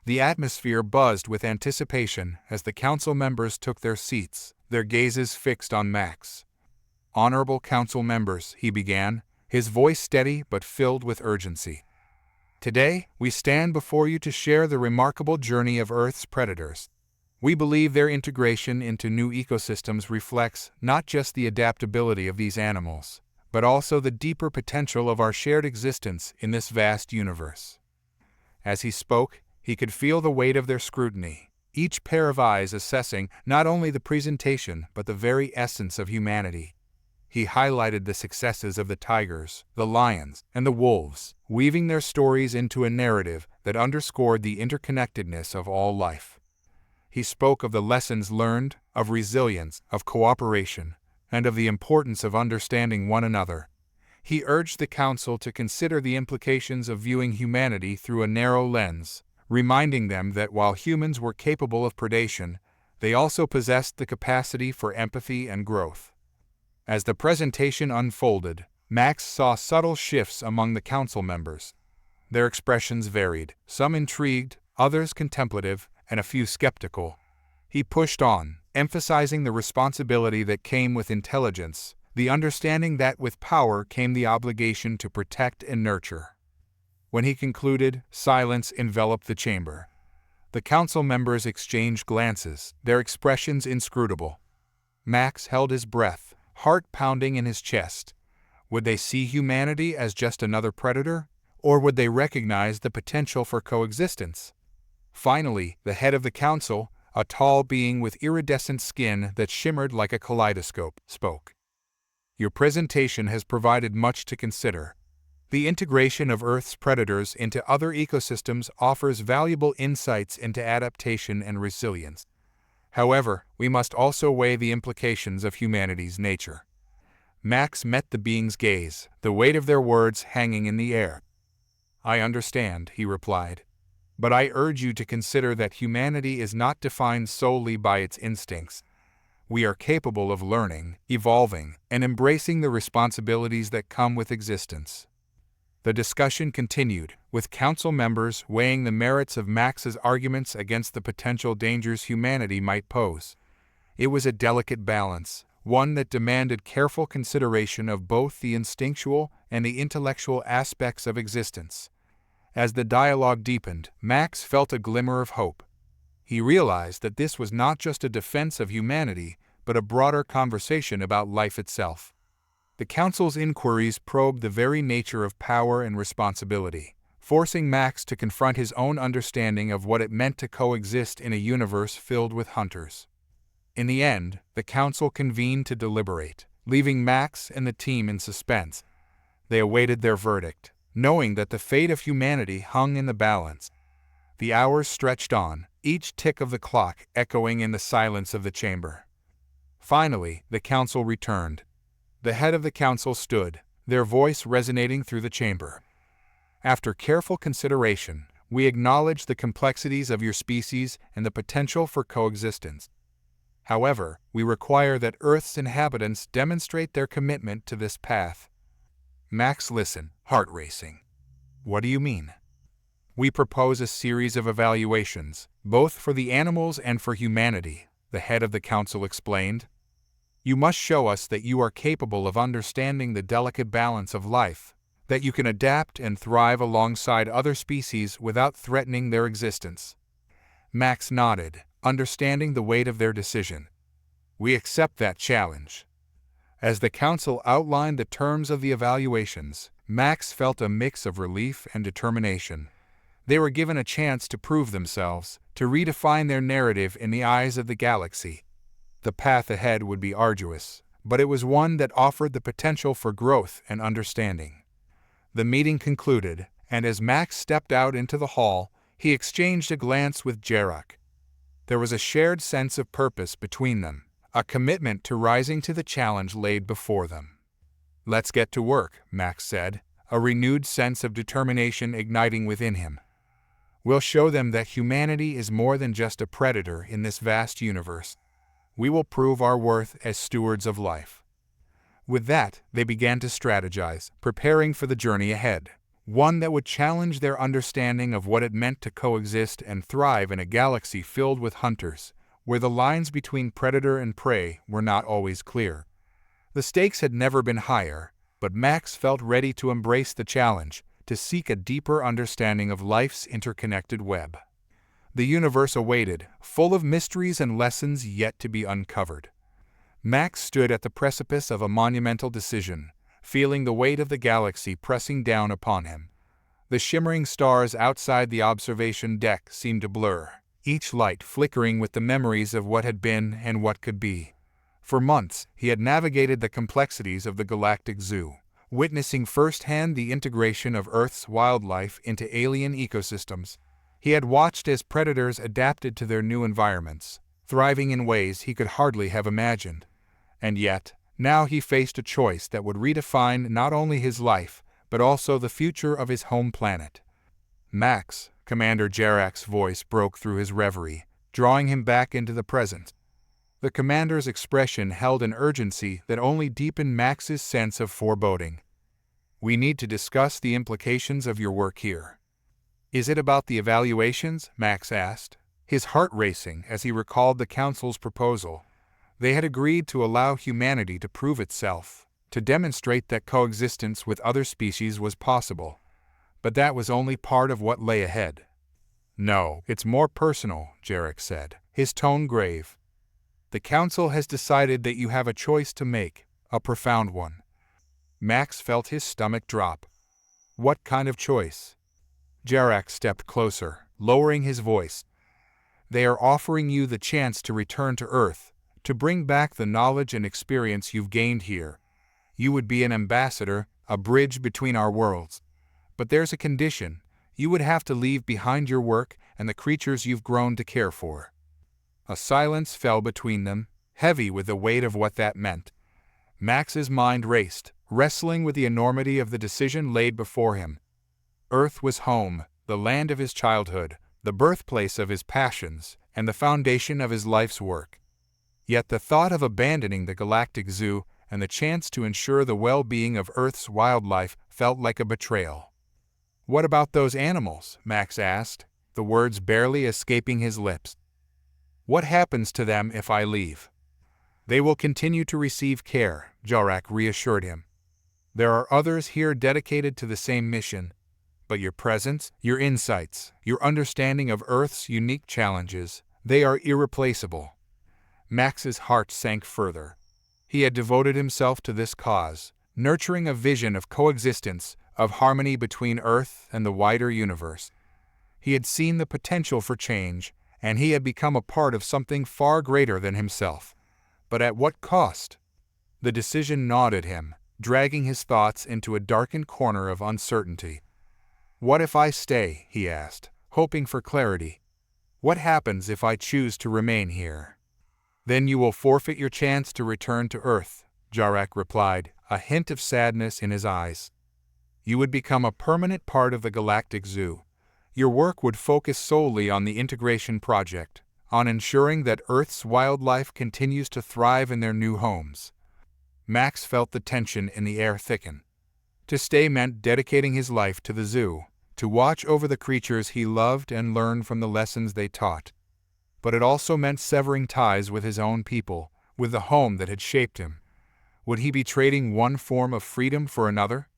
The atmosphere buzzed with anticipation as the council members took their seats, their gazes fixed on Max. "Honorable council members," he began, his voice steady but filled with urgency. "Today, we stand before you to share the remarkable journey of Earth's predators. We believe their integration into new ecosystems reflects not just the adaptability of these animals, but also the deeper potential of our shared existence in this vast universe." As he spoke, he could feel the weight of their scrutiny, each pair of eyes assessing not only the presentation but the very essence of humanity. He highlighted the successes of the tigers, the lions, and the wolves, weaving their stories into a narrative that underscored the interconnectedness of all life. He spoke of the lessons learned, of resilience, of cooperation, and of the importance of understanding one another. He urged the council to consider the implications of viewing humanity through a narrow lens, reminding them that while humans were capable of predation, they also possessed the capacity for empathy and growth. As the presentation unfolded, Max saw subtle shifts among the council members. Their expressions varied, some intrigued, others contemplative, and a few skeptical. He pushed on, emphasizing the responsibility that came with intelligence, the understanding that with power came the obligation to protect and nurture. When he concluded, silence enveloped the chamber. The council members exchanged glances, their expressions inscrutable. Max held his breath, heart pounding in his chest. Would they see humanity as just another predator, or would they recognize the potential for coexistence? Finally, the head of the council, a tall being with iridescent skin that shimmered like a kaleidoscope, spoke. "Your presentation has provided much to consider. The integration of Earth's predators into other ecosystems offers valuable insights into adaptation and resilience. However, we must also weigh the implications of humanity's nature." Max met the being's gaze, the weight of their words hanging in the air. "I understand," he replied. "But I urge you to consider that humanity is not defined solely by its instincts. We are capable of learning, evolving, and embracing the responsibilities that come with existence." The discussion continued, with council members weighing the merits of Max's arguments against the potential dangers humanity might pose. It was a delicate balance, one that demanded careful consideration of both the instinctual and the intellectual aspects of existence. As the dialogue deepened, Max felt a glimmer of hope. He realized that this was not just a defense of humanity, but a broader conversation about life itself. The council's inquiries probed the very nature of power and responsibility, forcing Max to confront his own understanding of what it meant to coexist in a universe filled with hunters. In the end, the council convened to deliberate, leaving Max and the team in suspense. They awaited their verdict, knowing that the fate of humanity hung in the balance. The hours stretched on, each tick of the clock echoing in the silence of the chamber. Finally, the council returned. The head of the council stood, their voice resonating through the chamber. "After careful consideration, we acknowledge the complexities of your species and the potential for coexistence. However, we require that Earth's inhabitants demonstrate their commitment to this path." Max listened, heart racing. "What do you mean?" We propose a series of evaluations, both for the animals and for humanity, the head of the council explained. You must show us that you are capable of understanding the delicate balance of life, that you can adapt and thrive alongside other species without threatening their existence. Max nodded, understanding the weight of their decision. We accept that challenge. As the council outlined the terms of the evaluations, Max felt a mix of relief and determination. They were given a chance to prove themselves, to redefine their narrative in the eyes of the galaxy. The path ahead would be arduous, but it was one that offered the potential for growth and understanding. The meeting concluded, and as Max stepped out into the hall, he exchanged a glance with Jarak. There was a shared sense of purpose between them, a commitment to rising to the challenge laid before them. "Let's get to work," Max said, a renewed sense of determination igniting within him. "We'll show them that humanity is more than just a predator in this vast universe. We will prove our worth as stewards of life." With that, they began to strategize, preparing for the journey ahead, one that would challenge their understanding of what it meant to coexist and thrive in a galaxy filled with hunters, where the lines between predator and prey were not always clear. The stakes had never been higher, but Max felt ready to embrace the challenge, to seek a deeper understanding of life's interconnected web. The universe awaited, full of mysteries and lessons yet to be uncovered. Max stood at the precipice of a monumental decision, feeling the weight of the galaxy pressing down upon him. The shimmering stars outside the observation deck seemed to blur, each light flickering with the memories of what had been and what could be. For months, he had navigated the complexities of the Galactic Zoo, witnessing firsthand the integration of Earth's wildlife into alien ecosystems. He had watched as predators adapted to their new environments, thriving in ways he could hardly have imagined. And yet, now he faced a choice that would redefine not only his life, but also the future of his home planet. "Max," Commander Jarak's voice broke through his reverie, drawing him back into the present. The commander's expression held an urgency that only deepened Max's sense of foreboding. "We need to discuss the implications of your work here." "Is it about the evaluations?" Max asked, his heart racing as he recalled the council's proposal. They had agreed to allow humanity to prove itself, to demonstrate that coexistence with other species was possible. But that was only part of what lay ahead. "No, it's more personal," Jarak said, his tone grave. "The council has decided that you have a choice to make, a profound one." Max felt his stomach drop. "What kind of choice?" Jarak stepped closer, lowering his voice. "They are offering you the chance to return to Earth, to bring back the knowledge and experience you've gained here. You would be an ambassador, a bridge between our worlds. But there's a condition: you would have to leave behind your work and the creatures you've grown to care for." A silence fell between them, heavy with the weight of what that meant. Max's mind raced, wrestling with the enormity of the decision laid before him. Earth was home, the land of his childhood, the birthplace of his passions, and the foundation of his life's work. Yet the thought of abandoning the Galactic Zoo and the chance to ensure the well-being of Earth's wildlife felt like a betrayal. "What about those animals?" Max asked, the words barely escaping his lips. "What happens to them if I leave?" "They will continue to receive care," Jarak reassured him. "There are others here dedicated to the same mission. But your presence, your insights, your understanding of Earth's unique challenges, they are irreplaceable." Max's heart sank further. He had devoted himself to this cause, nurturing a vision of coexistence, of harmony between Earth and the wider universe. He had seen the potential for change, and he had become a part of something far greater than himself. But at what cost? The decision gnawed at him, dragging his thoughts into a darkened corner of uncertainty. "What if I stay?" he asked, hoping for clarity. "What happens if I choose to remain here?" "Then you will forfeit your chance to return to Earth," Jarak replied, a hint of sadness in his eyes. "You would become a permanent part of the Galactic Zoo. Your work would focus solely on the integration project, on ensuring that Earth's wildlife continues to thrive in their new homes." Max felt the tension in the air thicken. To stay meant dedicating his life to the zoo, to watch over the creatures he loved and learn from the lessons they taught. But it also meant severing ties with his own people, with the home that had shaped him. Would he be trading one form of freedom for another?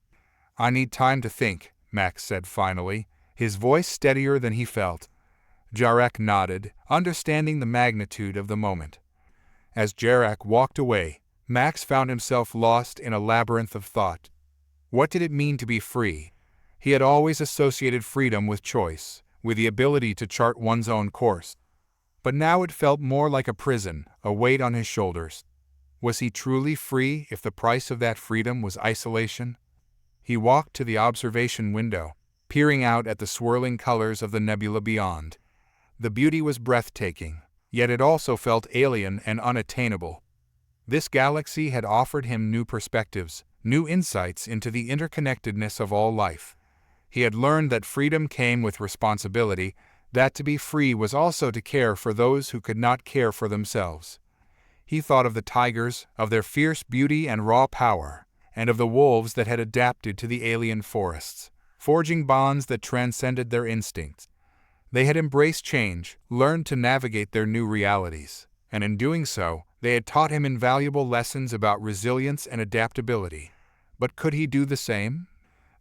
"I need time to think," Max said finally, his voice steadier than he felt. Jarek nodded, understanding the magnitude of the moment. As Jarek walked away, Max found himself lost in a labyrinth of thought. What did it mean to be free? He had always associated freedom with choice, with the ability to chart one's own course. But now it felt more like a prison, a weight on his shoulders. Was he truly free if the price of that freedom was isolation? He walked to the observation window, peering out at the swirling colors of the nebula beyond. The beauty was breathtaking, yet it also felt alien and unattainable. This galaxy had offered him new perspectives, new insights into the interconnectedness of all life. He had learned that freedom came with responsibility, that to be free was also to care for those who could not care for themselves. He thought of the tigers, of their fierce beauty and raw power, and of the wolves that had adapted to the alien forests, forging bonds that transcended their instincts. They had embraced change, learned to navigate their new realities, and in doing so, they had taught him invaluable lessons about resilience and adaptability. But could he do the same?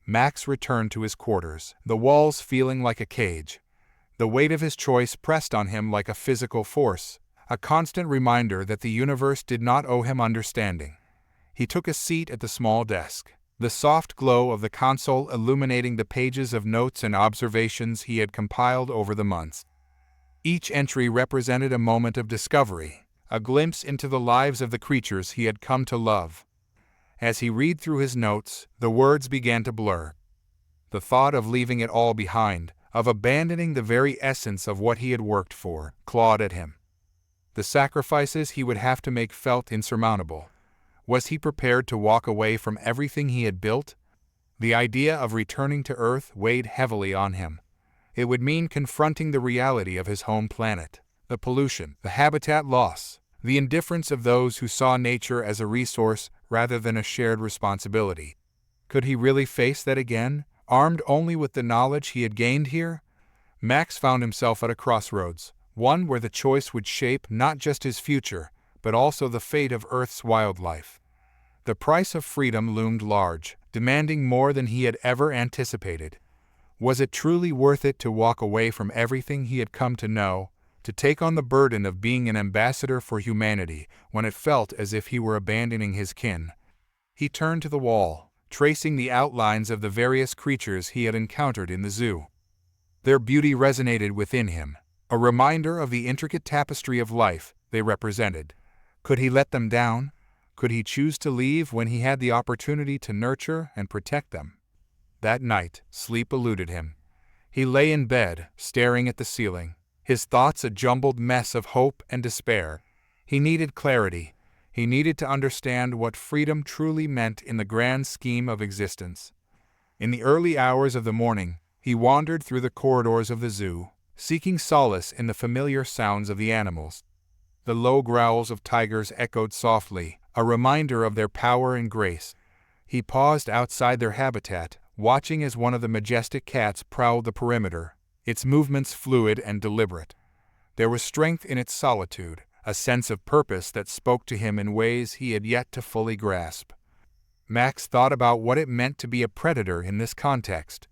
Max returned to his quarters, the walls feeling like a cage. The weight of his choice pressed on him like a physical force, a constant reminder that the universe did not owe him understanding. He took a seat at the small desk, the soft glow of the console illuminating the pages of notes and observations he had compiled over the months. Each entry represented a moment of discovery, a glimpse into the lives of the creatures he had come to love. As he read through his notes, the words began to blur. The thought of leaving it all behind, of abandoning the very essence of what he had worked for, clawed at him. The sacrifices he would have to make felt insurmountable. Was he prepared to walk away from everything he had built? The idea of returning to Earth weighed heavily on him. It would mean confronting the reality of his home planet, the pollution, the habitat loss, the indifference of those who saw nature as a resource rather than a shared responsibility. Could he really face that again, armed only with the knowledge he had gained here? Max found himself at a crossroads, one where the choice would shape not just his future, but also the fate of Earth's wildlife. The price of freedom loomed large, demanding more than he had ever anticipated. Was it truly worth it to walk away from everything he had come to know, to take on the burden of being an ambassador for humanity when it felt as if he were abandoning his kin? He turned to the wall, tracing the outlines of the various creatures he had encountered in the zoo. Their beauty resonated within him, a reminder of the intricate tapestry of life they represented. Could he let them down? Could he choose to leave when he had the opportunity to nurture and protect them? That night, sleep eluded him. He lay in bed, staring at the ceiling, his thoughts a jumbled mess of hope and despair. He needed clarity. He needed to understand what freedom truly meant in the grand scheme of existence. In the early hours of the morning, he wandered through the corridors of the zoo, seeking solace in the familiar sounds of the animals. The low growls of tigers echoed softly, a reminder of their power and grace. He paused outside their habitat, watching as one of the majestic cats prowled the perimeter, its movements fluid and deliberate. There was strength in its solitude, a sense of purpose that spoke to him in ways he had yet to fully grasp. Max thought about what it meant to be a predator in this context.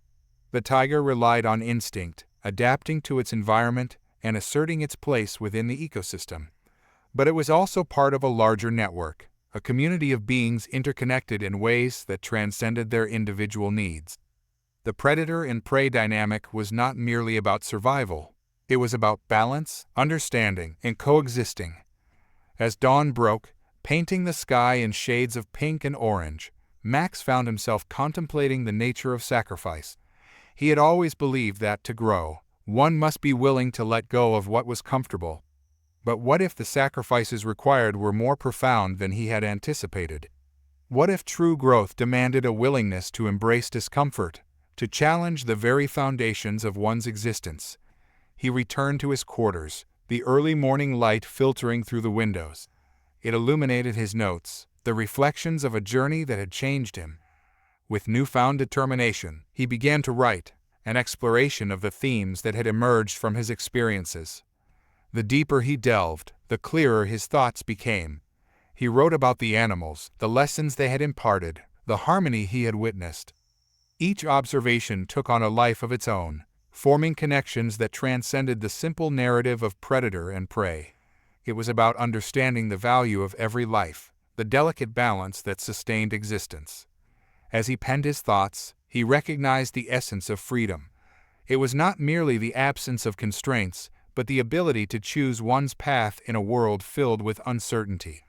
The tiger relied on instinct, adapting to its environment and asserting its place within the ecosystem. But it was also part of a larger network, a community of beings interconnected in ways that transcended their individual needs. The predator and prey dynamic was not merely about survival. It was about balance, understanding, and coexisting. As dawn broke, painting the sky in shades of pink and orange, Max found himself contemplating the nature of sacrifice. He had always believed that to grow, one must be willing to let go of what was comfortable. But what if the sacrifices required were more profound than he had anticipated? What if true growth demanded a willingness to embrace discomfort, to challenge the very foundations of one's existence? He returned to his quarters, the early morning light filtering through the windows. It illuminated his notes, the reflections of a journey that had changed him. With newfound determination, he began to write, an exploration of the themes that had emerged from his experiences. The deeper he delved, the clearer his thoughts became. He wrote about the animals, the lessons they had imparted, the harmony he had witnessed. Each observation took on a life of its own, forming connections that transcended the simple narrative of predator and prey. It was about understanding the value of every life, the delicate balance that sustained existence. As he penned his thoughts, he recognized the essence of freedom. It was not merely the absence of constraints, but the ability to choose one's path in a world filled with uncertainty.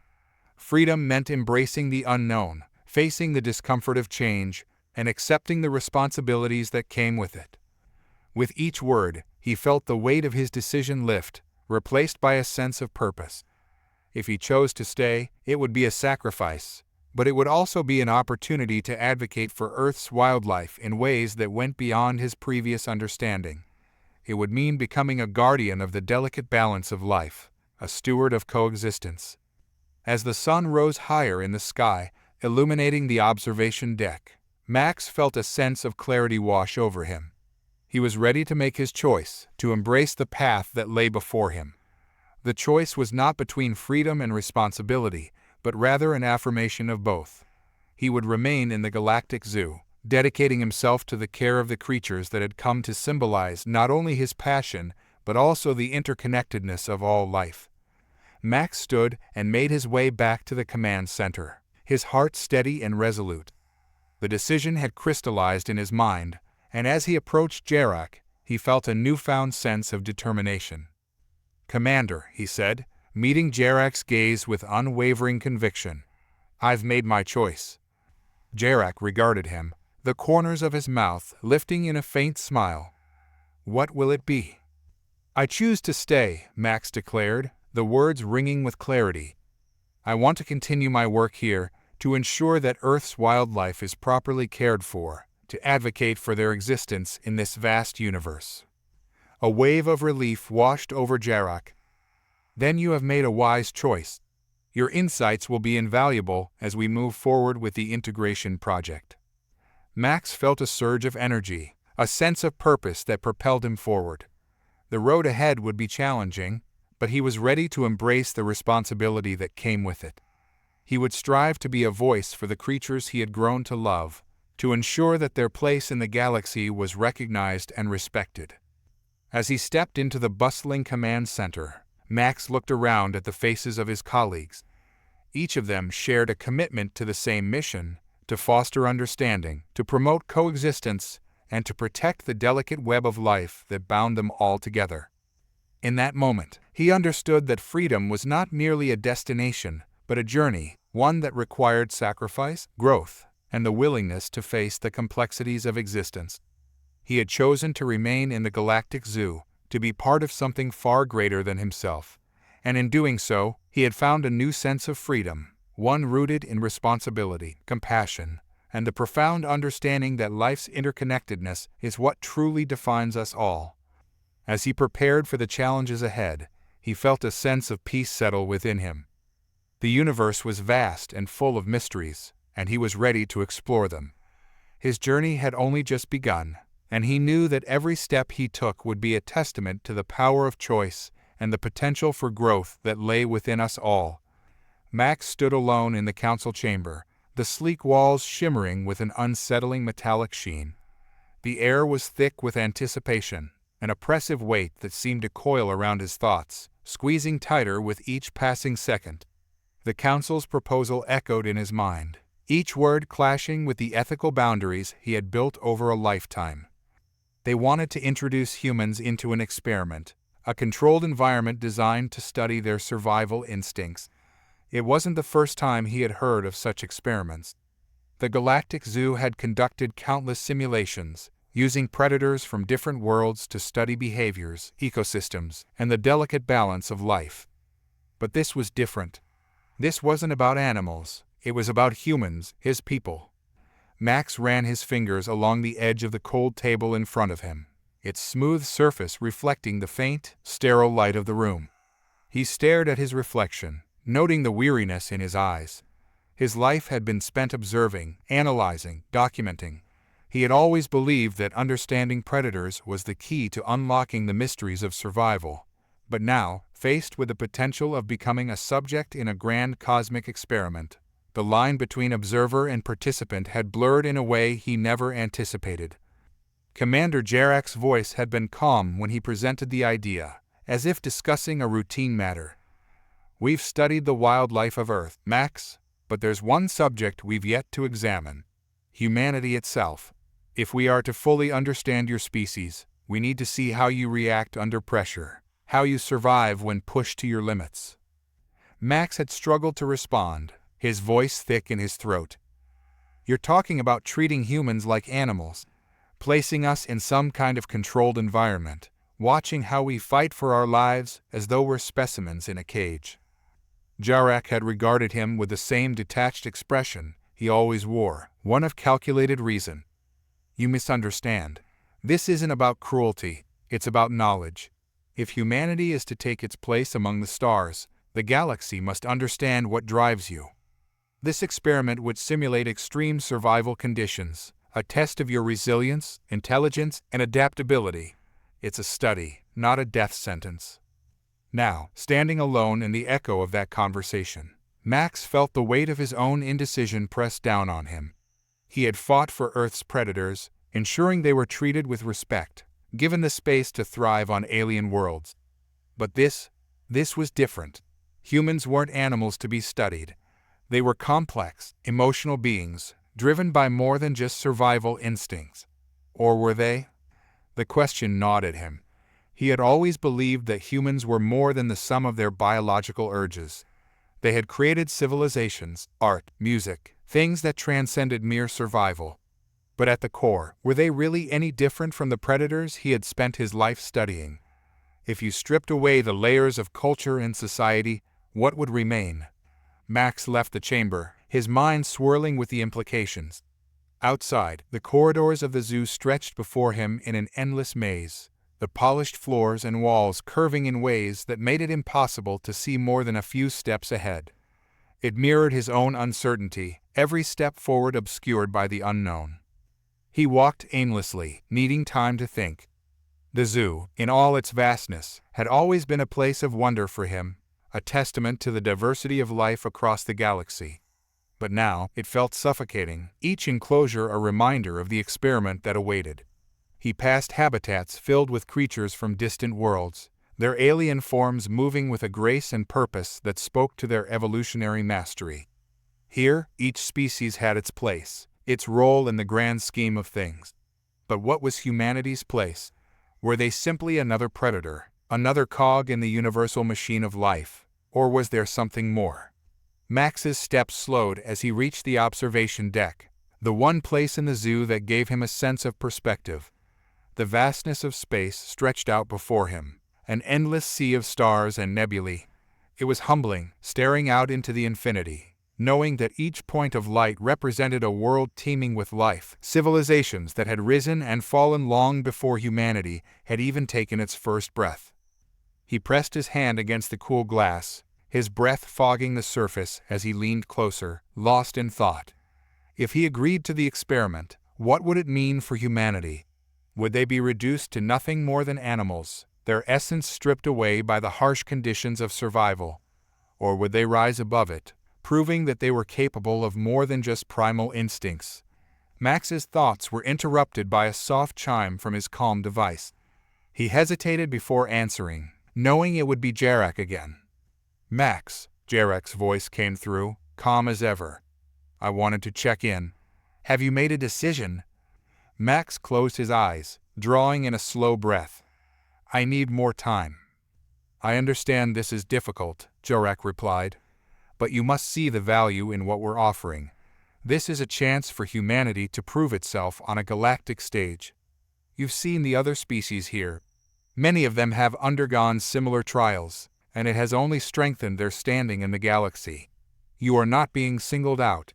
Freedom meant embracing the unknown, facing the discomfort of change, and accepting the responsibilities that came with it. With each word, he felt the weight of his decision lift, replaced by a sense of purpose. If he chose to stay, it would be a sacrifice, but it would also be an opportunity to advocate for Earth's wildlife in ways that went beyond his previous understanding. It would mean becoming a guardian of the delicate balance of life, a steward of coexistence. As the sun rose higher in the sky, illuminating the observation deck, Max felt a sense of clarity wash over him. He was ready to make his choice, to embrace the path that lay before him. The choice was not between freedom and responsibility, but rather an affirmation of both. He would remain in the Galactic Zoo, dedicating himself to the care of the creatures that had come to symbolize not only his passion, but also the interconnectedness of all life. Max stood and made his way back to the command center, his heart steady and resolute. The decision had crystallized in his mind, and as he approached Jarak, he felt a newfound sense of determination. "Commander," he said, meeting Jarak's gaze with unwavering conviction, "I've made my choice." Jarak regarded him, the corners of his mouth lifting in a faint smile. "What will it be?" "I choose to stay," Max declared, the words ringing with clarity. "I want to continue my work here, to ensure that Earth's wildlife is properly cared for, to advocate for their existence in this vast universe." A wave of relief washed over Jarak. "Then you have made a wise choice. Your insights will be invaluable as we move forward with the integration project." Max felt a surge of energy, a sense of purpose that propelled him forward. The road ahead would be challenging, but he was ready to embrace the responsibility that came with it. He would strive to be a voice for the creatures he had grown to love, to ensure that their place in the galaxy was recognized and respected. As he stepped into the bustling command center, Max looked around at the faces of his colleagues. Each of them shared a commitment to the same mission, to foster understanding, to promote coexistence, and to protect the delicate web of life that bound them all together. In that moment, he understood that freedom was not merely a destination, but a journey, one that required sacrifice, growth, and the willingness to face the complexities of existence. He had chosen to remain in the Galactic Zoo, to be part of something far greater than himself, and in doing so, he had found a new sense of freedom, one rooted in responsibility, compassion, and the profound understanding that life's interconnectedness is what truly defines us all. As he prepared for the challenges ahead, he felt a sense of peace settle within him. The universe was vast and full of mysteries, and he was ready to explore them. His journey had only just begun, and he knew that every step he took would be a testament to the power of choice and the potential for growth that lay within us all. Max stood alone in the council chamber, the sleek walls shimmering with an unsettling metallic sheen. The air was thick with anticipation, an oppressive weight that seemed to coil around his thoughts, squeezing tighter with each passing second. The council's proposal echoed in his mind, each word clashing with the ethical boundaries he had built over a lifetime. They wanted to introduce humans into an experiment, a controlled environment designed to study their survival instincts. It wasn't the first time he had heard of such experiments. The Galactic Zoo had conducted countless simulations, using predators from different worlds to study behaviors, ecosystems, and the delicate balance of life. But this was different. This wasn't about animals, it was about humans, his people. Max ran his fingers along the edge of the cold table in front of him, its smooth surface reflecting the faint, sterile light of the room. He stared at his reflection, noting the weariness in his eyes. His life had been spent observing, analyzing, documenting. He had always believed that understanding predators was the key to unlocking the mysteries of survival. But now, faced with the potential of becoming a subject in a grand cosmic experiment, the line between observer and participant had blurred in a way he never anticipated. Commander Jarek's voice had been calm when he presented the idea, as if discussing a routine matter. "We've studied the wildlife of Earth, Max, but there's one subject we've yet to examine: humanity itself. If we are to fully understand your species, we need to see how you react under pressure, how you survive when pushed to your limits." Max had struggled to respond, his voice thick in his throat. "You're talking about treating humans like animals, placing us in some kind of controlled environment, watching how we fight for our lives as though we're specimens in a cage." Jarek had regarded him with the same detached expression he always wore, one of calculated reason. "You misunderstand. This isn't about cruelty, it's about knowledge. If humanity is to take its place among the stars, the galaxy must understand what drives you. This experiment would simulate extreme survival conditions, a test of your resilience, intelligence, and adaptability. It's a study, not a death sentence." Now, standing alone in the echo of that conversation, Max felt the weight of his own indecision press down on him. He had fought for Earth's predators, ensuring they were treated with respect, given the space to thrive on alien worlds. But this was different. Humans weren't animals to be studied. They were complex, emotional beings, driven by more than just survival instincts. Or were they? The question gnawed at him. He had always believed that humans were more than the sum of their biological urges. They had created civilizations, art, music, things that transcended mere survival. But at the core, were they really any different from the predators he had spent his life studying? If you stripped away the layers of culture and society, what would remain? Max left the chamber, his mind swirling with the implications. Outside, the corridors of the zoo stretched before him in an endless maze, the polished floors and walls curving in ways that made it impossible to see more than a few steps ahead. It mirrored his own uncertainty, every step forward obscured by the unknown. He walked aimlessly, needing time to think. The zoo, in all its vastness, had always been a place of wonder for him, a testament to the diversity of life across the galaxy. But now, it felt suffocating, each enclosure a reminder of the experiment that awaited. He passed habitats filled with creatures from distant worlds, their alien forms moving with a grace and purpose that spoke to their evolutionary mastery. Here, each species had its place, its role in the grand scheme of things. But what was humanity's place? Were they simply another predator, another cog in the universal machine of life, or was there something more? Max's steps slowed as he reached the observation deck, the one place in the zoo that gave him a sense of perspective. The vastness of space stretched out before him, an endless sea of stars and nebulae. It was humbling, staring out into the infinity, knowing that each point of light represented a world teeming with life, civilizations that had risen and fallen long before humanity had even taken its first breath. He pressed his hand against the cool glass, his breath fogging the surface as he leaned closer, lost in thought. If he agreed to the experiment, what would it mean for humanity? Would they be reduced to nothing more than animals, their essence stripped away by the harsh conditions of survival? Or would they rise above it, proving that they were capable of more than just primal instincts? Max's thoughts were interrupted by a soft chime from his calm device. He hesitated before answering, knowing it would be Jarek again. "Max," Jarek's voice came through, calm as ever. "I wanted to check in. Have you made a decision?" Max closed his eyes, drawing in a slow breath. "I need more time." "I understand this is difficult," Jarek replied, "but you must see the value in what we're offering. This is a chance for humanity to prove itself on a galactic stage. You've seen the other species here. Many of them have undergone similar trials, and it has only strengthened their standing in the galaxy. You are not being singled out.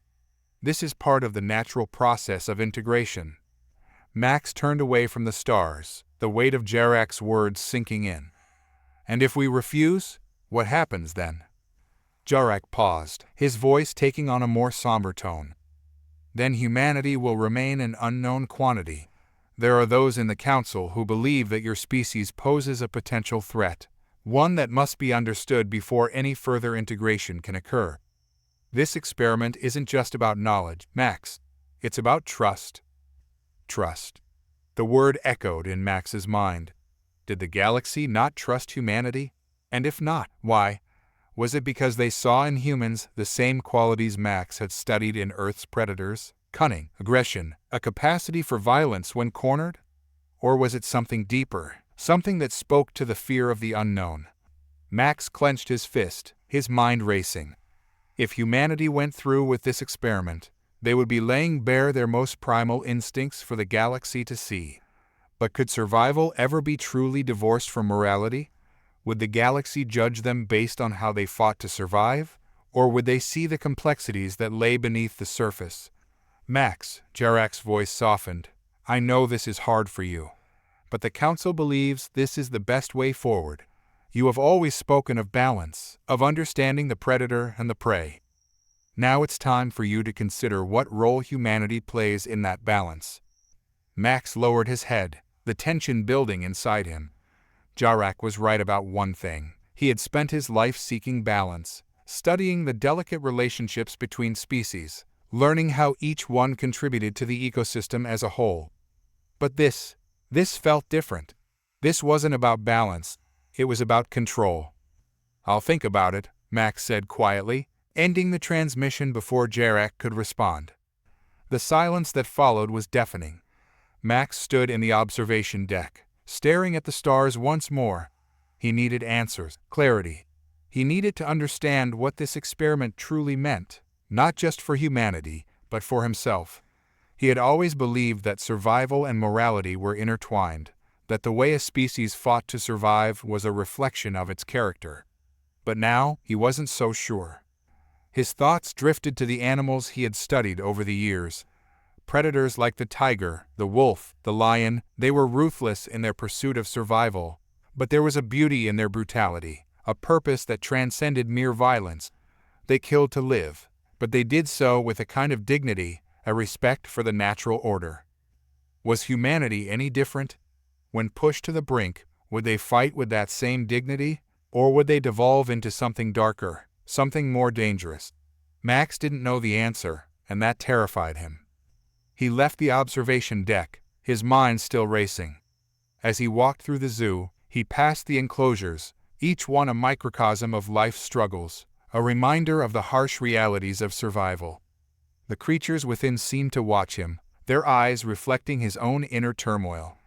This is part of the natural process of integration." Max turned away from the stars, the weight of Jarek's words sinking in. "And if we refuse, what happens then?" Jarek paused, his voice taking on a more somber tone. then humanity will remain an unknown quantity. There are those in the Council who believe that your species poses a potential threat, one that must be understood before any further integration can occur. This experiment isn't just about knowledge, Max. It's about trust. Trust. The word echoed in Max's mind. Did the galaxy not trust humanity? And if not, why? Was it because they saw in humans the same qualities Max had studied in Earth's predators? Cunning, aggression, a capacity for violence when cornered? Or was it something deeper, something that spoke to the fear of the unknown? Max clenched his fist, his mind racing. If humanity went through with this experiment, they would be laying bare their most primal instincts for the galaxy to see. But could survival ever be truly divorced from morality? Would the galaxy judge them based on how they fought to survive? Or would they see the complexities that lay beneath the surface? Max, Jarak's voice softened, I know this is hard for you. But the Council believes this is the best way forward. You have always spoken of balance, of understanding the predator and the prey. Now it's time for you to consider what role humanity plays in that balance. Max lowered his head, the tension building inside him. Jarak was right about one thing. He had spent his life seeking balance, studying the delicate relationships between species, learning how each one contributed to the ecosystem as a whole. But this felt different. This wasn't about balance, it was about control. I'll think about it, Max said quietly, ending the transmission before Jarak could respond. The silence that followed was deafening. Max stood in the observation deck, staring at the stars once more. He needed answers, clarity. He needed to understand what this experiment truly meant, not just for humanity, but for himself. He had always believed that survival and morality were intertwined, that the way a species fought to survive was a reflection of its character. But now, he wasn't so sure. His thoughts drifted to the animals he had studied over the years. Predators like the tiger, the wolf, the lion, they were ruthless in their pursuit of survival. But there was a beauty in their brutality, a purpose that transcended mere violence. They killed to live, but they did so with a kind of dignity, a respect for the natural order. Was humanity any different? When pushed to the brink, would they fight with that same dignity, or would they devolve into something darker, something more dangerous? Max didn't know the answer, and that terrified him. He left the observation deck, his mind still racing. As he walked through the zoo, he passed the enclosures, each one a microcosm of life's struggles, a reminder of the harsh realities of survival. The creatures within seemed to watch him, their eyes reflecting his own inner turmoil.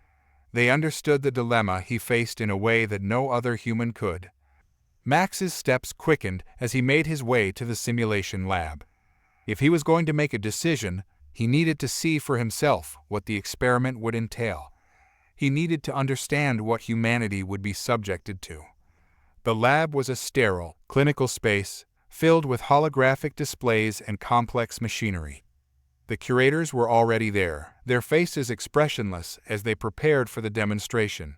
They understood the dilemma he faced in a way that no other human could. Max's steps quickened as he made his way to the simulation lab. If he was going to make a decision, he needed to see for himself what the experiment would entail. He needed to understand what humanity would be subjected to. The lab was a sterile, clinical space, filled with holographic displays and complex machinery. The curators were already there, their faces expressionless as they prepared for the demonstration.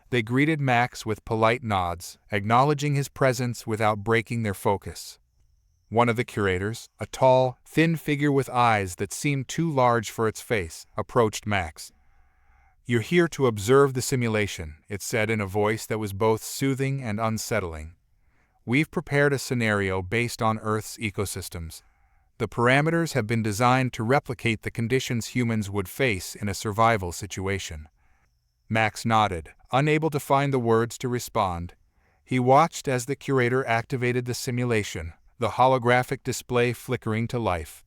They greeted Max with polite nods, acknowledging his presence without breaking their focus. One of the curators, a tall, thin figure with eyes that seemed too large for its face, approached Max. "You're here to observe the simulation," it said in a voice that was both soothing and unsettling. "We've prepared a scenario based on Earth's ecosystems. The parameters have been designed to replicate the conditions humans would face in a survival situation." Max nodded, unable to find the words to respond. He watched as the curator activated the simulation, the holographic display flickering to life.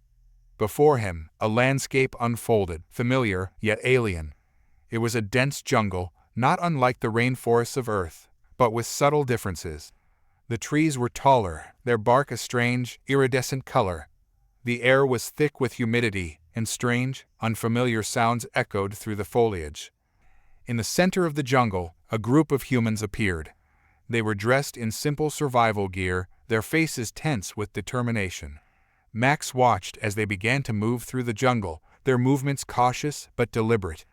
Before him, a landscape unfolded, familiar yet alien. It was a dense jungle, not unlike the rainforests of Earth, but with subtle differences. The trees were taller, their bark a strange, iridescent color. The air was thick with humidity, and strange, unfamiliar sounds echoed through the foliage. In the center of the jungle, a group of humans appeared. They were dressed in simple survival gear, their faces tense with determination. Max watched as they began to move through the jungle, their movements cautious but deliberate.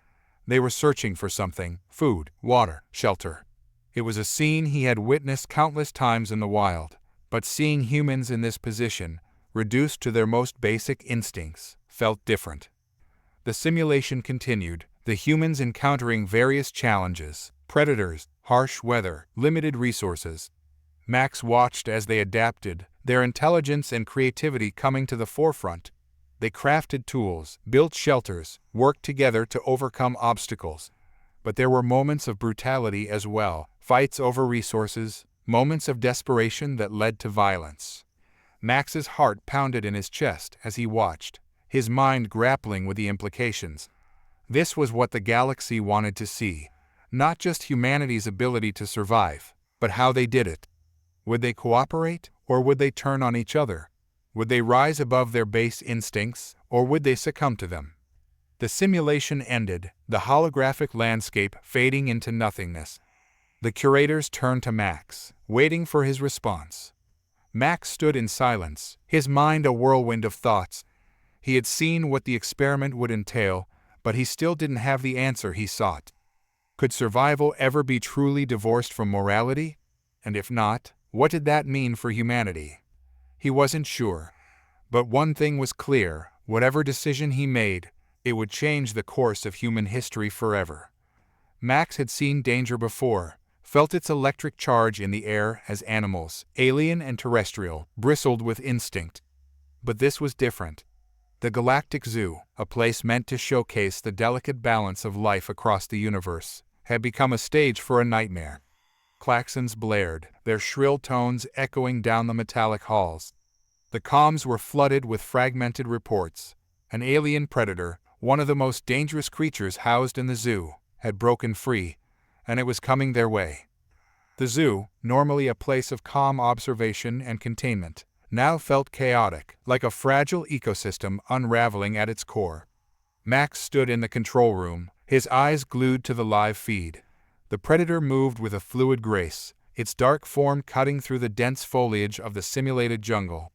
They were searching for something: food, water, shelter. It was a scene he had witnessed countless times in the wild, but seeing humans in this position, reduced to their most basic instincts, felt different. The simulation continued, the humans encountering various challenges: predators, harsh weather, limited resources. Max watched as they adapted, their intelligence and creativity coming to the forefront. They crafted tools, built shelters, worked together to overcome obstacles. But there were moments of brutality as well, fights over resources, moments of desperation that led to violence. Max's heart pounded in his chest as he watched, his mind grappling with the implications. This was what the galaxy wanted to see, not just humanity's ability to survive, but how they did it. Would they cooperate, or would they turn on each other? Would they rise above their base instincts, or would they succumb to them? The simulation ended, the holographic landscape fading into nothingness. The curators turned to Max, waiting for his response. Max stood in silence, his mind a whirlwind of thoughts. He had seen what the experiment would entail, but he still didn't have the answer he sought. Could survival ever be truly divorced from morality? And if not, what did that mean for humanity? He wasn't sure. But one thing was clear: whatever decision he made, it would change the course of human history forever. Max had seen danger before, felt its electric charge in the air as animals, alien and terrestrial, bristled with instinct. But this was different. The Galactic Zoo, a place meant to showcase the delicate balance of life across the universe, had become a stage for a nightmare. Klaxons blared, their shrill tones echoing down the metallic halls. The comms were flooded with fragmented reports. An alien predator, one of the most dangerous creatures housed in the zoo, had broken free, and it was coming their way. The zoo, normally a place of calm observation and containment, now felt chaotic, like a fragile ecosystem unraveling at its core. Max stood in the control room, his eyes glued to the live feed. The predator moved with a fluid grace, its dark form cutting through the dense foliage of the simulated jungle.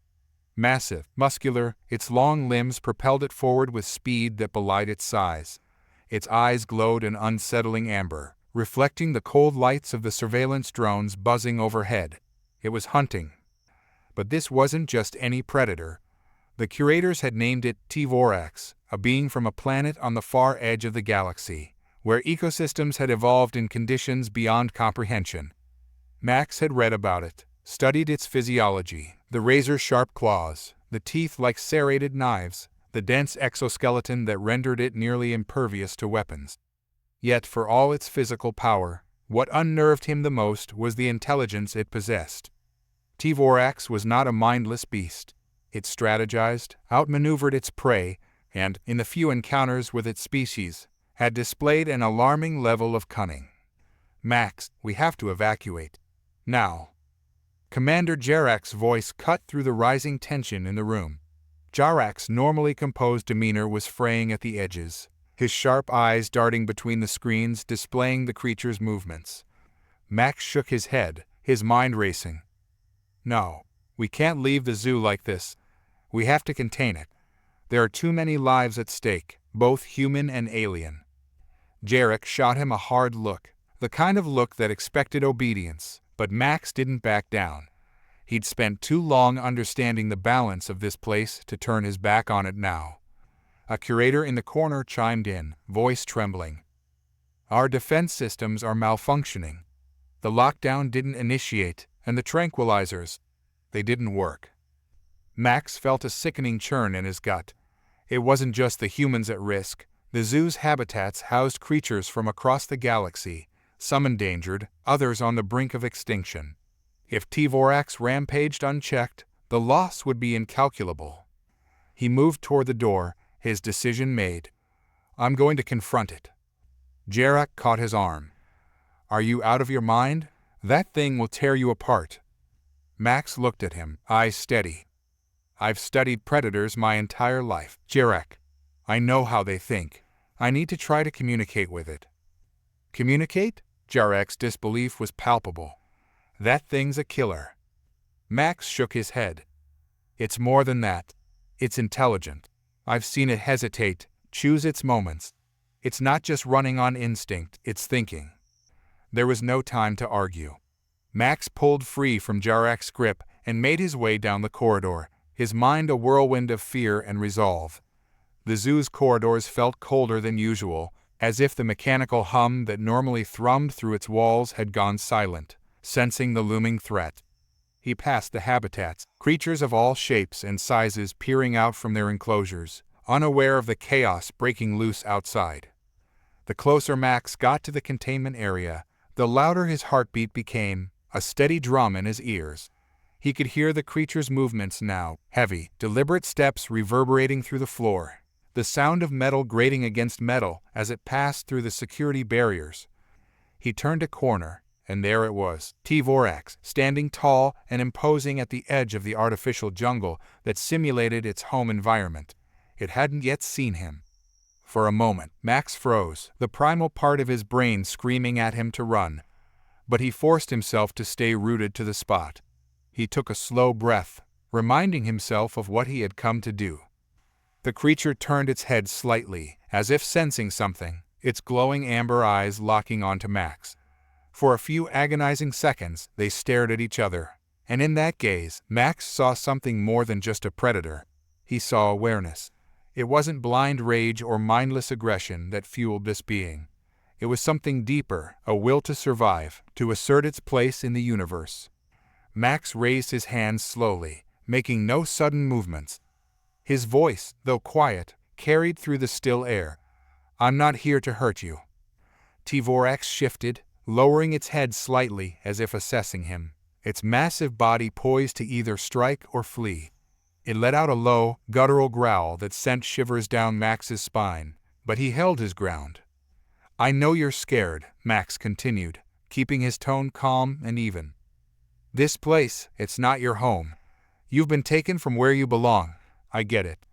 Massive, muscular, its long limbs propelled it forward with speed that belied its size. Its eyes glowed an unsettling amber, reflecting the cold lights of the surveillance drones buzzing overhead. It was hunting. But this wasn't just any predator. The curators had named it Tvorax, a being from a planet on the far edge of the galaxy, where ecosystems had evolved in conditions beyond comprehension. Max had read about it, studied its physiology: the razor-sharp claws, the teeth like serrated knives, the dense exoskeleton that rendered it nearly impervious to weapons. Yet for all its physical power, what unnerved him the most was the intelligence it possessed. Tvorax was not a mindless beast. It strategized, outmaneuvered its prey, and, in the few encounters with its species, had displayed an alarming level of cunning. "Max, we have to evacuate. Now." Commander Jarak's voice cut through the rising tension in the room. Jarak's normally composed demeanor was fraying at the edges, his sharp eyes darting between the screens displaying the creature's movements. Max shook his head, his mind racing. "No, we can't leave the zoo like this. We have to contain it. There are too many lives at stake, both human and alien." Jarak shot him a hard look, the kind of look that expected obedience, but Max didn't back down. He'd spent too long understanding the balance of this place to turn his back on it now. A curator in the corner chimed in, voice trembling. "Our defense systems are malfunctioning. The lockdown didn't initiate, and the tranquilizers, they didn't work." Max felt a sickening churn in his gut. It wasn't just the humans at risk. The zoo's habitats housed creatures from across the galaxy, some endangered, others on the brink of extinction. If Tvorax rampaged unchecked, the loss would be incalculable. He moved toward the door, his decision made. "I'm going to confront it." Jarak caught his arm. "Are you out of your mind? That thing will tear you apart." Max looked at him, eyes steady. "I've studied predators my entire life, Jarak. I know how they think. I need to try to communicate with it." "Communicate?" Jarak's disbelief was palpable. "That thing's a killer." Max shook his head. "It's more than that. It's intelligent. I've seen it hesitate, choose its moments. It's not just running on instinct, it's thinking." There was no time to argue. Max pulled free from Jarak's grip and made his way down the corridor, his mind a whirlwind of fear and resolve. The zoo's corridors felt colder than usual, as if the mechanical hum that normally thrummed through its walls had gone silent, sensing the looming threat. He passed the habitats, creatures of all shapes and sizes peering out from their enclosures, unaware of the chaos breaking loose outside. The closer Max got to the containment area, the louder his heartbeat became, a steady drum in his ears. He could hear the creature's movements now, heavy, deliberate steps reverberating through the floor, the sound of metal grating against metal as it passed through the security barriers. He turned a corner, and there it was, Tvorax, standing tall and imposing at the edge of the artificial jungle that simulated its home environment. It hadn't yet seen him. For a moment, Max froze, the primal part of his brain screaming at him to run. But he forced himself to stay rooted to the spot. He took a slow breath, reminding himself of what he had come to do. The creature turned its head slightly, as if sensing something, its glowing amber eyes locking onto Max. For a few agonizing seconds, they stared at each other, and in that gaze, Max saw something more than just a predator. He saw awareness. It wasn't blind rage or mindless aggression that fueled this being. It was something deeper, a will to survive, to assert its place in the universe. Max raised his hands slowly, making no sudden movements. His voice, though quiet, carried through the still air. "I'm not here to hurt you." Tvorax shifted, lowering its head slightly as if assessing him, its massive body poised to either strike or flee. It let out a low, guttural growl that sent shivers down Max's spine, but he held his ground. "I know you're scared," Max continued, keeping his tone calm and even. "This place, it's not your home. You've been taken from where you belong, I get it.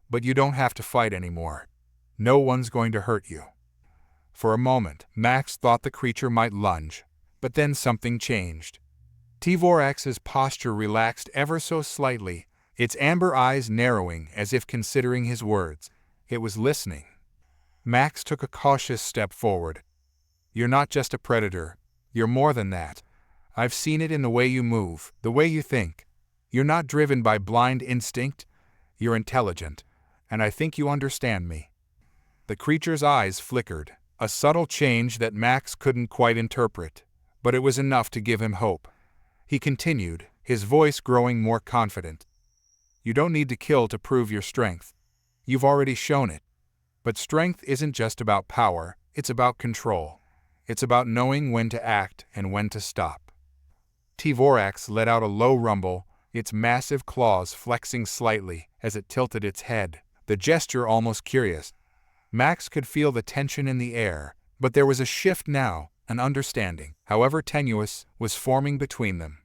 But you don't have to fight anymore. No one's going to hurt you." For a moment, Max thought the creature might lunge, but then something changed. Tvorax's posture relaxed ever so slightly, its amber eyes narrowing as if considering his words. It was listening. Max took a cautious step forward. "You're not just a predator. You're more than that. I've seen it in the way you move, the way you think. You're not driven by blind instinct. You're intelligent, and I think you understand me." The creature's eyes flickered, a subtle change that Max couldn't quite interpret, but it was enough to give him hope. He continued, his voice growing more confident. "You don't need to kill to prove your strength. You've already shown it. But strength isn't just about power, it's about control. It's about knowing when to act and when to stop." Tvorax let out a low rumble, its massive claws flexing slightly as it tilted its head, the gesture almost curious. Max could feel the tension in the air, but there was a shift now, an understanding, however tenuous, was forming between them.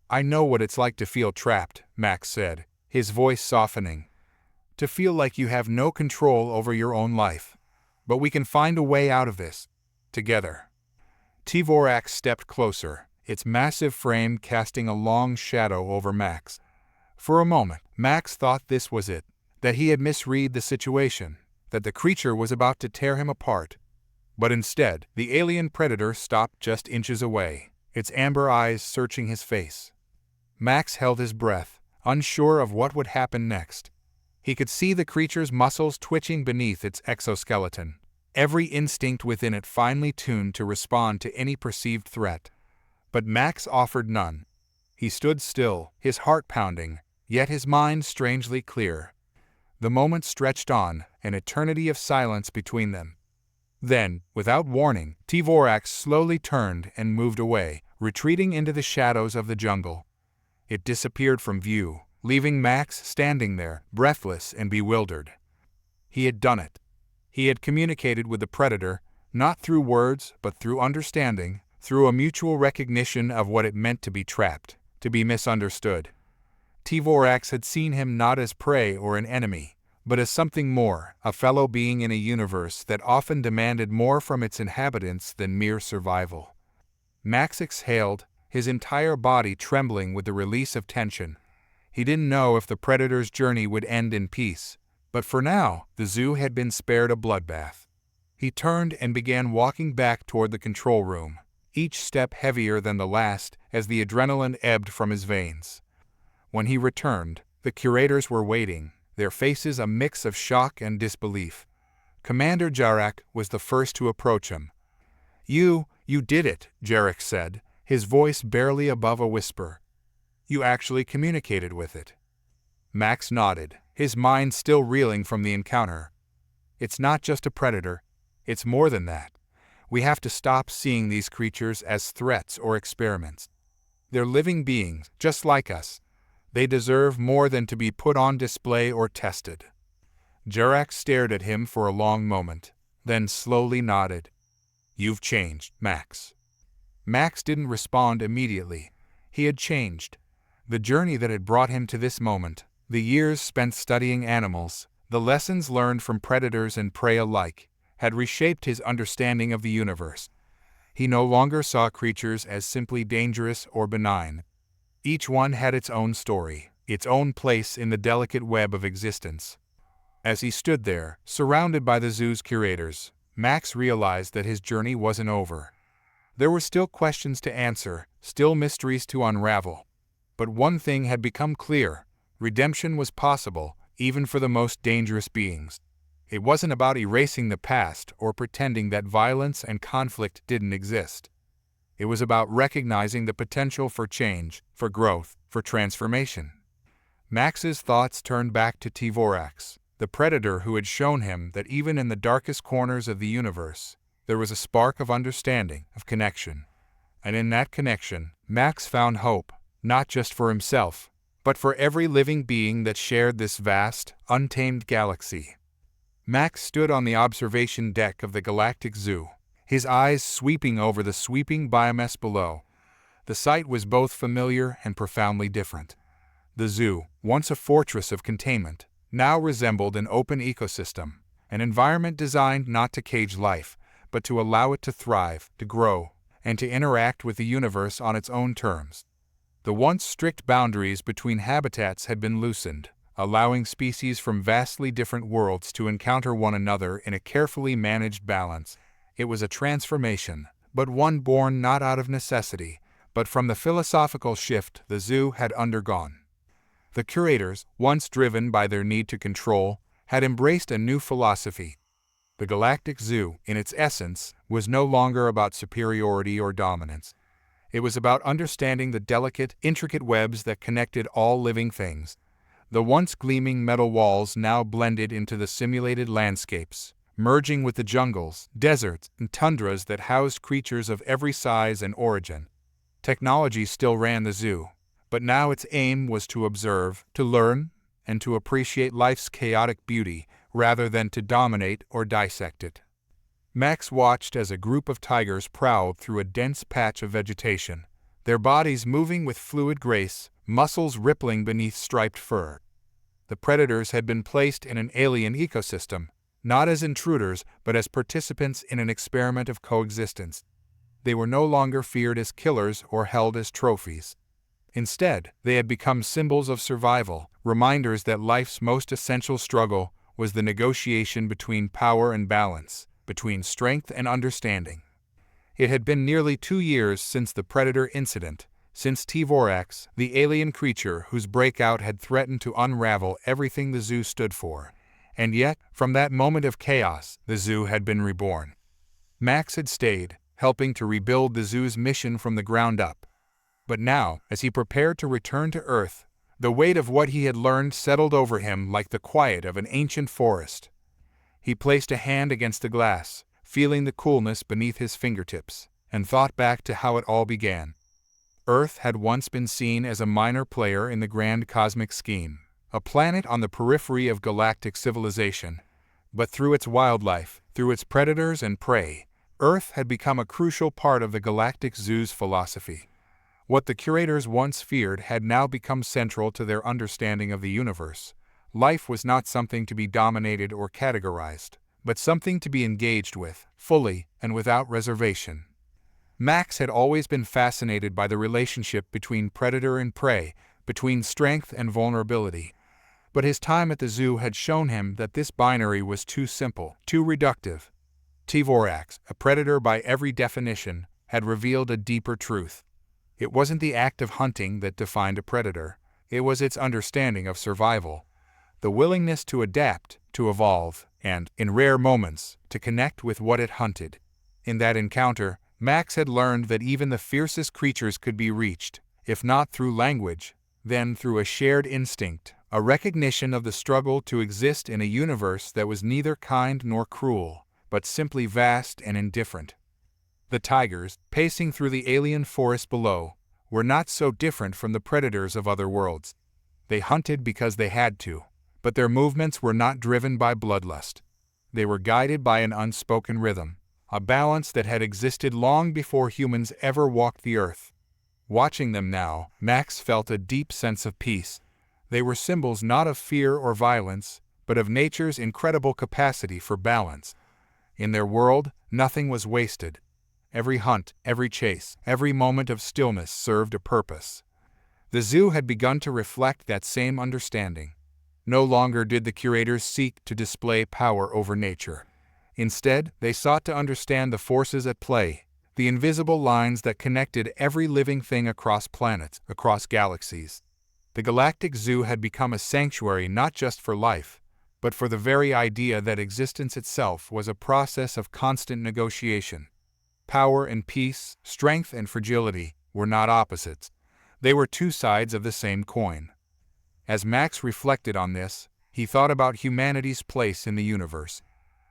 "I know what it's like to feel trapped," Max said, his voice softening. "To feel like you have no control over your own life. But we can find a way out of this, together." Tvorax stepped closer, its massive frame casting a long shadow over Max. For a moment, Max thought this was it, that he had misread the situation, that the creature was about to tear him apart. But instead, the alien predator stopped just inches away, its amber eyes searching his face. Max held his breath, unsure of what would happen next. He could see the creature's muscles twitching beneath its exoskeleton, every instinct within it finely tuned to respond to any perceived threat. But Max offered none. He stood still, his heart pounding, yet his mind strangely clear. The moment stretched on, an eternity of silence between them. Then, without warning, Tvorax slowly turned and moved away, retreating into the shadows of the jungle. It disappeared from view, leaving Max standing there, breathless and bewildered. He had done it. He had communicated with the predator, not through words but through understanding, through a mutual recognition of what it meant to be trapped, to be misunderstood. Tvorax had seen him not as prey or an enemy, but as something more, a fellow being in a universe that often demanded more from its inhabitants than mere survival. Max exhaled, his entire body trembling with the release of tension. He didn't know if the predator's journey would end in peace, but for now, the zoo had been spared a bloodbath. He turned and began walking back toward the control room, each step heavier than the last as the adrenaline ebbed from his veins. When he returned, the curators were waiting, their faces a mix of shock and disbelief. Commander Jarek was the first to approach him. You did it," Jarek said, his voice barely above a whisper. "You actually communicated with it." Max nodded, his mind still reeling from the encounter. "It's not just a predator. It's more than that. We have to stop seeing these creatures as threats or experiments. They're living beings, just like us. They deserve more than to be put on display or tested." Jarek stared at him for a long moment, then slowly nodded. "You've changed, Max." Max didn't respond immediately. He had changed. The journey that had brought him to this moment, the years spent studying animals, the lessons learned from predators and prey alike, had reshaped his understanding of the universe. He no longer saw creatures as simply dangerous or benign. Each one had its own story, its own place in the delicate web of existence. As he stood there, surrounded by the zoo's curators, Max realized that his journey wasn't over. There were still questions to answer, still mysteries to unravel. But one thing had become clear: redemption was possible, even for the most dangerous beings. It wasn't about erasing the past or pretending that violence and conflict didn't exist. It was about recognizing the potential for change, for growth, for transformation. Max's thoughts turned back to Tvorax, the predator who had shown him that even in the darkest corners of the universe, there was a spark of understanding, of connection. And in that connection, Max found hope, not just for himself, but for every living being that shared this vast, untamed galaxy. Max stood on the observation deck of the Galactic Zoo, his eyes sweeping over the sweeping biomass below. The sight was both familiar and profoundly different. The zoo, once a fortress of containment, now resembled an open ecosystem, an environment designed not to cage life, but to allow it to thrive, to grow, and to interact with the universe on its own terms. The once strict boundaries between habitats had been loosened, allowing species from vastly different worlds to encounter one another in a carefully managed balance. It was a transformation, but one born not out of necessity, but from the philosophical shift the zoo had undergone. The curators, once driven by their need to control, had embraced a new philosophy. The Galactic Zoo, in its essence, was no longer about superiority or dominance. It was about understanding the delicate, intricate webs that connected all living things. The once gleaming metal walls now blended into the simulated landscapes, merging with the jungles, deserts, and tundras that housed creatures of every size and origin. Technology still ran the zoo, but now its aim was to observe, to learn, and to appreciate life's chaotic beauty rather than to dominate or dissect it. Max watched as a group of tigers prowled through a dense patch of vegetation, their bodies moving with fluid grace, muscles rippling beneath striped fur. The predators had been placed in an alien ecosystem, not as intruders but as participants in an experiment of coexistence. They were no longer feared as killers or held as trophies. Instead, they had become symbols of survival, reminders that life's most essential struggle was the negotiation between power and balance, between strength and understanding. It had been nearly 2 years since the predator incident, since Tvorax, the alien creature whose breakout had threatened to unravel everything the zoo stood for. And yet, from that moment of chaos, the zoo had been reborn. Max had stayed, helping to rebuild the zoo's mission from the ground up. But now, as he prepared to return to Earth, the weight of what he had learned settled over him like the quiet of an ancient forest. He placed a hand against the glass, feeling the coolness beneath his fingertips, and thought back to how it all began. Earth had once been seen as a minor player in the grand cosmic scheme, a planet on the periphery of galactic civilization. But through its wildlife, through its predators and prey, Earth had become a crucial part of the Galactic Zoo's philosophy. What the curators once feared had now become central to their understanding of the universe. Life was not something to be dominated or categorized, but something to be engaged with, fully and without reservation. Max had always been fascinated by the relationship between predator and prey, between strength and vulnerability. But his time at the zoo had shown him that this binary was too simple, too reductive. Tvorax, a predator by every definition, had revealed a deeper truth. It wasn't the act of hunting that defined a predator, it was its understanding of survival. the willingness to adapt, to evolve, and, in rare moments, to connect with what it hunted. In that encounter, Max had learned that even the fiercest creatures could be reached, if not through language, then through a shared instinct, a recognition of the struggle to exist in a universe that was neither kind nor cruel, but simply vast and indifferent. The tigers, pacing through the alien forest below, were not so different from the predators of other worlds. They hunted because they had to, but their movements were not driven by bloodlust. They were guided by an unspoken rhythm, a balance that had existed long before humans ever walked the earth. Watching them now, Max felt a deep sense of peace. They were symbols not of fear or violence, but of nature's incredible capacity for balance. In their world, nothing was wasted. Every hunt, every chase, every moment of stillness served a purpose. The zoo had begun to reflect that same understanding. No longer did the curators seek to display power over nature. Instead, they sought to understand the forces at play, the invisible lines that connected every living thing across planets, across galaxies. The Galactic Zoo had become a sanctuary not just for life, but for the very idea that existence itself was a process of constant negotiation. Power and peace, strength and fragility, were not opposites. They were two sides of the same coin. As Max reflected on this, he thought about humanity's place in the universe.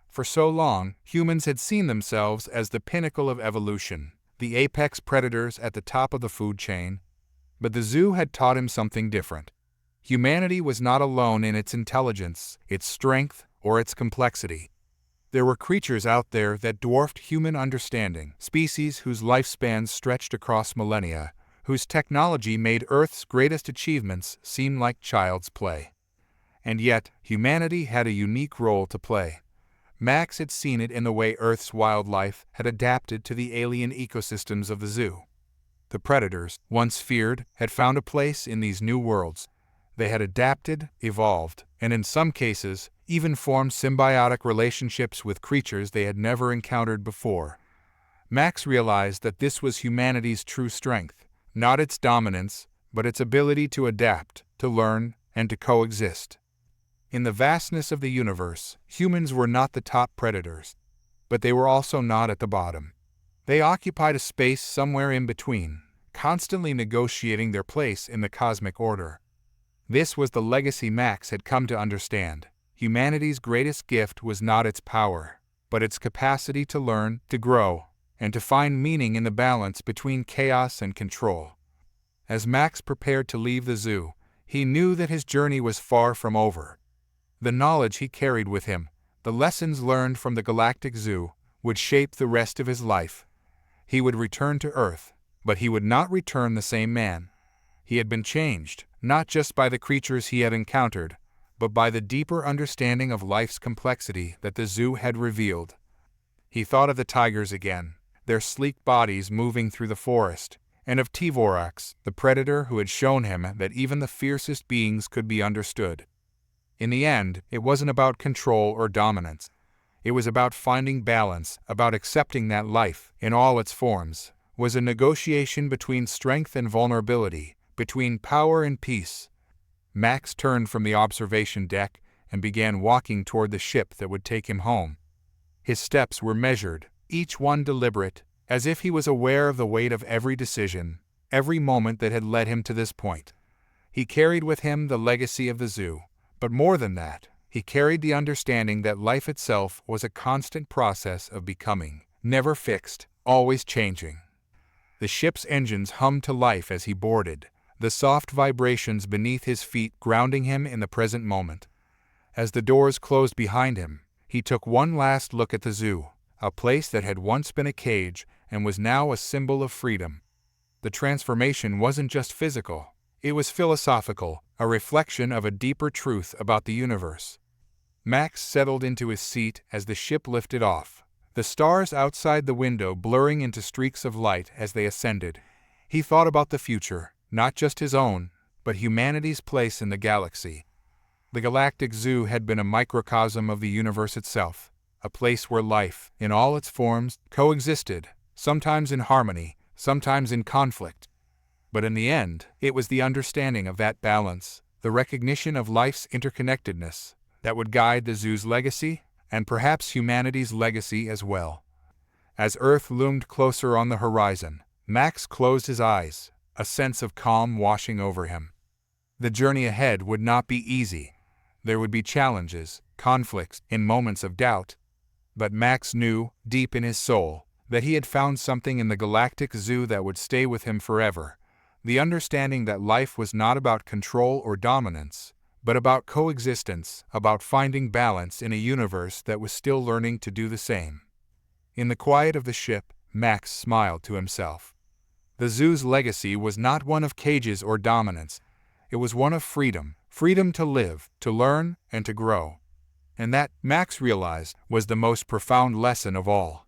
For so long, humans had seen themselves as the pinnacle of evolution, the apex predators at the top of the food chain. But the zoo had taught him something different. Humanity was not alone in its intelligence, its strength, or its complexity. There were creatures out there that dwarfed human understanding, species whose lifespans stretched across millennia, whose technology made Earth's greatest achievements seem like child's play. And yet, humanity had a unique role to play. Max had seen it in the way Earth's wildlife had adapted to the alien ecosystems of the zoo. The predators, once feared, had found a place in these new worlds. They had adapted, evolved, and in some cases, even formed symbiotic relationships with creatures they had never encountered before. Max realized that this was humanity's true strength, not its dominance, but its ability to adapt, to learn, and to coexist. In the vastness of the universe, humans were not the top predators, but they were also not at the bottom. They occupied a space somewhere in between, constantly negotiating their place in the cosmic order. This was the legacy Max had come to understand. Humanity's greatest gift was not its power, but its capacity to learn, to grow, and to find meaning in the balance between chaos and control. As Max prepared to leave the zoo, he knew that his journey was far from over. The knowledge he carried with him, the lessons learned from the Galactic Zoo, would shape the rest of his life. He would return to Earth, but he would not return the same man. He had been changed, not just by the creatures he had encountered, but by the deeper understanding of life's complexity that the zoo had revealed. He thought of the tigers again, their sleek bodies moving through the forest, and of Tvorax, the predator who had shown him that even the fiercest beings could be understood. In the end, it wasn't about control or dominance. It was about finding balance, about accepting that life, in all its forms, was a negotiation between strength and vulnerability, between power and peace. Max turned from the observation deck and began walking toward the ship that would take him home. His steps were measured, each one deliberate, as if he was aware of the weight of every decision, every moment that had led him to this point. He carried with him the legacy of the zoo, but more than that, he carried the understanding that life itself was a constant process of becoming, never fixed, always changing. The ship's engines hummed to life as he boarded, the soft vibrations beneath his feet grounding him in the present moment. As the doors closed behind him, he took one last look at the zoo, a place that had once been a cage and was now a symbol of freedom. The transformation wasn't just physical, it was philosophical, a reflection of a deeper truth about the universe. Max settled into his seat as the ship lifted off, the stars outside the window blurring into streaks of light as they ascended. He thought about the future, not just his own, but humanity's place in the galaxy. The Galactic Zoo had been a microcosm of the universe itself, a place where life, in all its forms, coexisted, sometimes in harmony, sometimes in conflict. But in the end, it was the understanding of that balance, the recognition of life's interconnectedness that would guide the zoo's legacy, and perhaps humanity's legacy as well. As Earth loomed closer on the horizon, Max closed his eyes, a sense of calm washing over him. The journey ahead would not be easy. There would be challenges, conflicts, and moments of doubt. But Max knew, deep in his soul, that he had found something in the Galactic Zoo that would stay with him forever. The understanding that life was not about control or dominance, but about coexistence, about finding balance in a universe that was still learning to do the same. In the quiet of the ship, Max smiled to himself. The zoo's legacy was not one of cages or dominance. It was one of freedom, freedom to live, to learn, and to grow. And that, Max realized, was the most profound lesson of all.